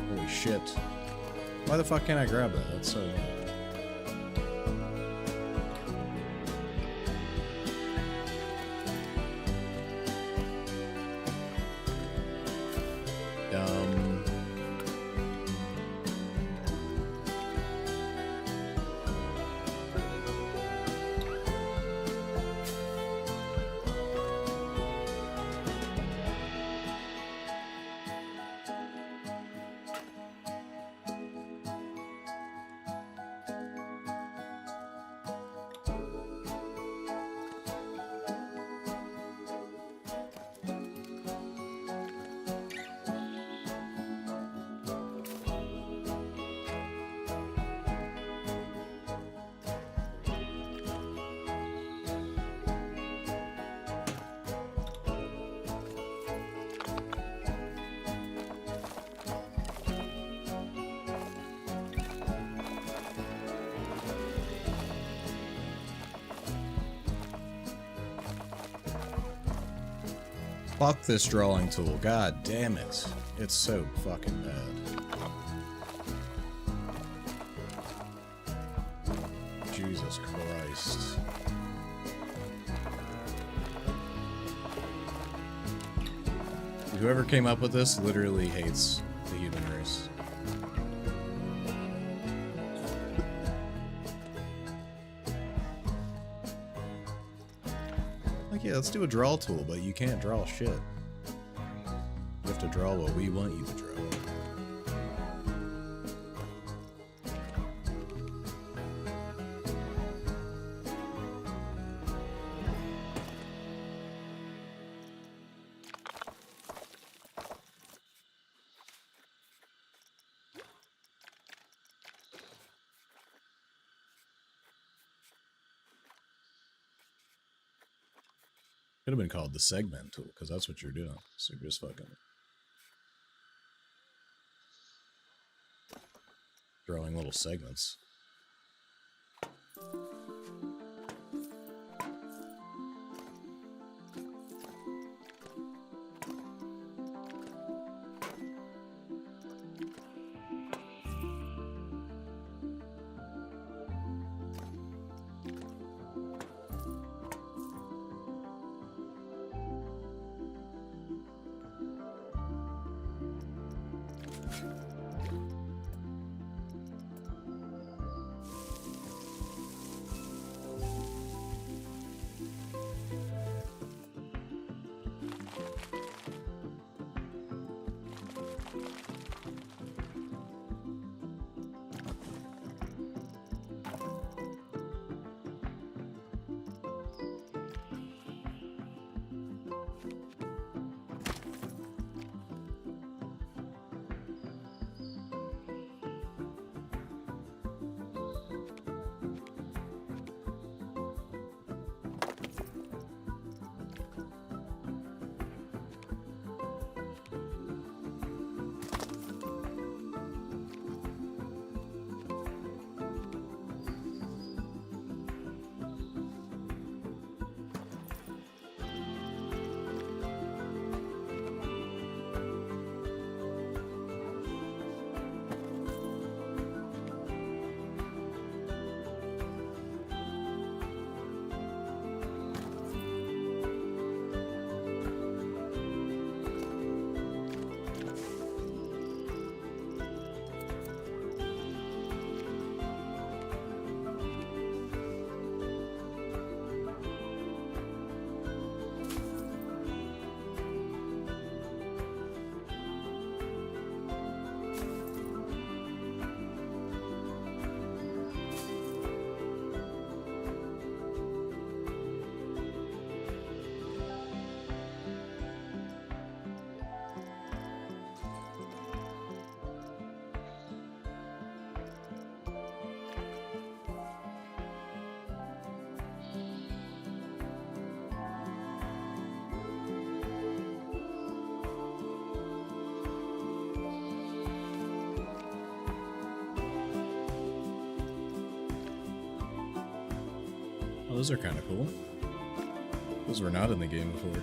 Holy shit. Why the fuck can't I grab that? That's so... dumb. Fuck this drawing tool. God damn it. It's so fucking bad. Jesus Christ. Whoever came up with this literally hates the human race. Like, yeah, let's do a draw tool, but you can't draw shit. You have to draw what we want you to draw. Could have been called the segment tool, because that's what you're doing. So you're just fucking drawing little segments. Oh, those are kind of cool. Those were not in the game before.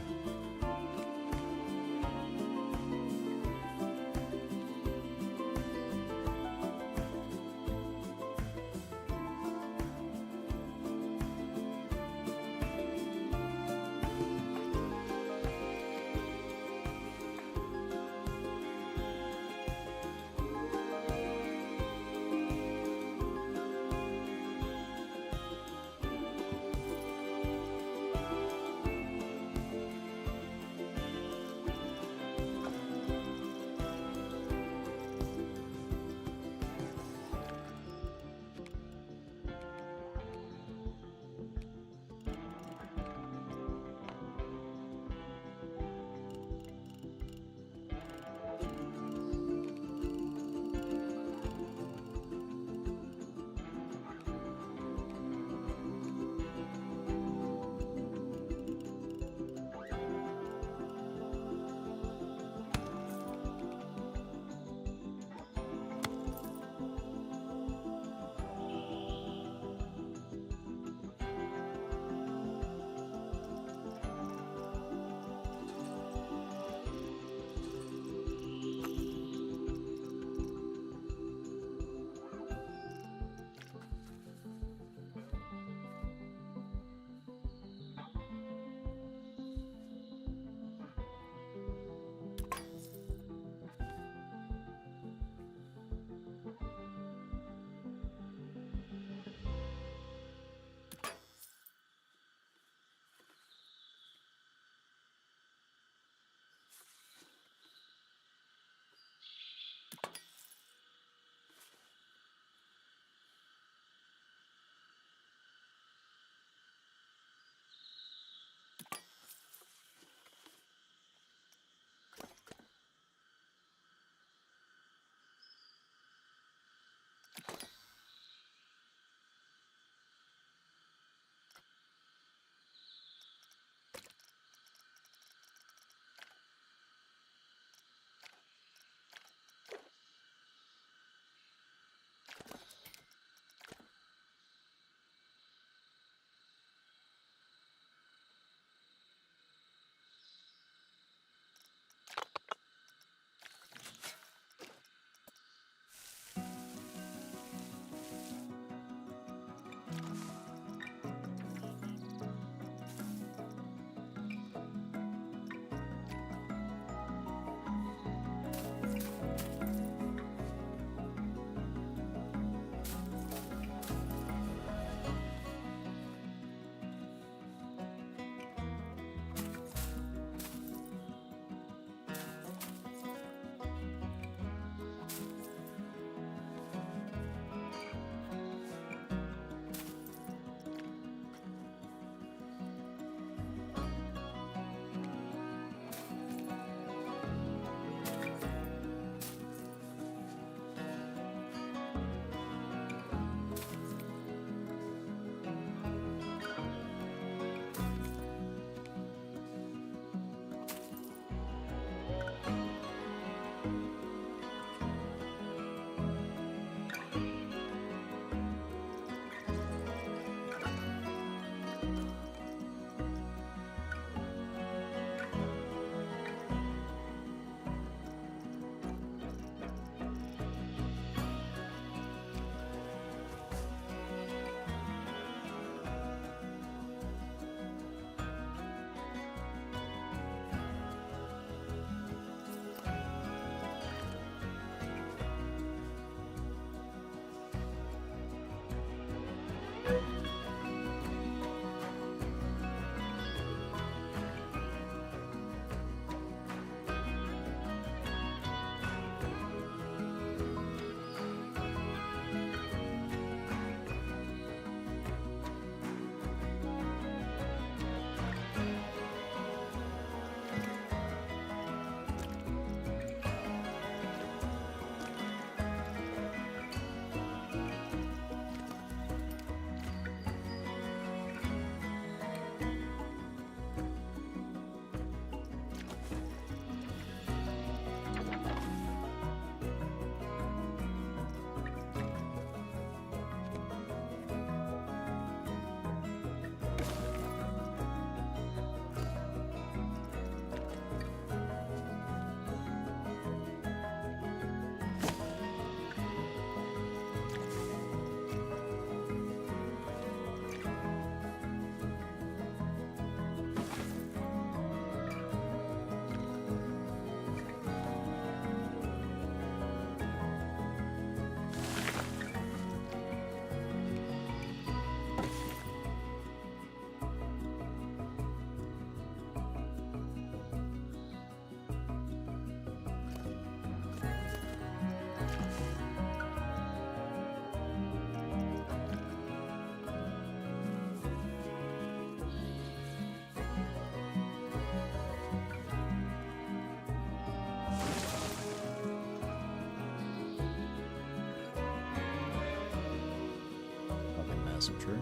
Massive tree.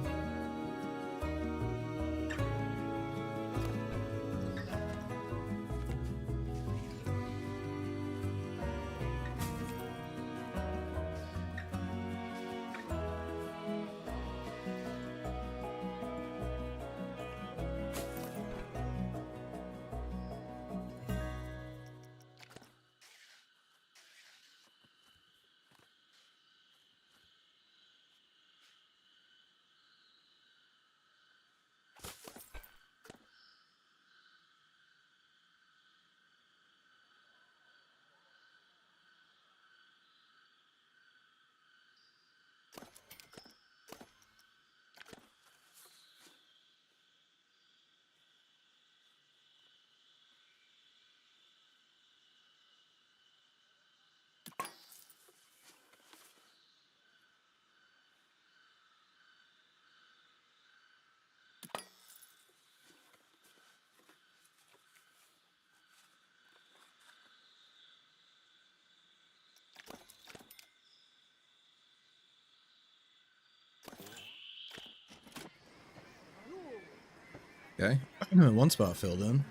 Okay. One spot filled in.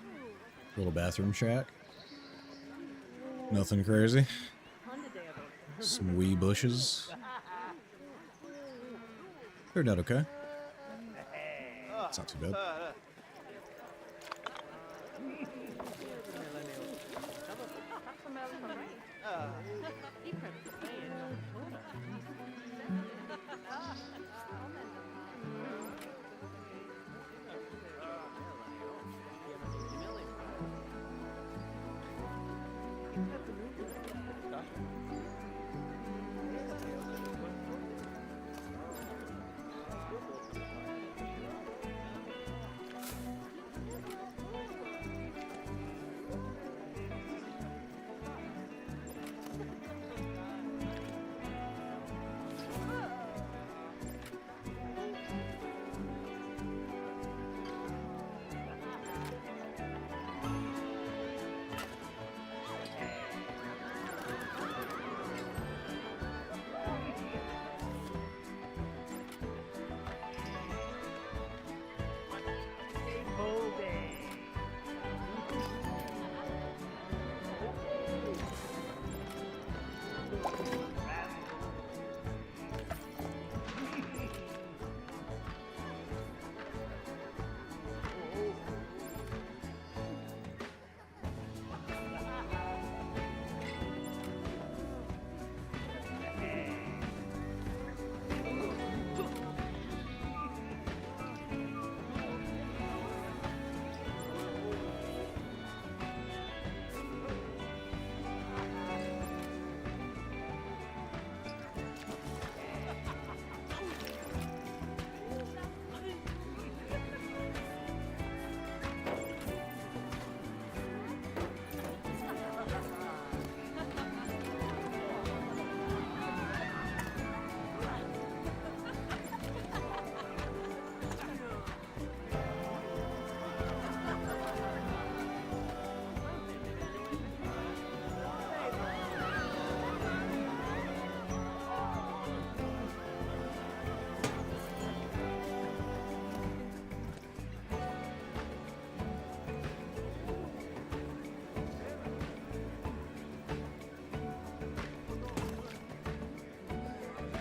Little bathroom shack. Nothing crazy. Some wee bushes. Turned out okay. It's not too bad.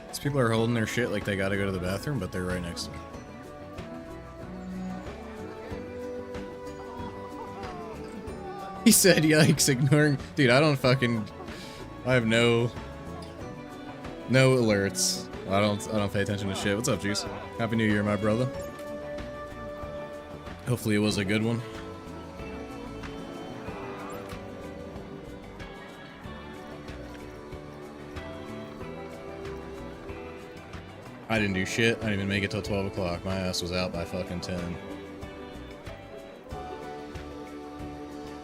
These people are holding their shit like they gotta go to the bathroom, but they're right next to me. He said, yikes, ignoring... Dude, I don't fucking... I have no alerts. I don't pay attention to shit. What's up, Juice? Happy New Year, my brother. Hopefully it was a good one. I didn't do shit. I didn't even make it till 12 o'clock. My ass was out by fucking 10.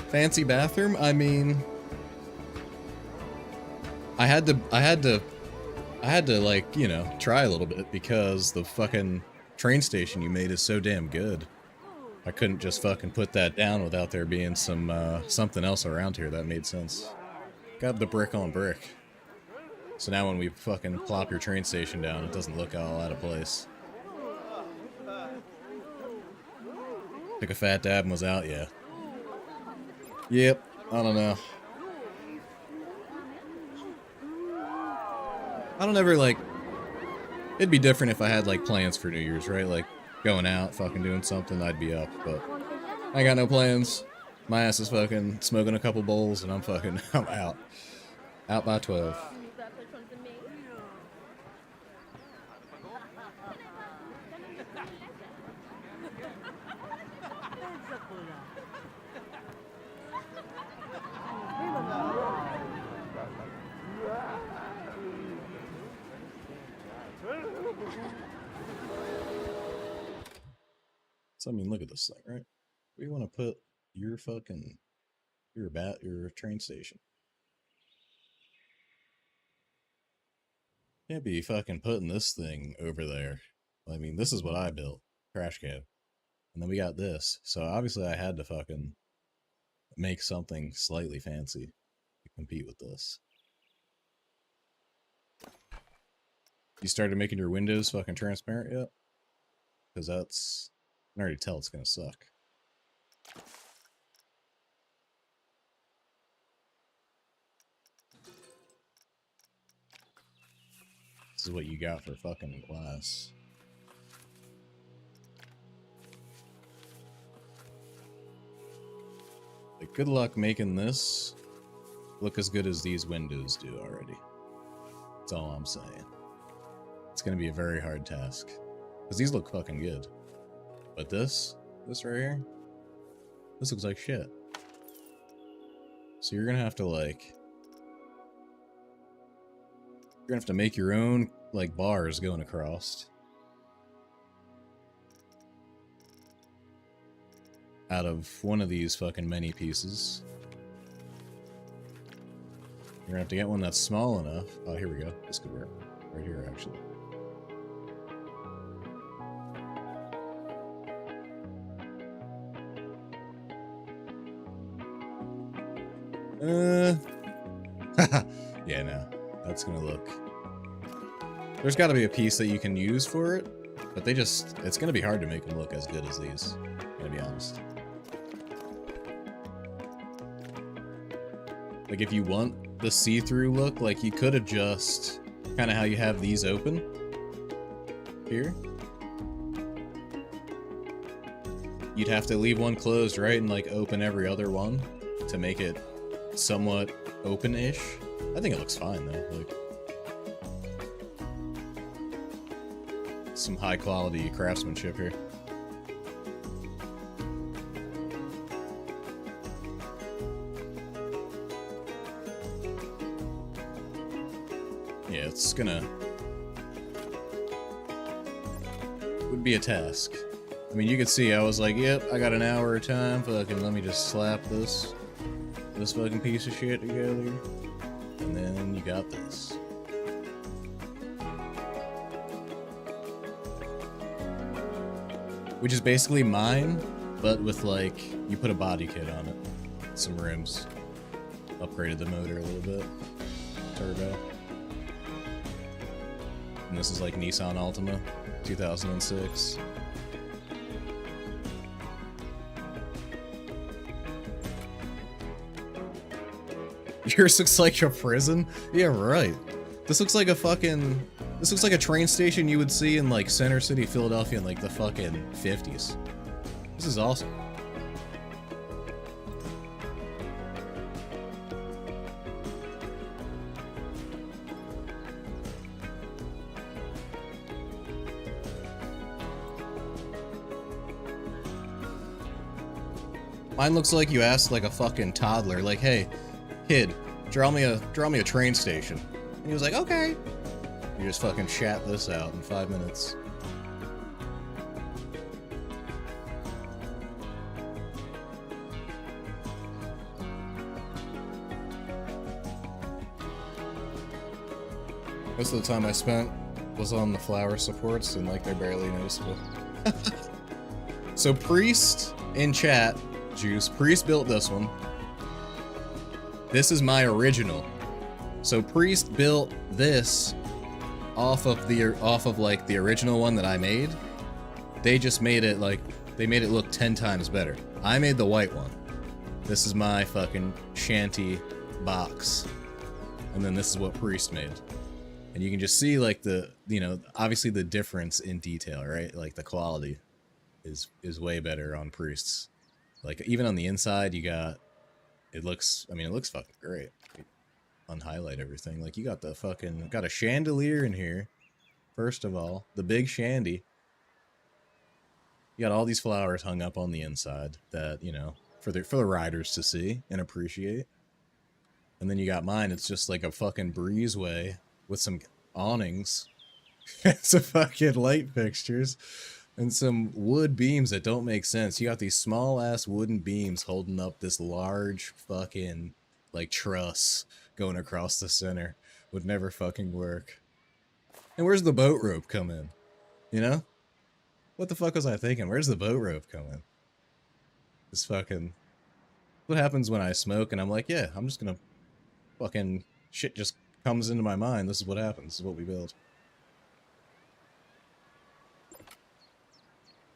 Fancy bathroom? I mean... I had to like, you know, try a little bit because the fucking train station you made is so damn good. I couldn't just fucking put that down without there being some, something else around here that made sense. Got the brick on brick. So now when we fucking plop your train station down, it doesn't look all out of place. Took a fat dab and was out, yeah. Yep, I don't know. I don't ever, like... It'd be different if I had, like, plans for New Year's, right? Like, going out, fucking doing something, I'd be up, but... I ain't got no plans. My ass is fucking smoking a couple bowls, and I'm fucking... I'm out. Out by 12. So, I mean, look at this thing, right? We want to put your fucking... your train station. Can't be fucking putting this thing over there. I mean, this is what I built. Crash cab. And then we got this. So obviously I had to fucking make something slightly fancy to compete with this. You started making your windows fucking transparent yet? Because that's... I can already tell it's gonna suck. This is what you got for fucking glass. Like, good luck making this look as good as these windows do already. That's all I'm saying. It's gonna be a very hard task. Because these look fucking good. But this right here, this looks like shit. So you're gonna have to, like... You're gonna have to make your own, like, bars going across. Out of one of these fucking many pieces. You're gonna have to get one that's small enough. Oh, here we go. This could work. Right here, actually. Yeah, no. That's gonna look... There's gotta be a piece that you can use for it, but they just... It's gonna be hard to make them look as good as these, I'm gonna be honest. Like, if you want the see-through look, like, you could adjust kind of how you have these open. Here. You'd have to leave one closed, right, and, like, open every other one to make it somewhat open-ish. I think it looks fine, though. Like, some high-quality craftsmanship here. Yeah, it's gonna... would be a task. I mean, you could see I was like, yep, I got an hour of time. Fucking let me just slap this fucking piece of shit together. And then you got this. Which is basically mine, but with, like, you put a body kit on it. Some rims. Upgraded the motor a little bit. Turbo. And this is like Nissan Altima, 2006. Yours looks like a prison? Yeah, right. This looks like a fucking... This looks like a train station you would see in, like, Center City, Philadelphia in, like, the fucking 50s. This is awesome. Mine looks like you asked, like, a fucking toddler, like, hey, kid, draw me a train station. And he was like, okay. You just fucking shat this out in 5 minutes. Most of the time I spent was on the flower supports, and, like, they're barely noticeable. So Priest in chat, Juice, Priest built this one. This is my original. So Priest built this off of like the original one that I made. They just made it like They made it look 10 times better. I made the white one. This is my fucking shanty box. And then this is what Priest made. And you can just see, like, the, you know, obviously the difference in detail, right? Like, the quality is way better on Priests. Like, even on the inside, you got, it looks, I mean, it looks fucking great. Unhighlight everything. Like, you got the fucking, got a chandelier in here, first of all. The big shandy. You got all these flowers hung up on the inside that, you know, for the riders to see and appreciate. And then you got mine, it's just like a fucking breezeway with some awnings, some fucking light fixtures, and some wood beams that don't make sense. You got these small ass wooden beams holding up this large fucking like truss going across the center. Would never fucking work. And where's the boat rope come in? You know? What the fuck was I thinking? Where's the boat rope come in? This fucking... What happens when I smoke and I'm like, yeah, I'm just gonna fucking... Shit just comes into my mind. This is what happens. This is what we build.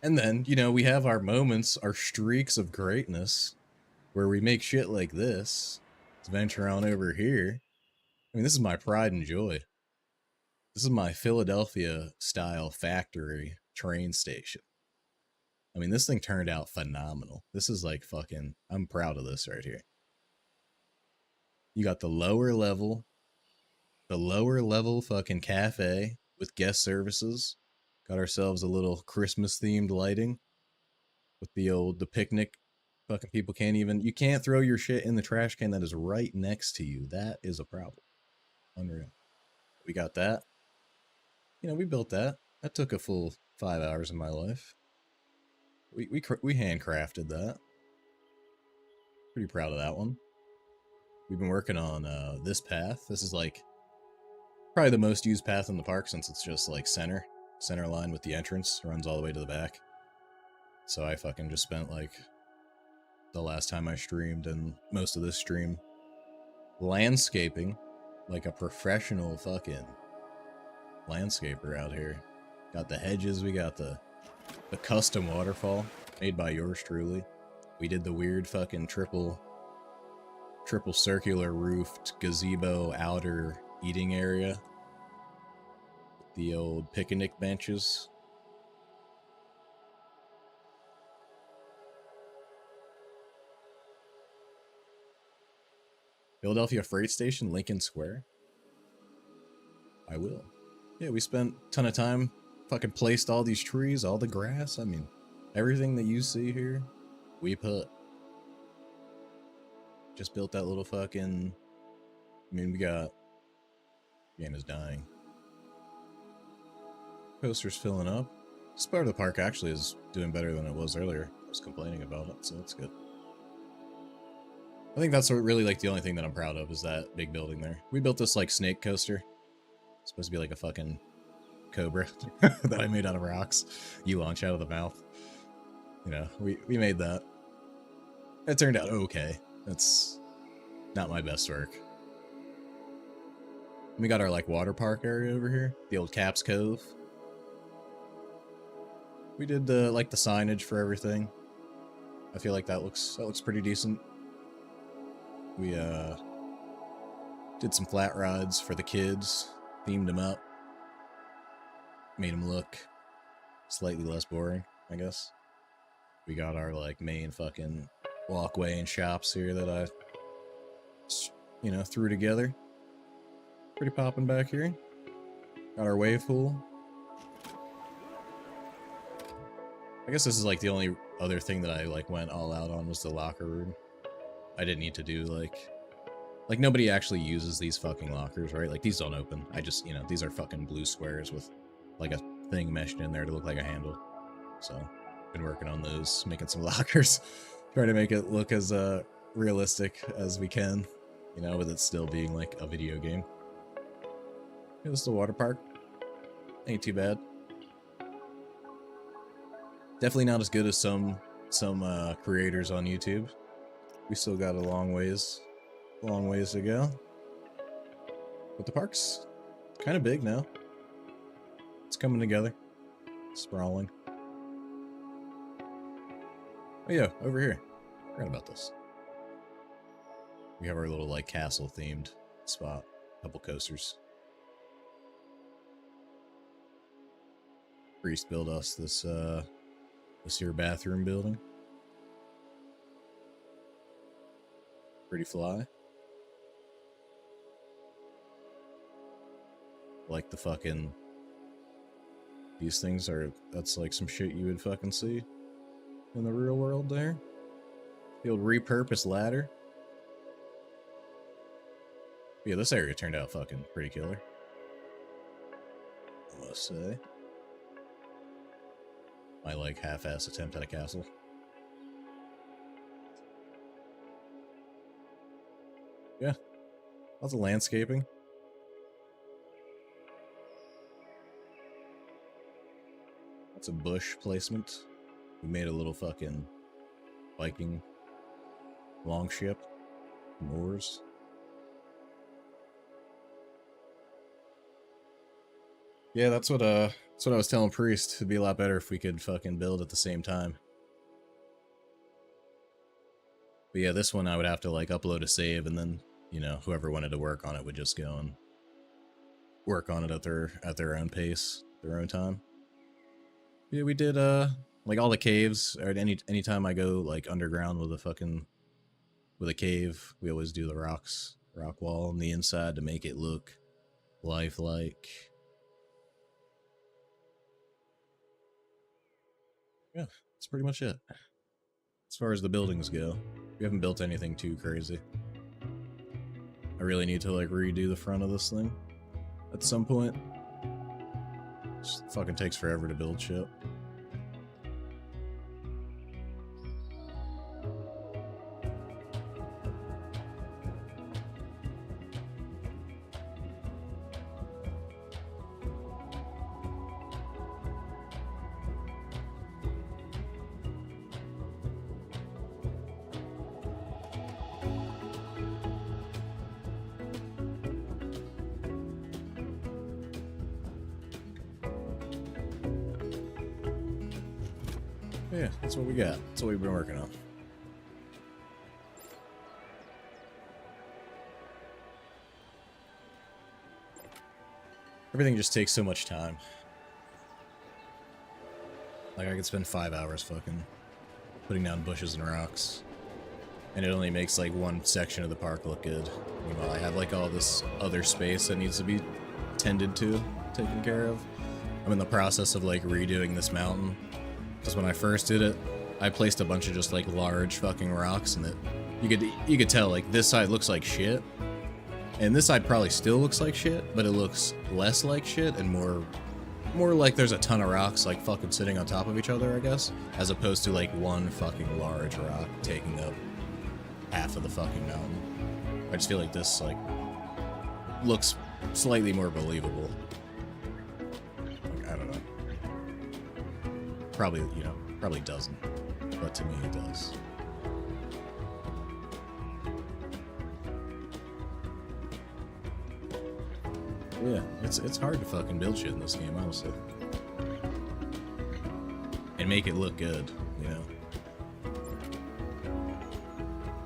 And then, you know, we have our moments, our streaks of greatness, where we make shit like this. Let's venture on over here. I mean, this is my pride and joy. This is my Philadelphia-style factory train station. I mean, this thing turned out phenomenal. This is like fucking... I'm proud of this right here. You got the lower level fucking cafe with guest services. Got ourselves a little Christmas-themed lighting with the picnic. Fucking people can't even... You can't throw your shit in the trash can that is right next to you. That is a problem. Unreal. We got that. You know, we built that. That took a full 5 hours of my life. We handcrafted that. Pretty proud of that one. We've been working on this path. This is like probably the most used path in the park since it's just like center line with the entrance. Runs all the way to the back. So I fucking just spent like the last time I streamed and most of this stream landscaping like a professional fucking landscaper out here. Got the hedges, we got the custom waterfall made by yours truly. We did the weird fucking triple circular roofed gazebo outer eating area. The old picnic benches. Philadelphia Freight Station, Lincoln Square. I will. Yeah, we spent a ton of time, fucking placed all these trees, all the grass. I mean, everything that you see here, we put. Just built that little fucking... I mean, we got... Game is dying. Coaster's filling up. This part of the park actually is doing better than it was earlier. I was complaining about it, so that's good. I think that's really like the only thing that I'm proud of is that big building there. We built this like snake coaster. It's supposed to be like a fucking cobra that I made out of rocks. You launch out of the mouth. You know, we made that. It turned out okay. That's not my best work. We got our like water park area over here, the old Caps Cove. We did the like the signage for everything. I feel like that looks pretty decent. We did some flat rides for the kids, themed them up, made them look slightly less boring, I guess. We got our like main fucking walkway and shops here that I, you know, threw together. Pretty popping back here. Got our wave pool. I guess this is like the only other thing that I like went all out on was the locker room. I didn't need to do like nobody actually uses these fucking lockers, right? Like these don't open. I just, you know, these are fucking blue squares with like a thing meshed in there to look like a handle. So, been working on those, making some lockers, trying to make it look as realistic as we can, you know, with it still being like a video game. Yeah, this is the water park. Ain't too bad. Definitely not as good as some creators on YouTube. We still got a long ways to go. But the park's kind of big now. It's coming together. Sprawling. Oh yeah, over here. Forgot about this. We have our little like castle themed spot. Couple coasters. Priest built us this here bathroom building. Pretty fly. Like the fucking... These things are... That's like some shit you would fucking see in the real world there. The old repurposed ladder. Yeah, this area turned out fucking pretty killer, I must say. My like half-ass attempt at a castle. Yeah, lots of landscaping. Lots of bush placement. We made a little fucking Viking longship from oars. Yeah, that's what I was telling Priest. It'd be a lot better if we could fucking build at the same time. But yeah, this one I would have to like upload a save, and then, you know, whoever wanted to work on it would just go and work on it at their own pace, their own time. Yeah, we did like all the caves, or anytime I go like underground with a cave, we always do the rock wall on the inside to make it look lifelike. Yeah, that's pretty much it. As far as the buildings go, we haven't built anything too crazy. I really need to like redo the front of this thing at some point. Just fucking takes forever to build shit. Yeah, that's what we got. That's what we've been working on. Everything just takes so much time. Like, I could spend 5 hours fucking putting down bushes and rocks, and it only makes like one section of the park look good. Meanwhile, I have like all this other space that needs to be tended to, taken care of. I'm in the process of like redoing this mountain. Because when I first did it, I placed a bunch of just like large fucking rocks, and that you could tell like this side looks like shit, and this side probably still looks like shit, but it looks less like shit and more like there's a ton of rocks like fucking sitting on top of each other, I guess, as opposed to like one fucking large rock taking up half of the fucking mountain. I just feel like this like looks slightly more believable. Like, I don't know. Probably, you know, probably doesn't, but to me it does. Yeah, it's hard to fucking build shit in this game, honestly. And make it look good, you know?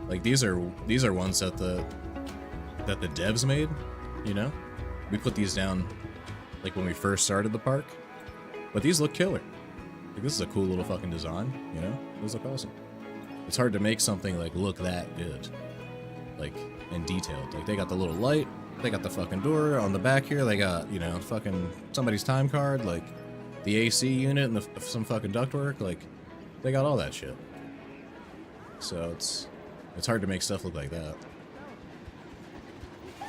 Like, these are ones that the devs made, you know? We put these down, like, when we first started the park. But these look killer. Like, this is a cool little fucking design, you know? Those look awesome. It's hard to make something, like, look that good. Like, and detailed. Like, they got the little light, they got the fucking door on the back here, they got, you know, fucking somebody's time card, like, the AC unit and some fucking ductwork, like, they got all that shit. So, it's hard to make stuff look like that.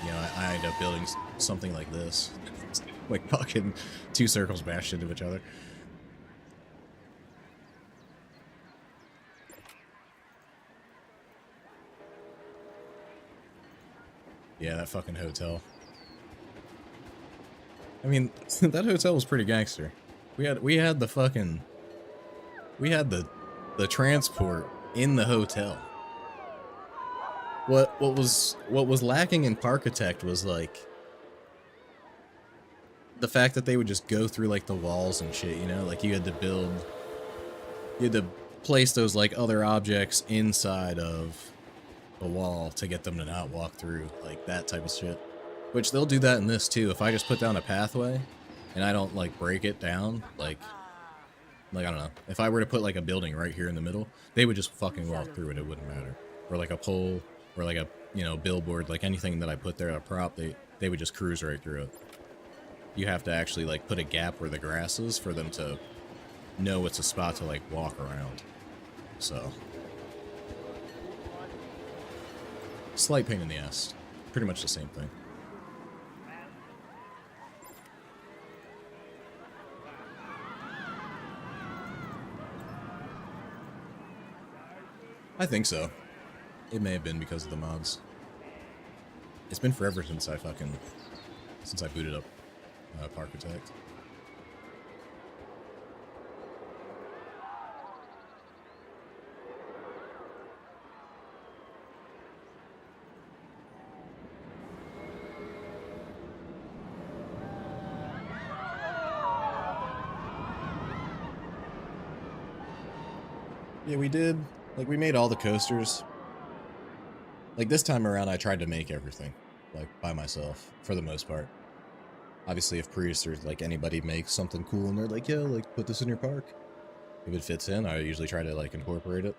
You know, I end up building something like this. Like, fucking 2 circles bashed into each other. Yeah, that fucking hotel. I mean, that hotel was pretty gangster. We had the transport in the hotel. What was lacking in Parkitect was like the fact that they would just go through like the walls and shit, you know? Like you had to place those like other objects inside of the wall to get them to not walk through, like that type of shit. Which they'll do that in this too. If I just put down a pathway and I don't like break it down, like I don't know. If I were to put like a building right here in the middle, they would just fucking walk through it. It wouldn't matter. Or like a pole, or like a, you know, billboard, like anything that I put there, a prop, they would just cruise right through it. You have to actually like put a gap where the grass is for them to know it's a spot to like walk around. So slight pain in the ass. Pretty much the same thing. I think so. It may have been because of the mods. It's been forever since I booted up Parkitect. Yeah, we did. Like, we made all the coasters. Like, this time around, I tried to make everything, like, by myself, for the most part. Obviously, if Priest or, like, anybody makes something cool and they're like, yo, like, put this in your park. If it fits in, I usually try to, like, incorporate it.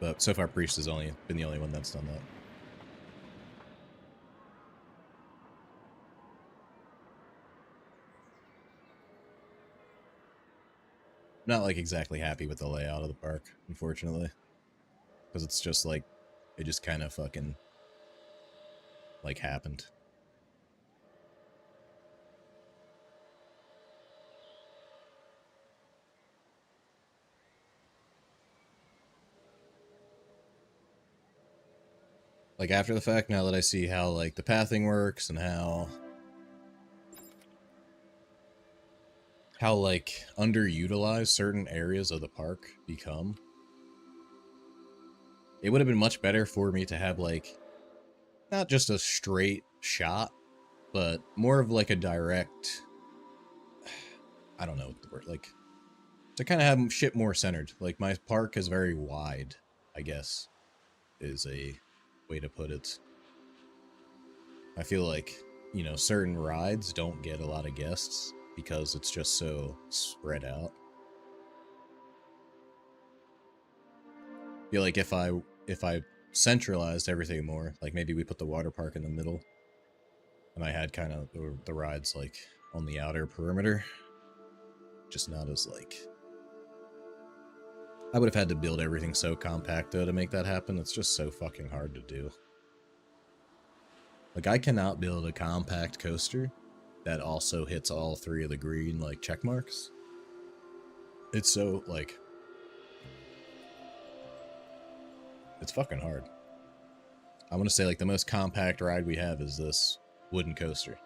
But so far, Priest has been the only one that's done that. Not, like, exactly happy with the layout of the park, unfortunately. Because it's just, like, it just kind of fucking, like, happened. Like, after the fact, now that I see how, like, the pathing works and how, like, underutilized certain areas of the park become, it would have been much better for me to have, like, not just a straight shot, but more of, like, a direct, I don't know what the word, like, to kind of have shit more centered. Like, my park is very wide, I guess, is a way to put it. I feel like, you know, certain rides don't get a lot of guests because it's just so spread out. I feel like if I centralized everything more, like maybe we put the water park in the middle, and I had kind of the rides like on the outer perimeter, just not as like. I would have had to build everything so compact though to make that happen. It's just so fucking hard to do. Like, I cannot build a compact coaster that also hits all three of the green, like, check marks. It's so, like... It's fucking hard. I want to say, like, the most compact ride we have is this wooden coaster.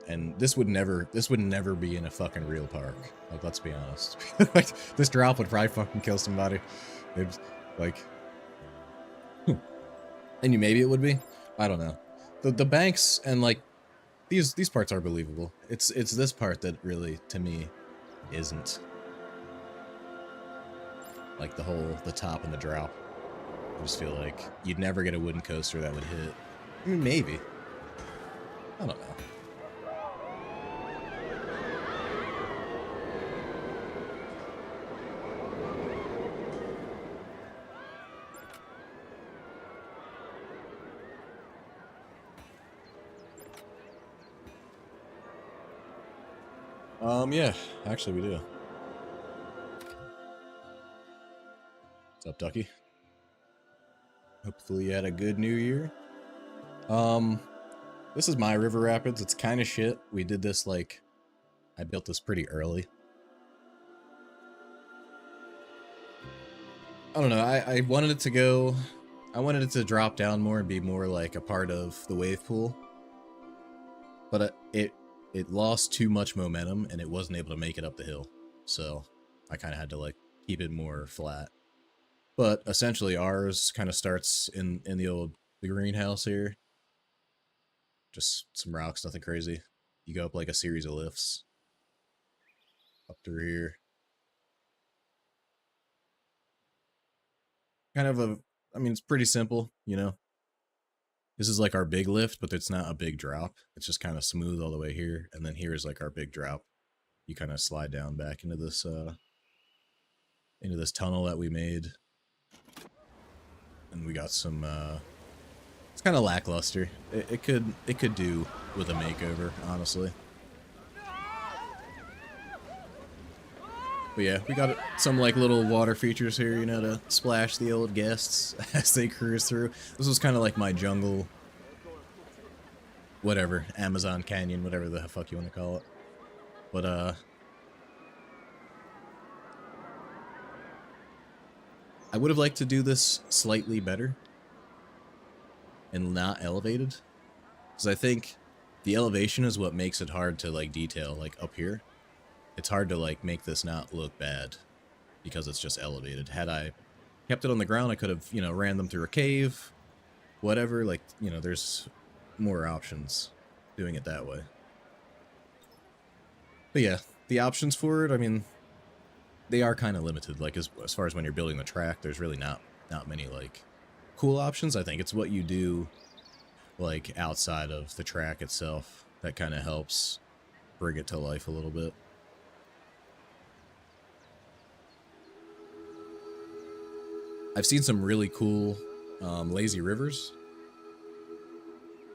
And this would never be in a fucking real park. Like, let's be honest. Like, this drop would probably fucking kill somebody. It's, like... And maybe it would be. I don't know. The banks and like these parts are believable. It's this part that really to me isn't. Like the top and the drop. I just feel like you'd never get a wooden coaster that would hit. I mean, maybe. I don't know. Yeah, actually we do. What's up, Ducky? Hopefully you had a good New Year. This is my River Rapids. It's kind of shit. We did this, like, I built this pretty early. I don't know, I wanted it to go, I wanted it to drop down more and be more like a part of the wave pool. But it lost too much momentum and it wasn't able to make it up the hill. So I kind of had to like keep it more flat. But essentially ours kind of starts in the greenhouse here. Just some rocks, nothing crazy. You go up like a series of lifts. up through here. Kind of a, I mean, it's pretty simple, you know. This is like our big lift, but it's not a big drop. It's just kind of smooth all the way here, and then here is like our big drop. You kind of slide down back into this tunnel that we made, and we got some. It's kind of lackluster. It could do with a makeover, honestly. But yeah, we got some like little water features here, you know, to splash the old guests as they cruise through. This was kind of like my jungle, whatever, Amazon Canyon, whatever the fuck you want to call it. But I would have liked to do this slightly better and not elevated, because I think the elevation is what makes it hard to like detail. Like up here, it's hard to like make this not look bad because it's just elevated. Had I kept it on the ground, I could have, you know, ran them through a cave, whatever. Like, you know, there's more options doing it that way. But yeah, the options for it, I mean, they are kind of limited. Like as far as when you're building the track, there's really not many like cool options. I think it's what you do like outside of the track itself that kind of helps bring it to life a little bit. I've seen some really cool lazy rivers.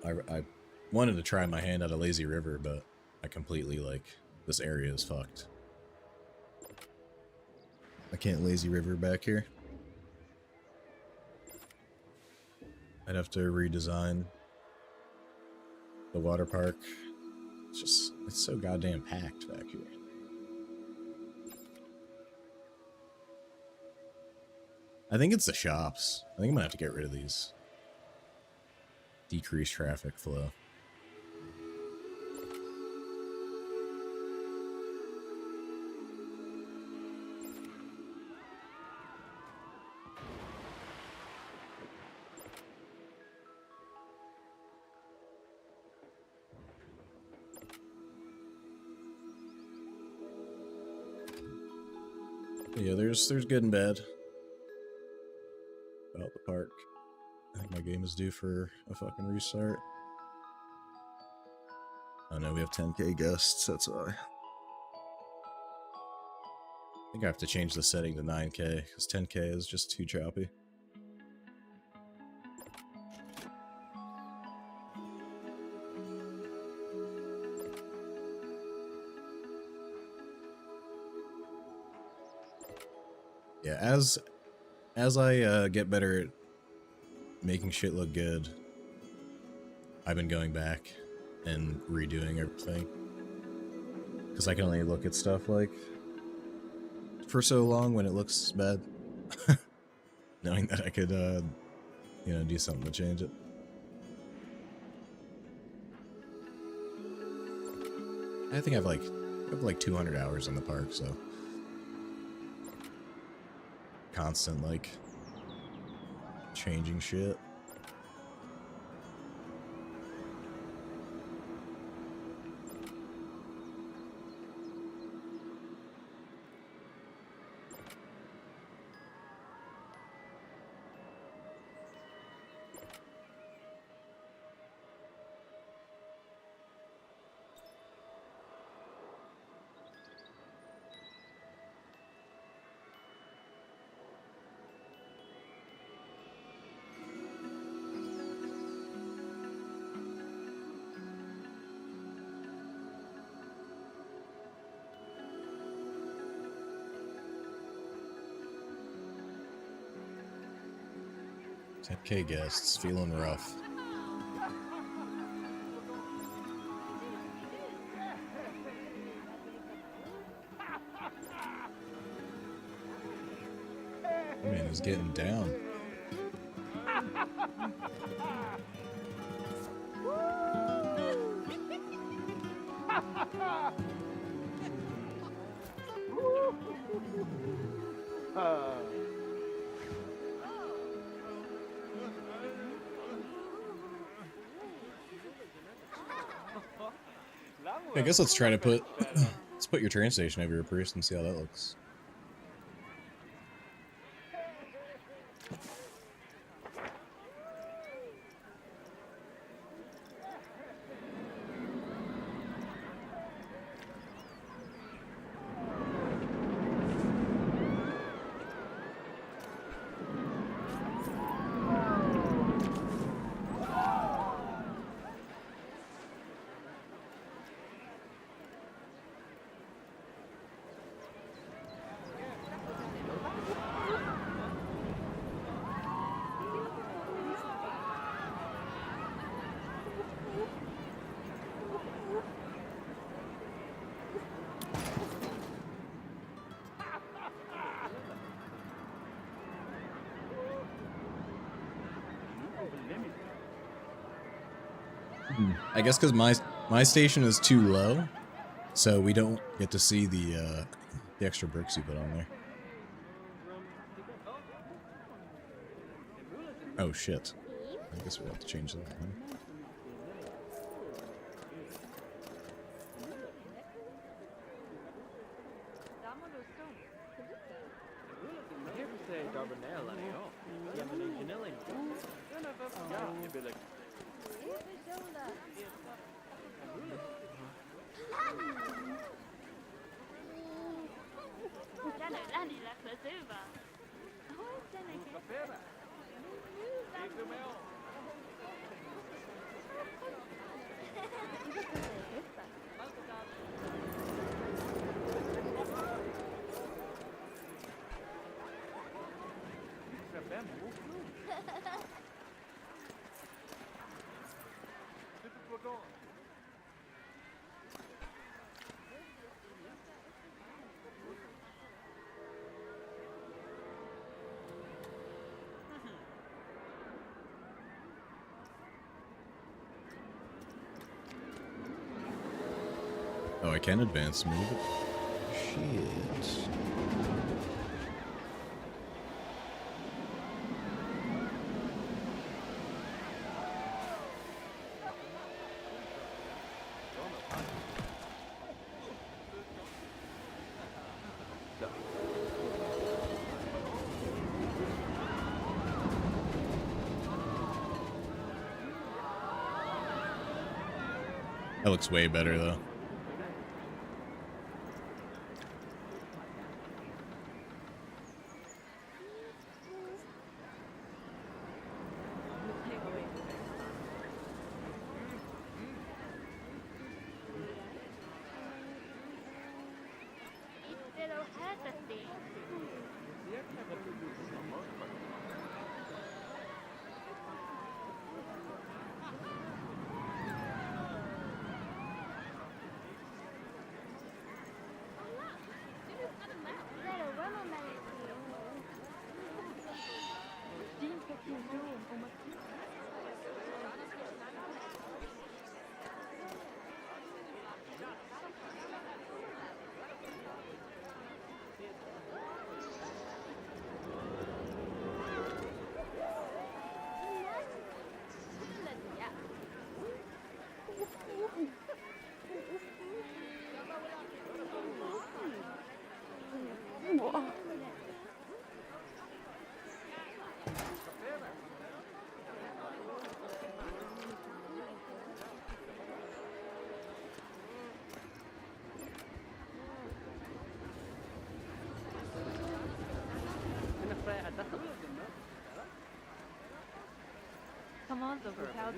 I wanted to try my hand at a lazy river, but I completely, like, this area is fucked. I can't lazy river back here. I'd have to redesign the water park. It's so goddamn packed back here. I think it's the shops. I think I'm gonna have to get rid of these. Decrease traffic flow. Yeah, there's good and bad about the park. I think my game is due for a fucking restart. Oh no, we have 10k guests, that's why. I think I have to change the setting to 9k, because 10k is just too choppy. Yeah, as I get better at making shit look good, I've been going back and redoing everything. Because I can only look at stuff like for so long when it looks bad. Knowing that I could, you know, do something to change it. I think I have like 200 hours in the park, so constant like changing shit. Okay, guests, feeling rough. Man, he's getting down. I guess let's try to put Let's put your train station over your priest and see how that looks. I guess because my station is too low, so we don't get to see the extra bricks you put on there. Oh shit! I guess we'll have to change that. Huh? Oh, I can advance move it. Shit. That looks way better though. Commands of repelled.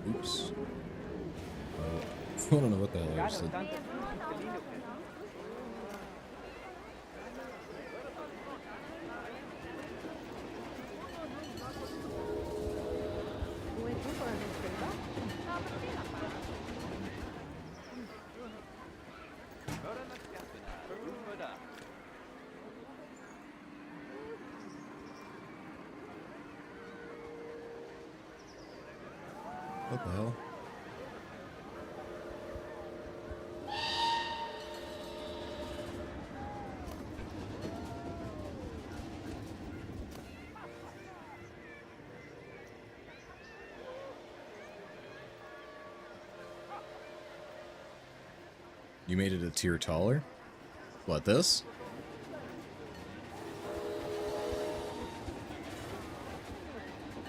Oops. I don't know what the hell I just said. What the hell? You made it a tier taller? What, this?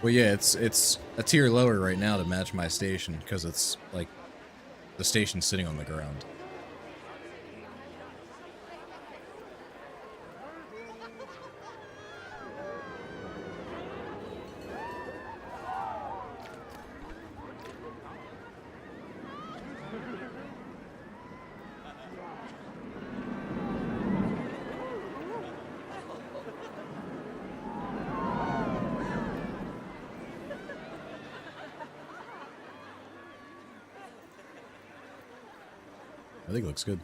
Well, yeah, it's a tier lower right now to match my station, because it's, like, the station's sitting on the ground. I think it looks good.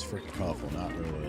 Freaking awful, not really.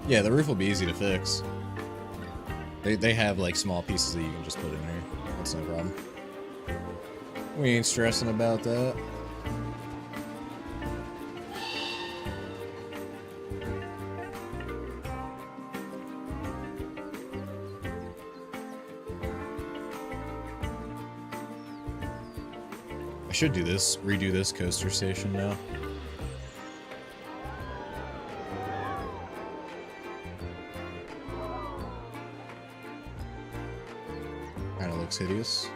Yeah, the roof will be easy to fix. They have like small pieces that you can just put in there. That's no problem. We ain't stressing about that. I should do this, redo this coaster station now. Kinda looks hideous.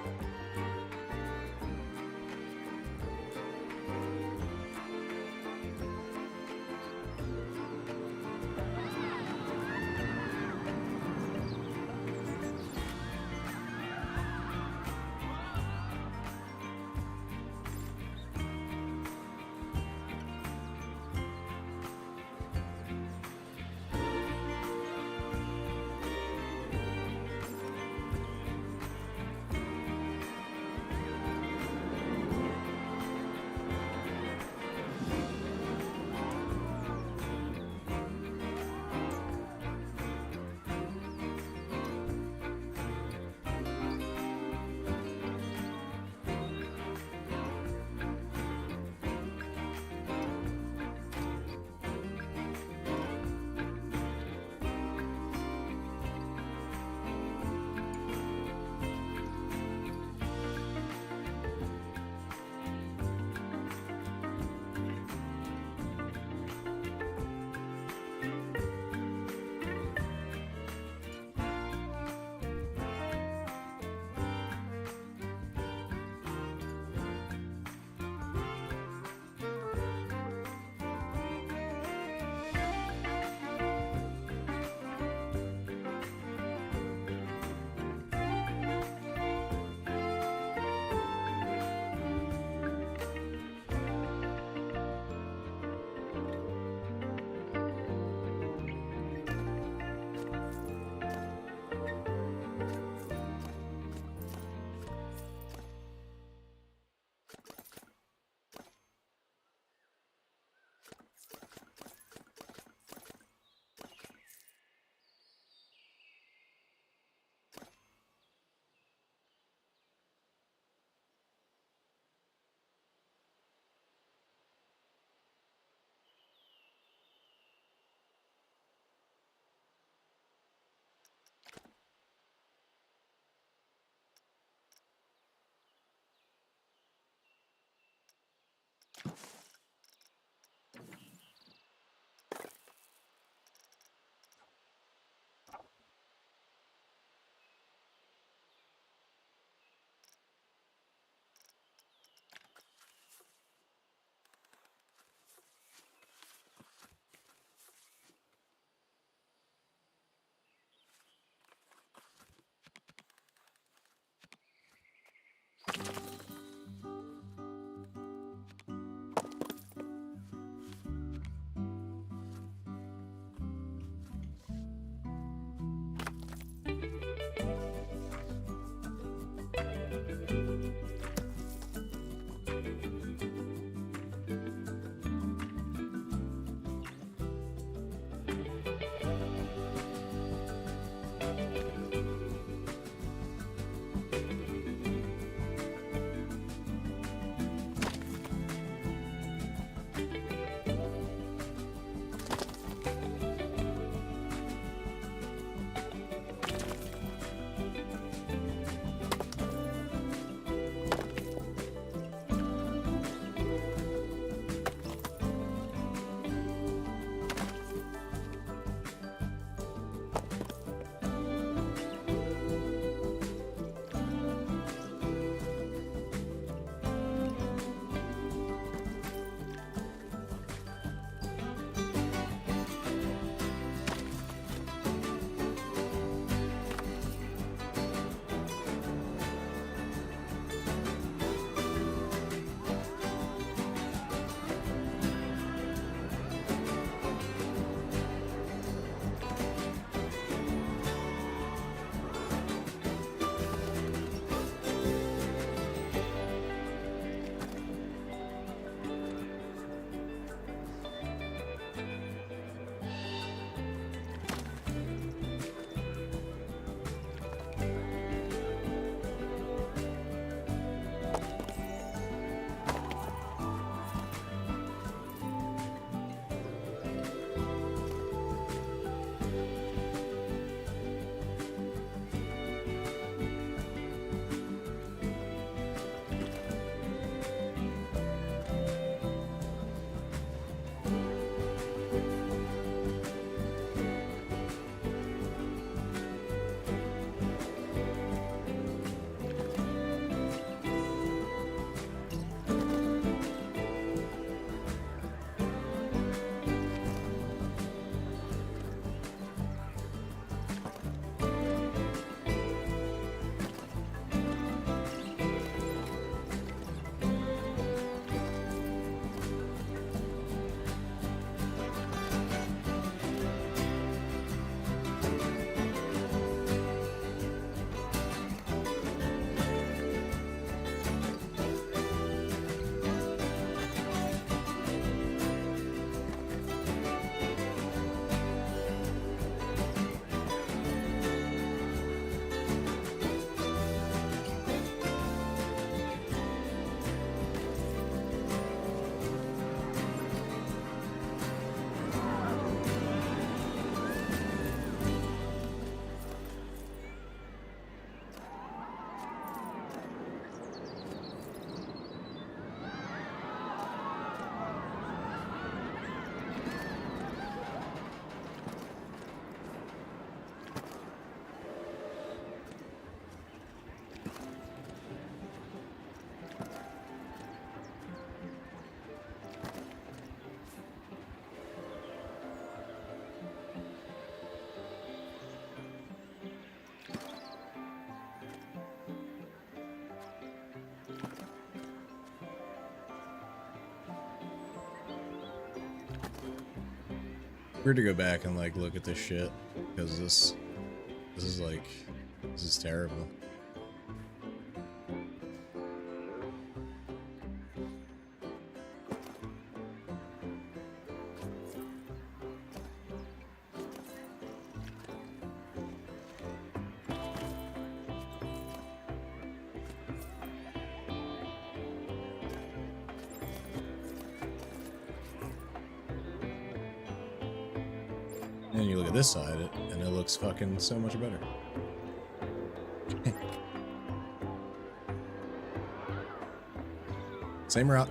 Weird to go back and like look at this shit because this is terrible. And you look at this side, and it looks fucking so much better. Same rock.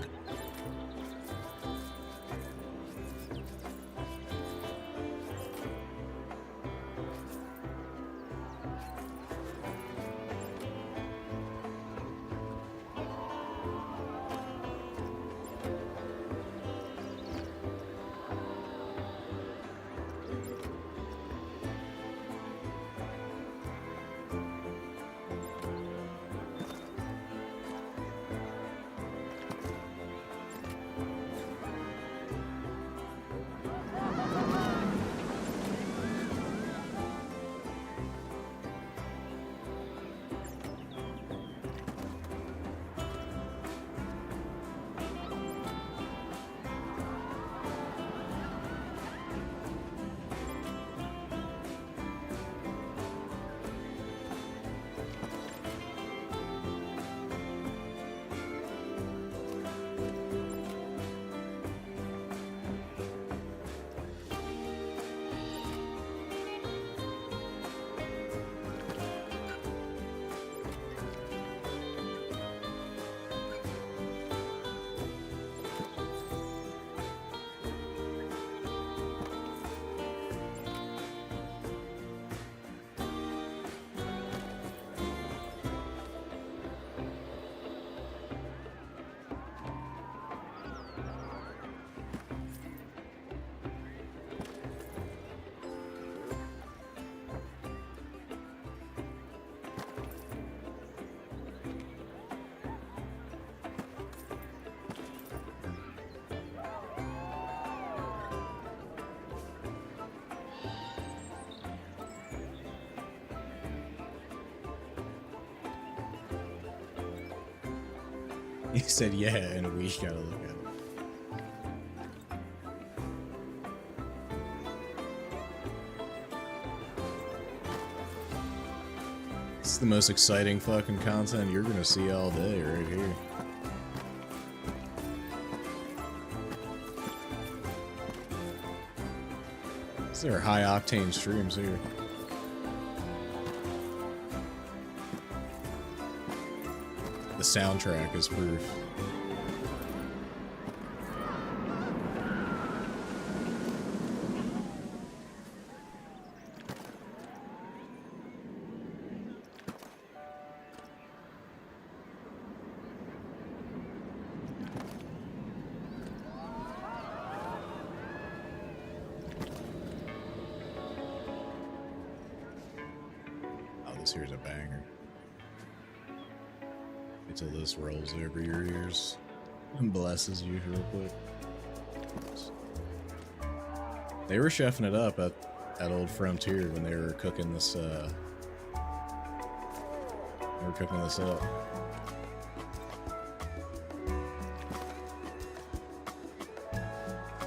He said, yeah, and we gotta look at it. It's the most exciting fucking content you're gonna see all day right here. These are high octane streams here. The soundtrack is proof. Oh, this here's a banger. Until this rolls over your ears and blesses you real quick. They were chefing it up at Old Frontier when they were cooking this, up.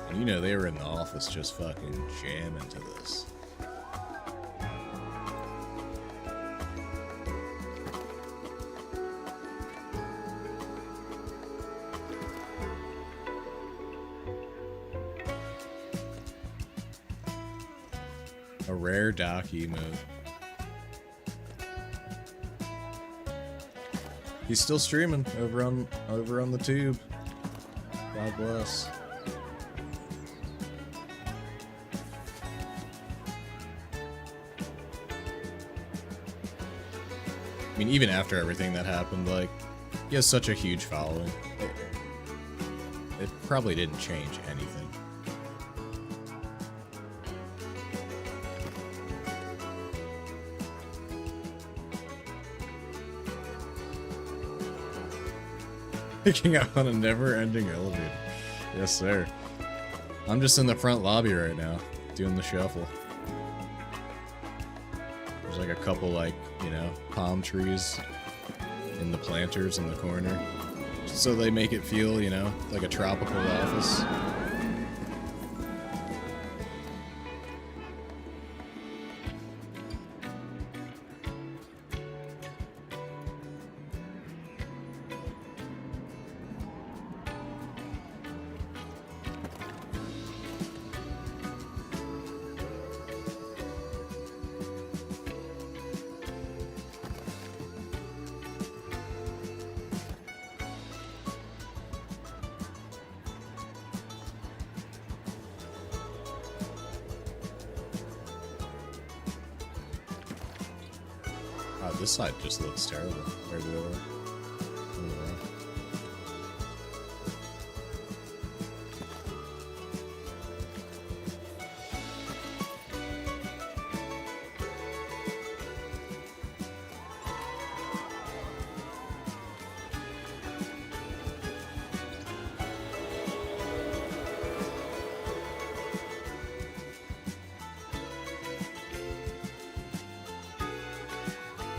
And you know they were in the office just fucking jamming to this. A rare doc emote. He's still streaming over on the tube. God bless. I mean, even after everything that happened, like, he has such a huge following. It probably didn't change anything. Picking up on a never-ending elevator. Yes, sir. I'm just in the front lobby right now, doing the shuffle. There's like a couple, like, you know, palm trees in the planters in the corner. Just so they make it feel, you know, like a tropical office. Wow, this side just looks terrible. Compared to the other.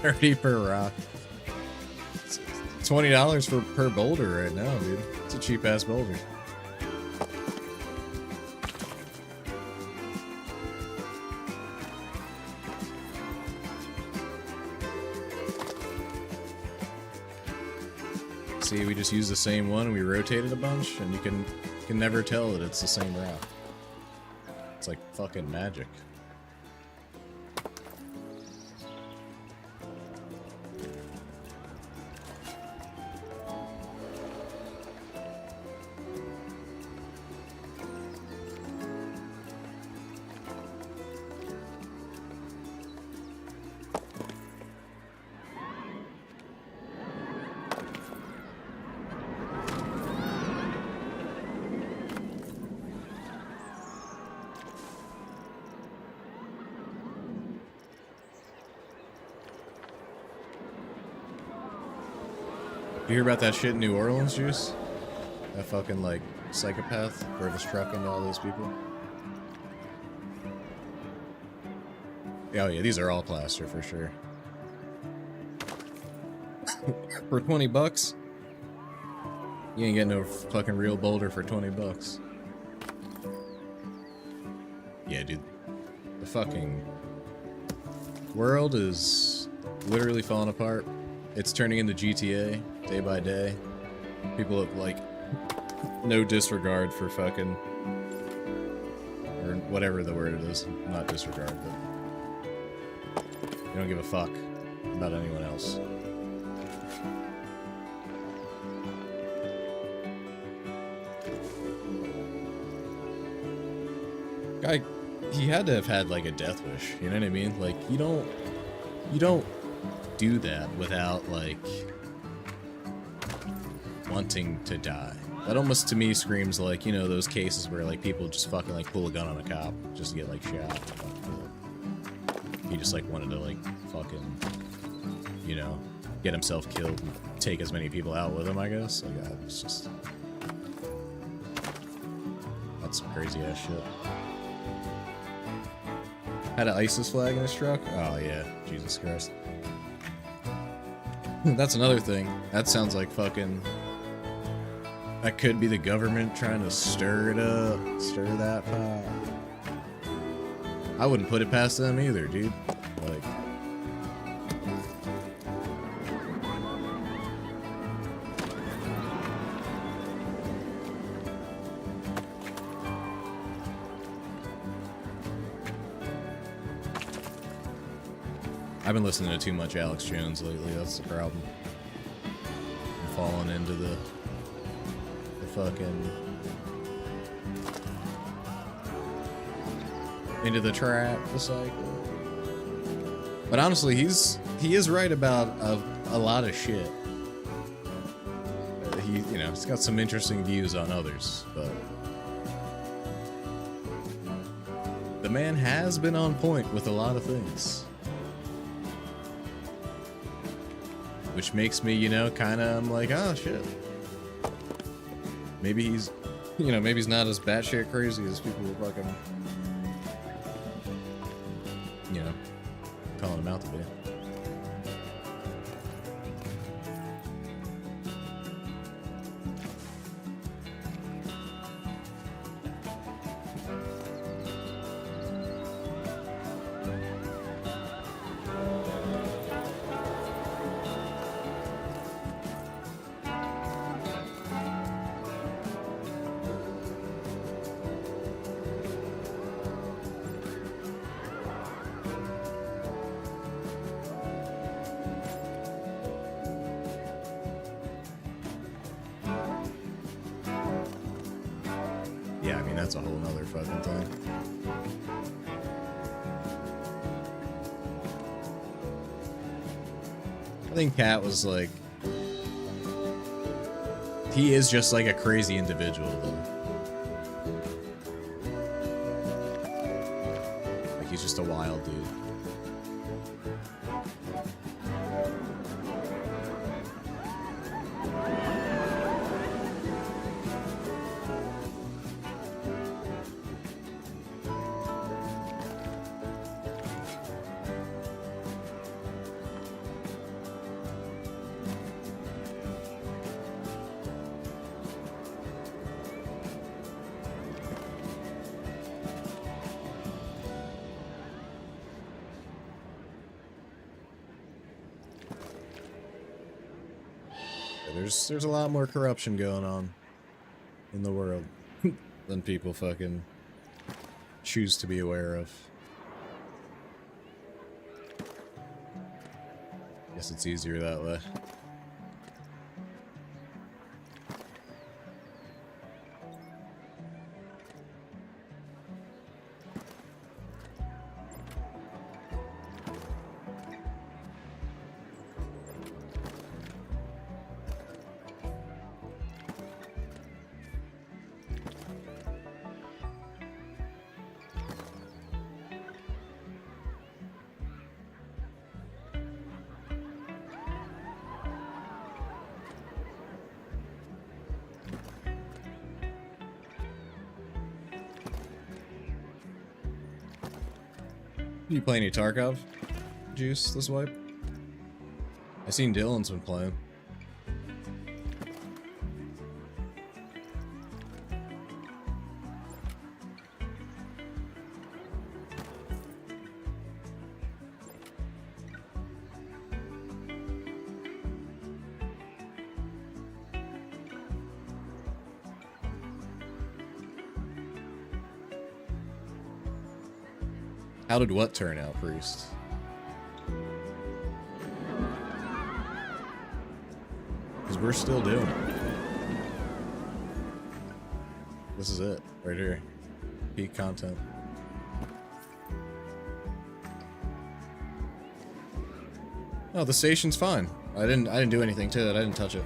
$30 per rock. It's $20 for per boulder right now, dude. It's a cheap ass boulder. See, we just used the same one. We rotated a bunch, and you can never tell that it's the same rock. It's like fucking magic. You hear about that shit in New Orleans, Juice? That fucking, like, psychopath drove his truck into all those people? Oh yeah, these are all plaster for sure. For $20? You ain't getting no fucking real boulder for 20 bucks. Yeah, dude. The fucking world is literally falling apart. It's turning into GTA day by day. People have, like, no disregard for fucking, or whatever the word it is. Not disregard, but they don't give a fuck about anyone else. Guy, he had to have had like a death wish, you know what I mean? Like, you don't do that without like wanting to die. That almost to me screams like, you know, those cases where like people just fucking like pull a gun on a cop just to get like shot. He just like wanted to like fucking, you know, get himself killed and take as many people out with him, I guess. Like, it's just, that's some crazy ass shit. Had an ISIS flag in his truck? Oh yeah, Jesus Christ. That's another thing. That sounds like fucking... That could be the government trying to stir it up. Stir that pot. I wouldn't put it past them either, dude. Like... I've been listening to too much Alex Jones lately, that's the problem. I'm falling into the fucking... into the trap, the cycle. But honestly, he is right about a lot of shit. You know, he's got some interesting views on others, but... the man has been on point with a lot of things. Which makes me, you know, kind of, I'm like, oh, shit. Maybe he's, you know, maybe he's not as batshit crazy as people were fucking, you know, calling him out to be. Yeah, I mean, that's a whole nother fucking thing. I think Cat was like... he is just like a crazy individual, though. Like, he's just a wild dude. There's a lot more corruption going on in the world than people fucking choose to be aware of. Guess it's easier that way. You play any Tarkov juice this wipe? I seen Dylan's been playing. How did what turn out, Priest? Because we're still doing it. This is it, right here. Peak content. Oh, the station's fine. I didn't do anything to it. I didn't touch it.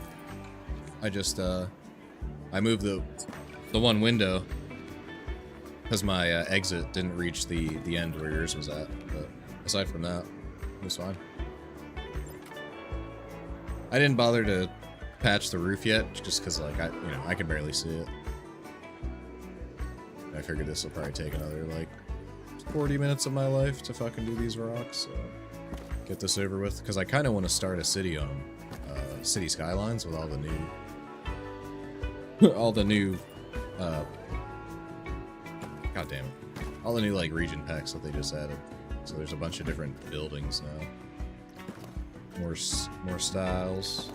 I just I moved the one window because my exit didn't reach the end where yours was at. But aside from that, it was fine. I didn't bother to patch the roof yet, just because like I can barely see it. I figured this will probably take another like 40 minutes of my life to fucking do these rocks. So get this over with, because I kind of want to start a city on City Skylines with all the new god damn it, all the new like region packs that they just added. So there's a bunch of different buildings now, more styles.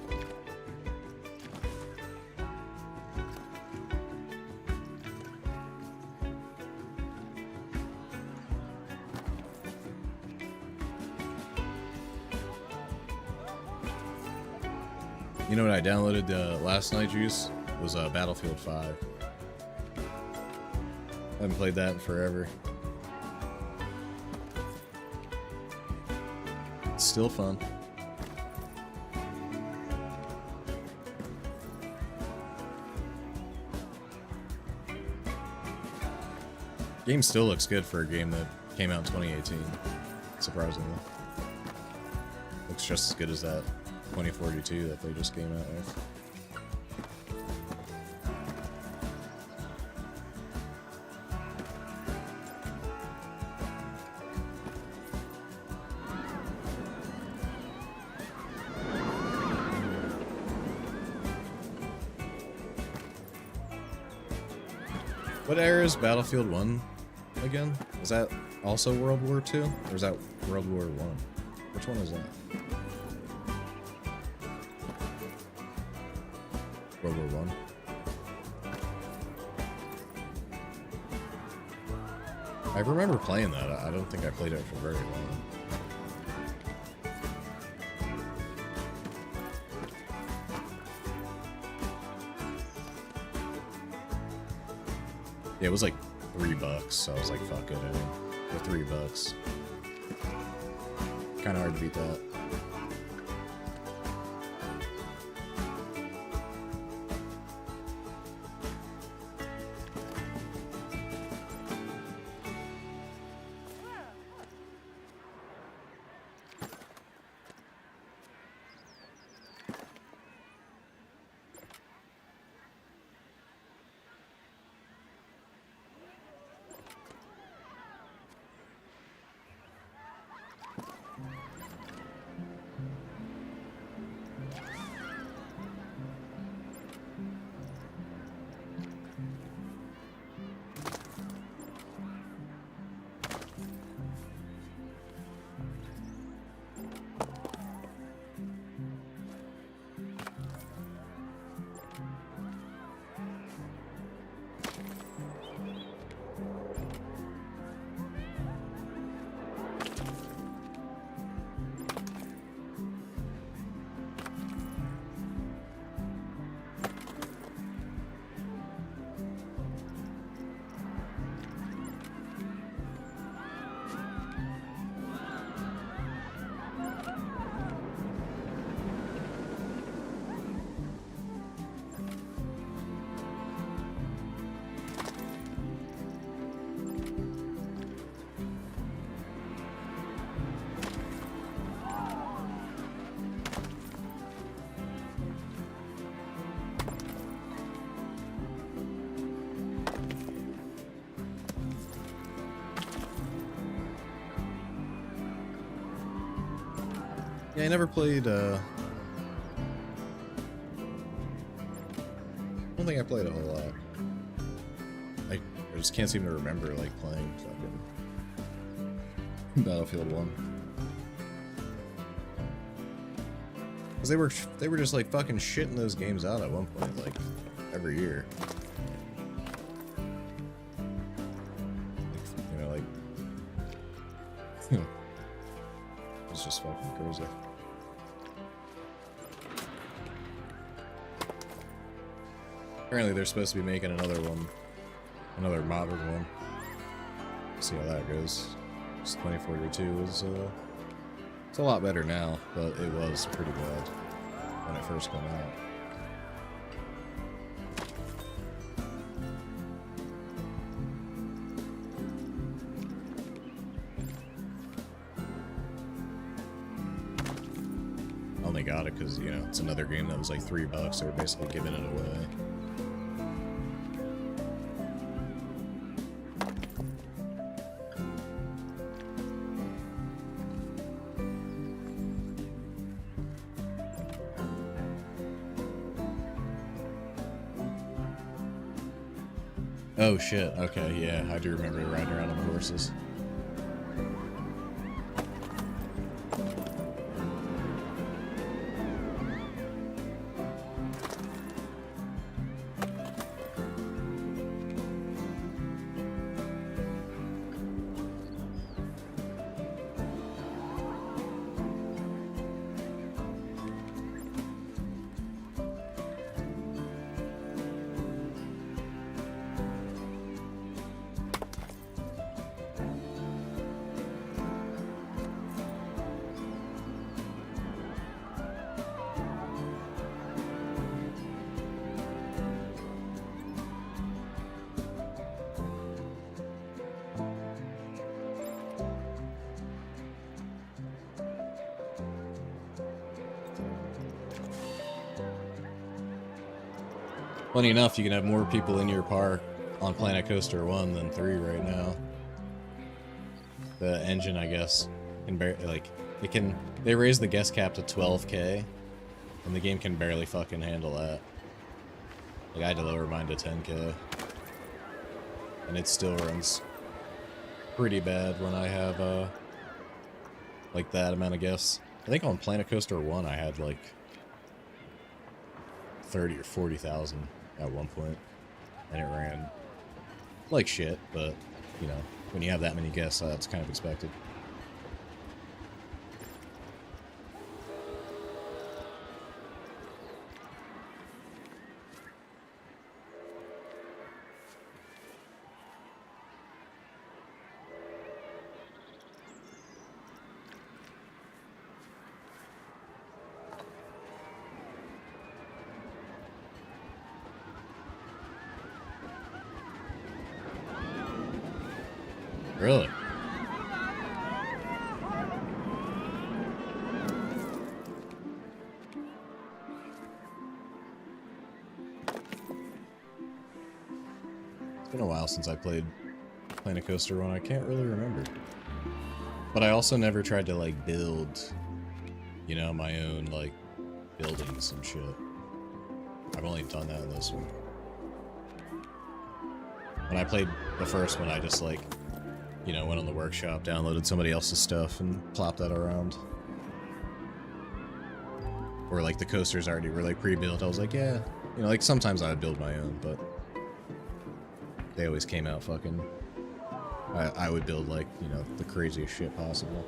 You know what I downloaded last night, Juice? Was Battlefield 5. I haven't played that in forever. It's still fun. Game still looks good for a game that came out in 2018, surprisingly. Looks just as good as that 2042 that they just came out with. What era is Battlefield 1 again? Is that also World War II? Or is that World War 1? Which one is that? World War 1. I remember playing that. I don't think I played it for very long. Yeah, it was like $3, so I was like, fuck it, for $3. Kinda hard to beat that. Yeah, I never played, I don't think I played a whole lot. I just can't seem to remember, like, playing fucking Battlefield 1. Because they were just, like, fucking shitting those games out at one point, like, every year. You know, like, It's just fucking crazy. Apparently they're supposed to be making another one. Another modern one. See how that goes. This 2042 is, it's a lot better now, but it was pretty bad when it first came out. I only got it because, you know, it's another game that was like $3. They were basically giving it away. Oh shit, okay, yeah, I do remember riding around on horses. Funny enough, you can have more people in your park on Planet Coaster 1 than 3 right now. The engine, I guess, can they raised the guest cap to 12K, and the game can barely fucking handle that. Like, I had to lower mine to 10K. And it still runs pretty bad when I have, like, that amount of guests. I think on Planet Coaster 1 I had, like, 30 or 40,000 at one point, and it ran like shit, but, you know, when you have that many guests, that's kind of expected. Really? It's been a while since I played Planet Coaster 1. I can't really remember. But I also never tried to, like, build, you know, my own, like, buildings and shit. I've only done that in this one. When I played the first one, I just, like, you know, went on the workshop, downloaded somebody else's stuff, and plopped that around. Or, like, the coasters already were, like, pre-built. I was like, yeah. You know, like, sometimes I would build my own, but they always came out fucking... I would build, like, you know, the craziest shit possible.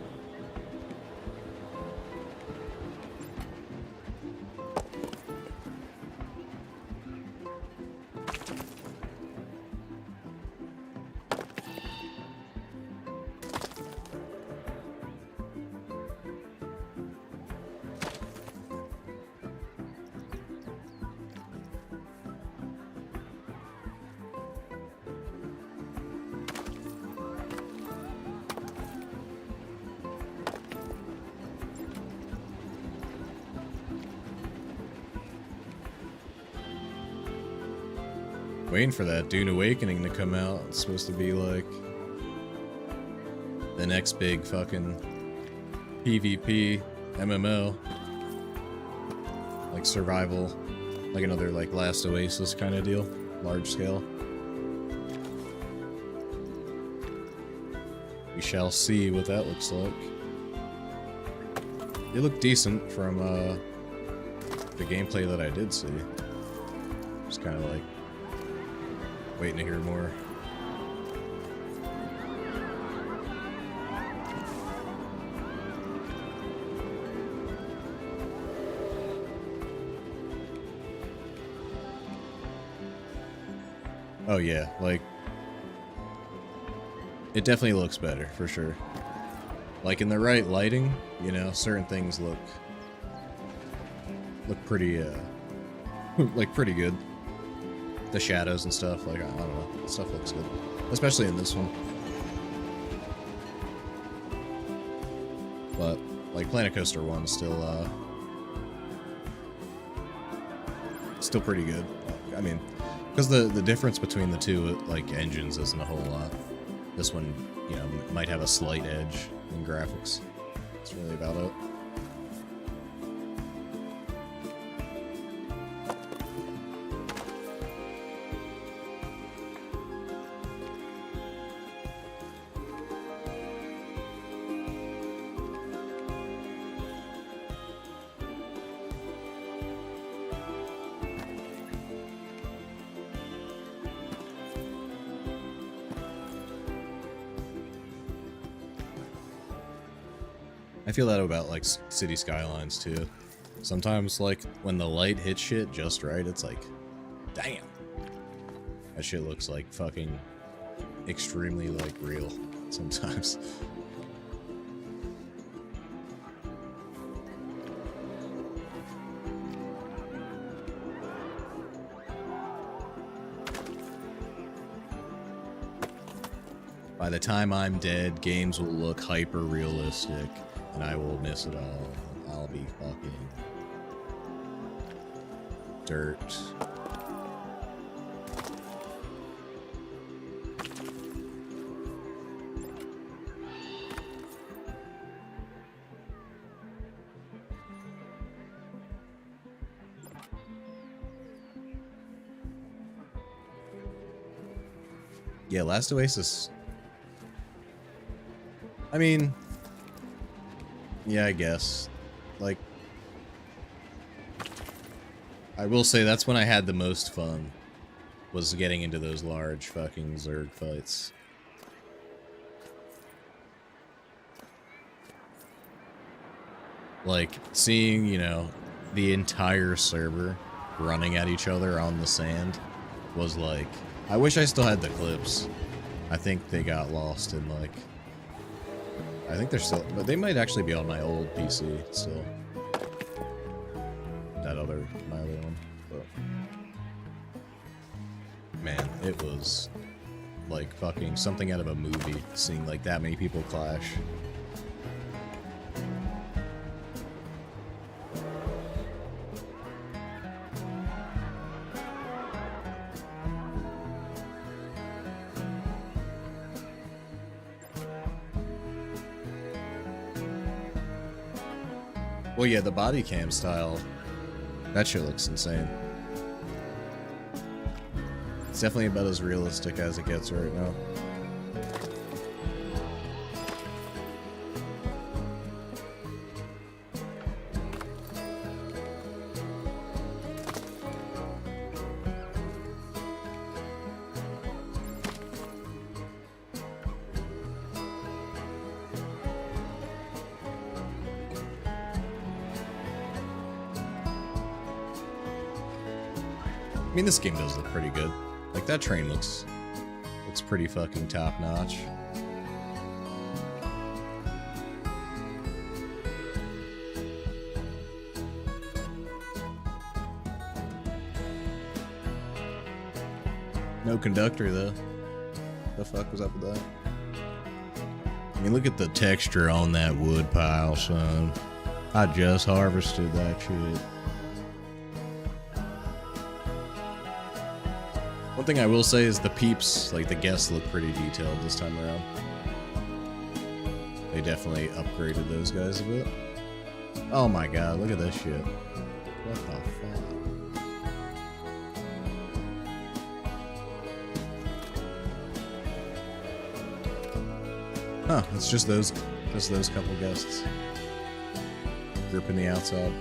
Waiting for that Dune Awakening to come out. It's supposed to be like the next big fucking PvP MMO. Like survival. Like another like Last Oasis kind of deal. Large scale. We shall see what that looks like. It looked decent from the gameplay that I did see. Just kind of like waiting to hear more. Oh yeah, like it definitely looks better for sure. Like in the right lighting, you know, certain things look pretty like pretty good. The shadows and stuff, like I don't know, the stuff looks good, especially in this one. But like Planet Coaster 1 still pretty good. I mean, because the difference between the two like engines isn't a whole lot. This one, you know, might have a slight edge in graphics. That's really about it. I feel that about like City Skylines too. Sometimes like when the light hits shit just right, it's like, damn. That shit looks like fucking extremely like real sometimes. By the time I'm dead, games will look hyper realistic. And I will miss it all. I'll be fucking dirt. Yeah, Last Oasis. I mean, yeah, I guess. Like, I will say that's when I had the most fun, was getting into those large fucking Zerg fights. Like, seeing, you know, the entire server running at each other on the sand was like, I wish I still had the clips. I think they got lost in, like, I think they're still, but they might actually be on my old PC still. My other one, but man, it was like fucking something out of a movie, seeing like that many people clash. Well, yeah, the body cam style, that shit looks insane. It's definitely about as realistic as it gets right now. I mean, this game does look pretty good. Like, that train looks pretty fucking top-notch. No conductor, though. The fuck was up with that? I mean, look at the texture on that wood pile, son. I just harvested that shit. One thing I will say is the peeps, like the guests, look pretty detailed this time around. They definitely upgraded those guys a bit. Oh my god, look at this shit. What the fuck? Huh, it's just those couple guests. Gripping the outside.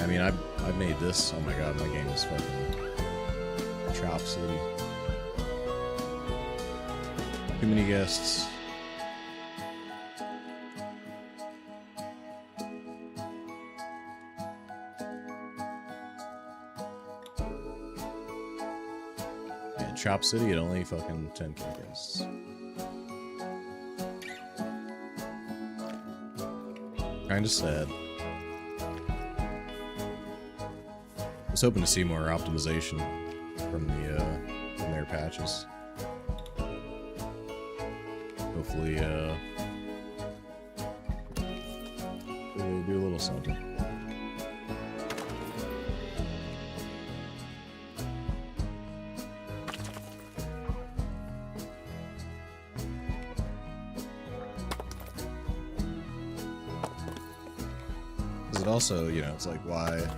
I mean, I made this. Oh my god, my game is fucking Chop City. Too many guests. Chop City at only fucking 10k guests. Kinda sad. I was hoping to see more optimization from their patches. Hopefully, they do a little something. Because it also, you know, it's like, why...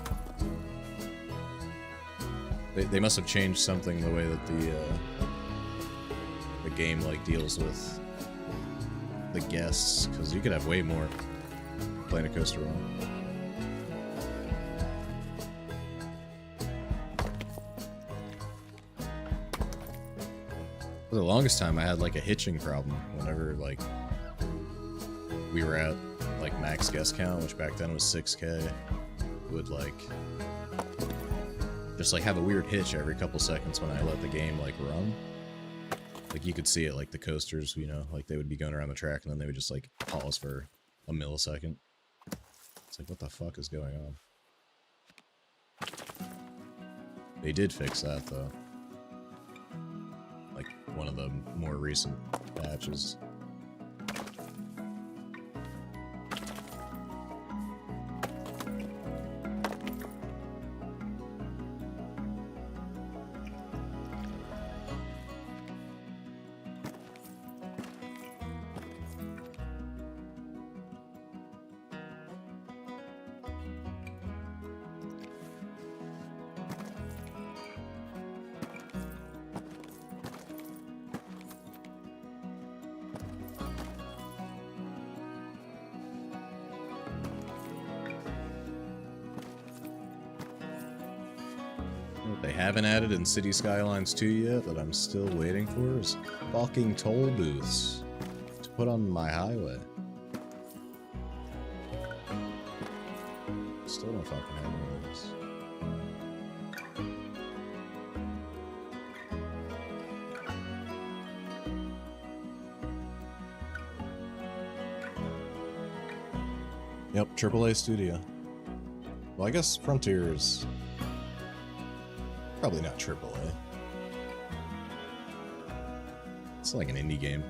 They must have changed something the way that the game, like, deals with the guests, because you could have way more playing a coaster run. For the longest time, I had, like, a hitching problem whenever, like, we were at, like, max guest count, which back then was 6k. It would, like... just like have a weird hitch every couple seconds when I let the game like run. Like you could see it, like the coasters, you know, like they would be going around the track and then they would just like pause for a millisecond. It's like, what the fuck is going on? They did fix that though. Like one of the more recent patches. What they haven't added in City Skylines 2 yet that I'm still waiting for is fucking toll booths to put on my highway. Still don't fucking have one of those. Yep, AAA Studio. Well, I guess Frontier is probably not AAA. It's like an indie game.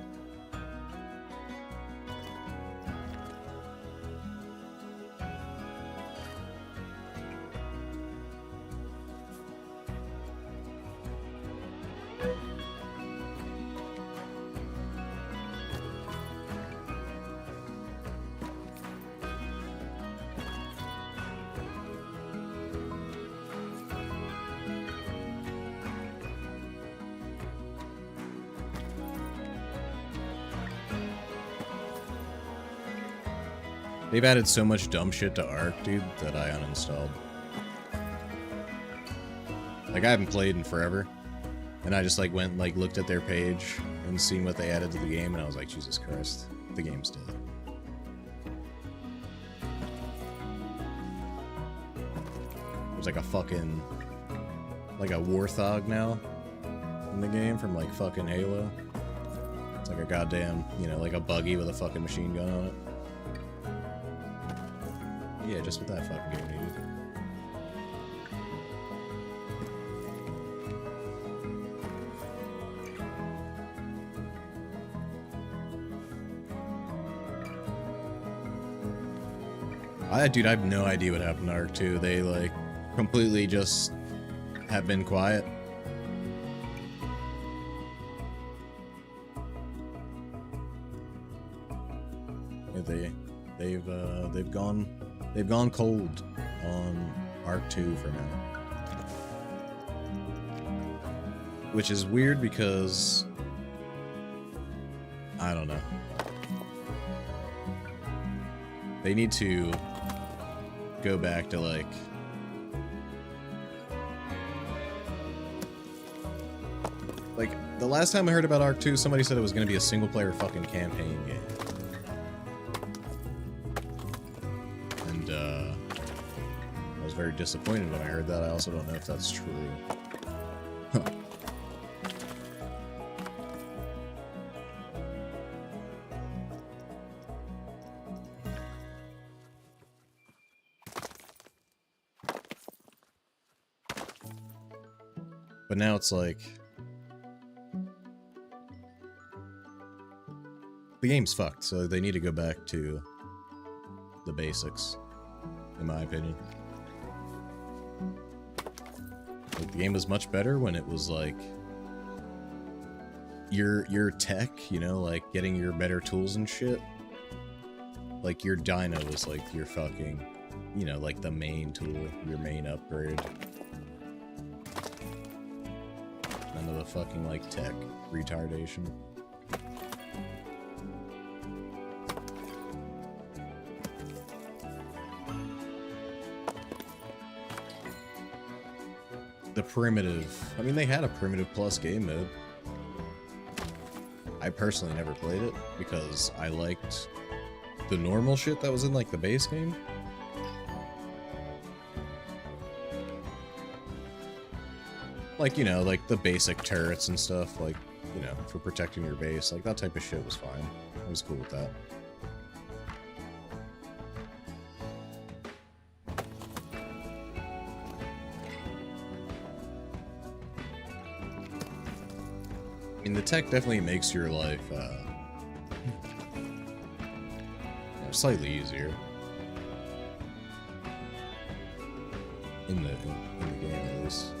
They've added so much dumb shit to Ark, dude, that I uninstalled. Like, I haven't played in forever. And I just, like, went and, like, looked at their page and seen what they added to the game, and I was like, Jesus Christ, the game's dead. There's, like, a fucking... like, a Warthog now in the game from, like, fucking Halo. It's like a goddamn, you know, like a buggy with a fucking machine gun on it. Yeah, just what that fucking game needed. Dude, I have no idea what happened to Ark 2. They, like, completely just have been quiet. They've gone cold on Ark 2 for now. Which is weird because I don't know. They need to go back to like the last time I heard about Ark 2, somebody said it was going to be a single player fucking campaign game. I was very disappointed when I heard that. I also don't know if that's true. Huh. But now it's like the game's fucked, so they need to go back to the basics, in my opinion. Like, the game was much better when it was like your tech, you know, like getting your better tools and shit. Like your dyno was like your fucking, you know, like the main tool, your main upgrade. None of the fucking like tech retardation. The primitive, I mean, they had a primitive plus game mode. I personally never played it because I liked the normal shit that was in like the base game. Like, you know, like the basic turrets and stuff, like, you know, for protecting your base, like that type of shit was fine. I was cool with that. I mean, the tech definitely makes your life, you know, slightly easier. In the game, at least.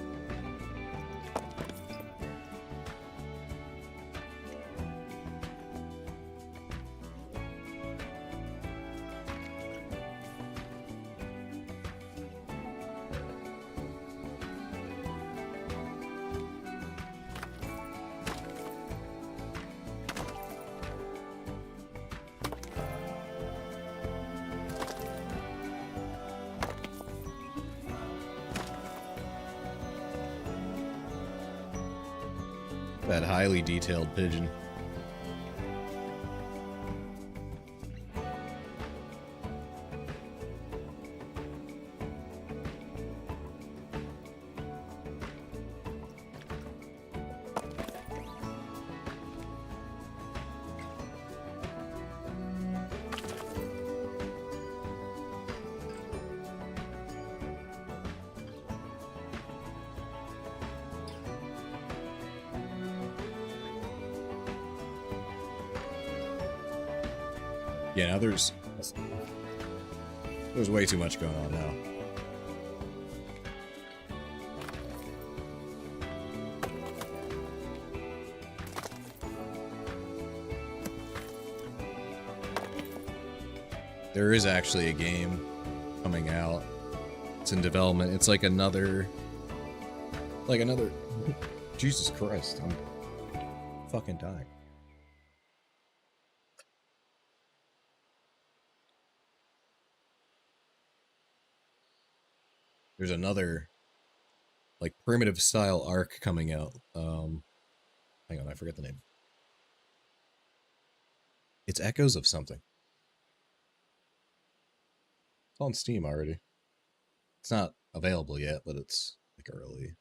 That highly detailed pigeon. Yeah, now there's way too much going on now. There is actually a game coming out. It's in development. It's like another Jesus Christ, I'm fucking dying. There's another like primitive style arc coming out. Hang on, I forget the name. It's Echoes of something. It's on Steam already. It's not available yet, but it's like early.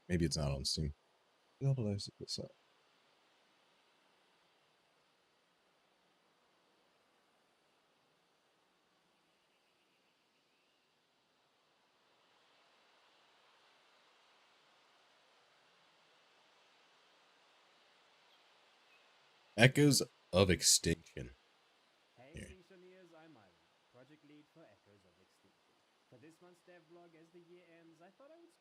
Maybe it's not on Steam. How did I set this up? Echoes of Extinction. Hey, Here. Extinctioneers, I'm Ivan, project lead for Echoes of Extinction. For this month's devlog, as the year ends, I thought I would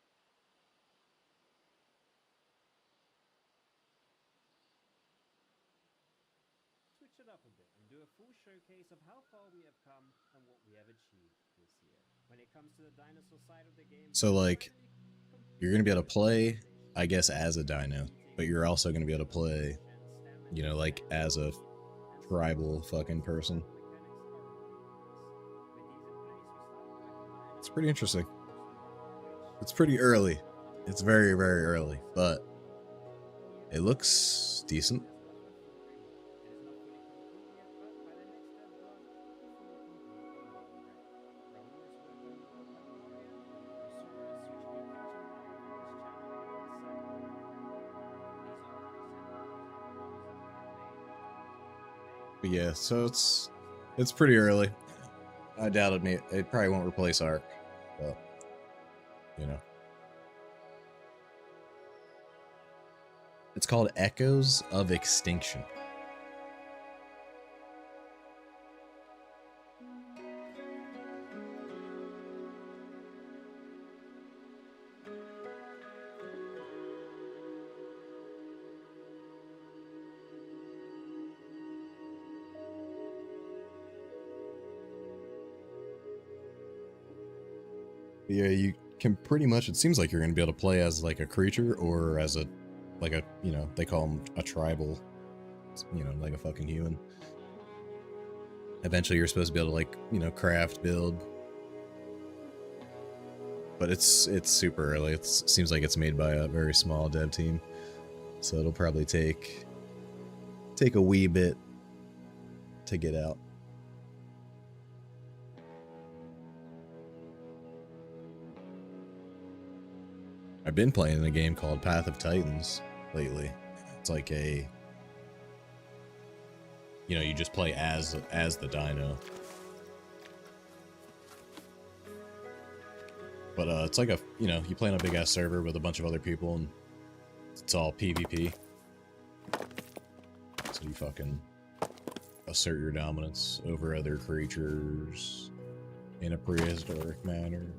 switch it up a bit and do a full showcase of how far we have come and what we have achieved this year. When it comes to the dinosaur side of the game, So like, you're gonna be able to play, I guess, as a dino, but you're also gonna be able to play, you know, like as a tribal fucking person. It's pretty interesting. It's pretty early. It's very, very early, but it looks decent. But yeah, so it's pretty early. I doubt it probably won't replace Ark, but you know. It's called Echoes of Extinction. Yeah, you can pretty much, it seems like you're going to be able to play as like a creature or as a, like a, you know, they call them a tribal, you know, like a fucking human. Eventually you're supposed to be able to like, you know, craft, build. But it's super early. It seems like it's made by a very small dev team. So it'll probably take a wee bit to get out. I've been playing a game called Path of Titans lately. It's like a, you know, you just play as the dino. But it's like a, you know, you play on a big ass server with a bunch of other people and it's all PvP. So you fucking assert your dominance over other creatures in a prehistoric manner.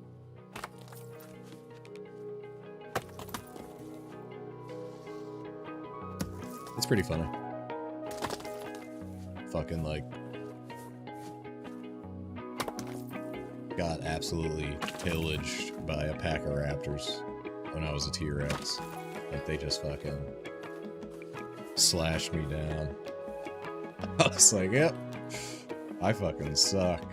It's pretty funny. Fucking like got absolutely pillaged by a pack of raptors when I was a T-Rex. Like they just fucking slashed me down. I was like, yep, I fucking suck.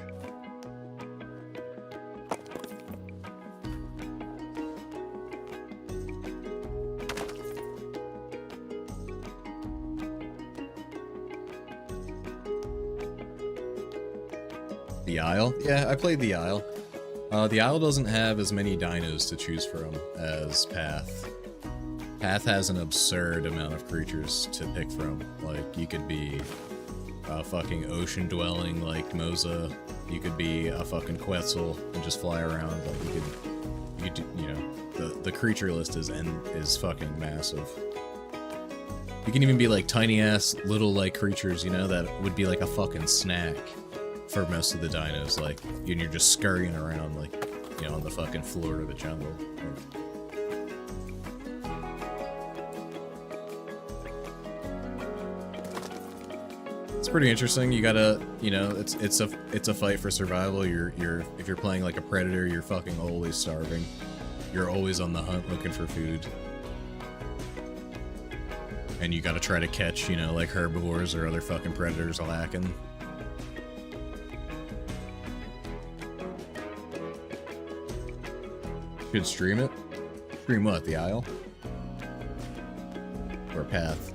The Isle? Yeah, I played the Isle. The Isle doesn't have as many dinos to choose from as Path. Path has an absurd amount of creatures to pick from. Like, you could be a fucking ocean-dwelling like Moza. You could be a fucking Quetzal and just fly around. Like, you could you know, the creature list is fucking massive. You can even be like tiny-ass little like creatures, you know, that would be like a fucking snack for most of the dinos, like, and you're just scurrying around, like, you know, on the fucking floor of the jungle. It's pretty interesting. You gotta, you know, it's a fight for survival. If you're playing like a predator, you're fucking always starving. You're always on the hunt looking for food. And you gotta try to catch, you know, like herbivores or other fucking predators lacking. Should stream it. Stream what? The Isle? Or Path?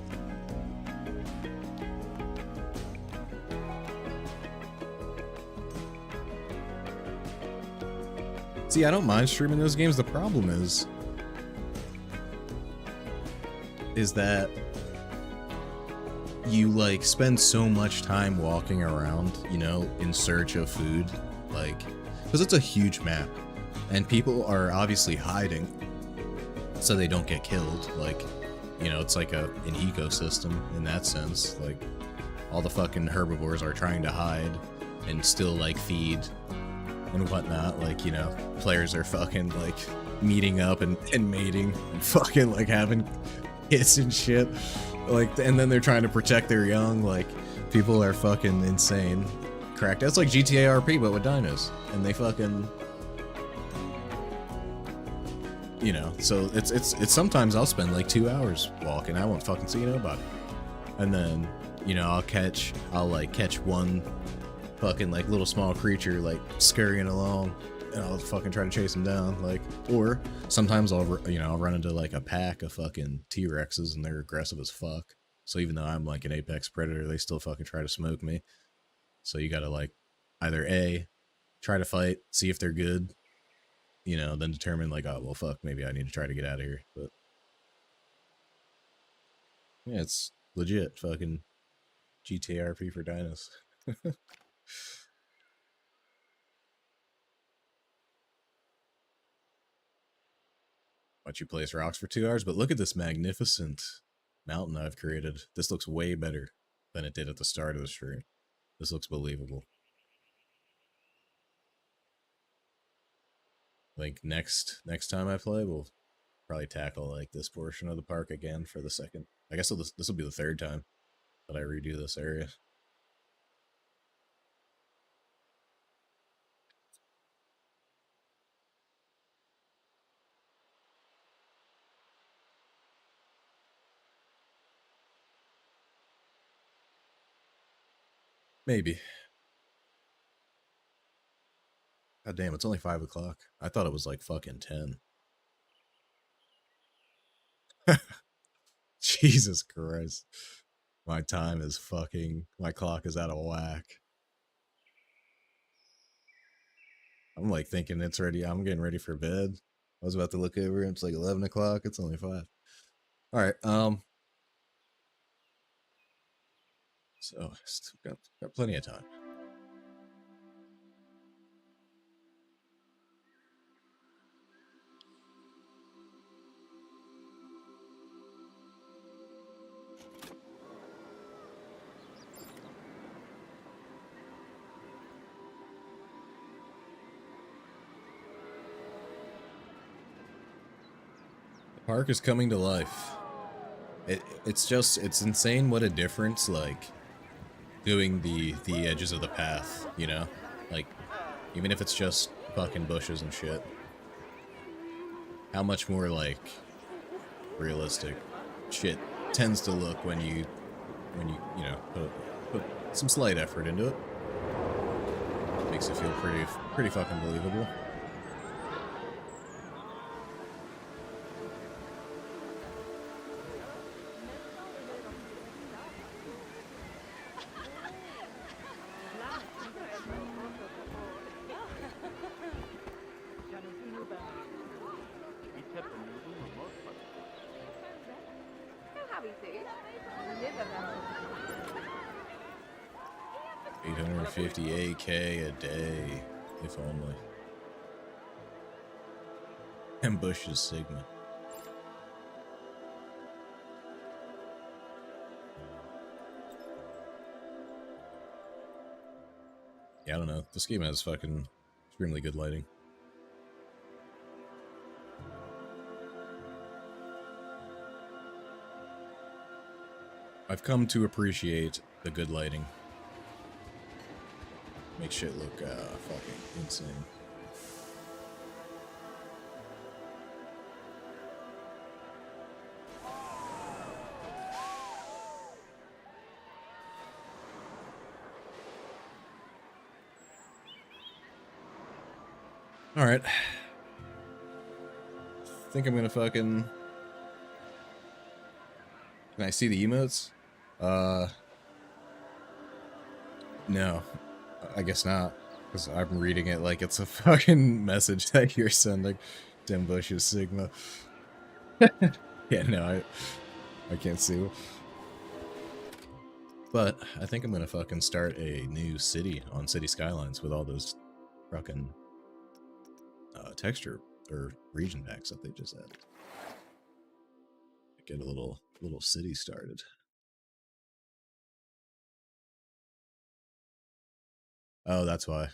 See, I don't mind streaming those games. The problem is that you like spend so much time walking around, you know, in search of food, like, because it's a huge map. And people are obviously hiding so they don't get killed. Like, you know, it's like an ecosystem in that sense. Like, all the fucking herbivores are trying to hide and still, like, feed and whatnot. Like, you know, players are fucking, like, meeting up and mating and fucking, like, having kids and shit. Like, and then they're trying to protect their young. Like, people are fucking insane. Cracked. That's like GTA RP, but with dinos. And they fucking... You know, so it's sometimes I'll spend like 2 hours walking. I won't fucking see nobody. And then, you know, I'll like catch one fucking like little small creature like scurrying along, and I'll fucking try to chase him down. Like, or sometimes I'll run into like a pack of fucking T-Rexes and they're aggressive as fuck. So even though I'm like an apex predator, they still fucking try to smoke me. So you gotta like either A, try to fight, see if they're good, you know, then determine like, oh, well, fuck, maybe I need to try to get out of here. But yeah, it's legit fucking GTRP for Dinos. Watch you place rocks for 2 hours, but look at this magnificent mountain I've created. This looks way better than it did at the start of the stream. This looks believable. I think next time I play, we'll probably tackle like this portion of the park again for the second. I guess this will be the third time that I redo this area. Maybe. God damn, it's only 5 o'clock. I thought it was like fucking 10. Jesus Christ. My time is fucking... My clock is out of whack. I'm like thinking it's ready. I'm getting ready for bed. I was about to look over. It's like 11 o'clock. It's only 5. Alright, so, still got plenty of time. The park is coming to life. It's insane what a difference, like, doing the edges of the path, you know? Like, even if it's just fucking bushes and shit. How much more, like, realistic shit tends to look when you know, put some slight effort into it. Makes it feel pretty fucking believable. $850 a day, if only. And Bush's Sigma. Yeah, I don't know. This game has fucking extremely good lighting. I've come to appreciate the good lighting. Makes shit look fucking insane. Alright. Think I'm gonna fucking... Can I see the emotes? No. I guess not. Because I'm reading it like it's a fucking message that you're sending. Tim Bush's Sigma. Yeah, no, I can't see. But I think I'm gonna fucking start a new city on City Skylines with all those fucking texture or region packs that they just added. Get a little city started. Oh, that's why.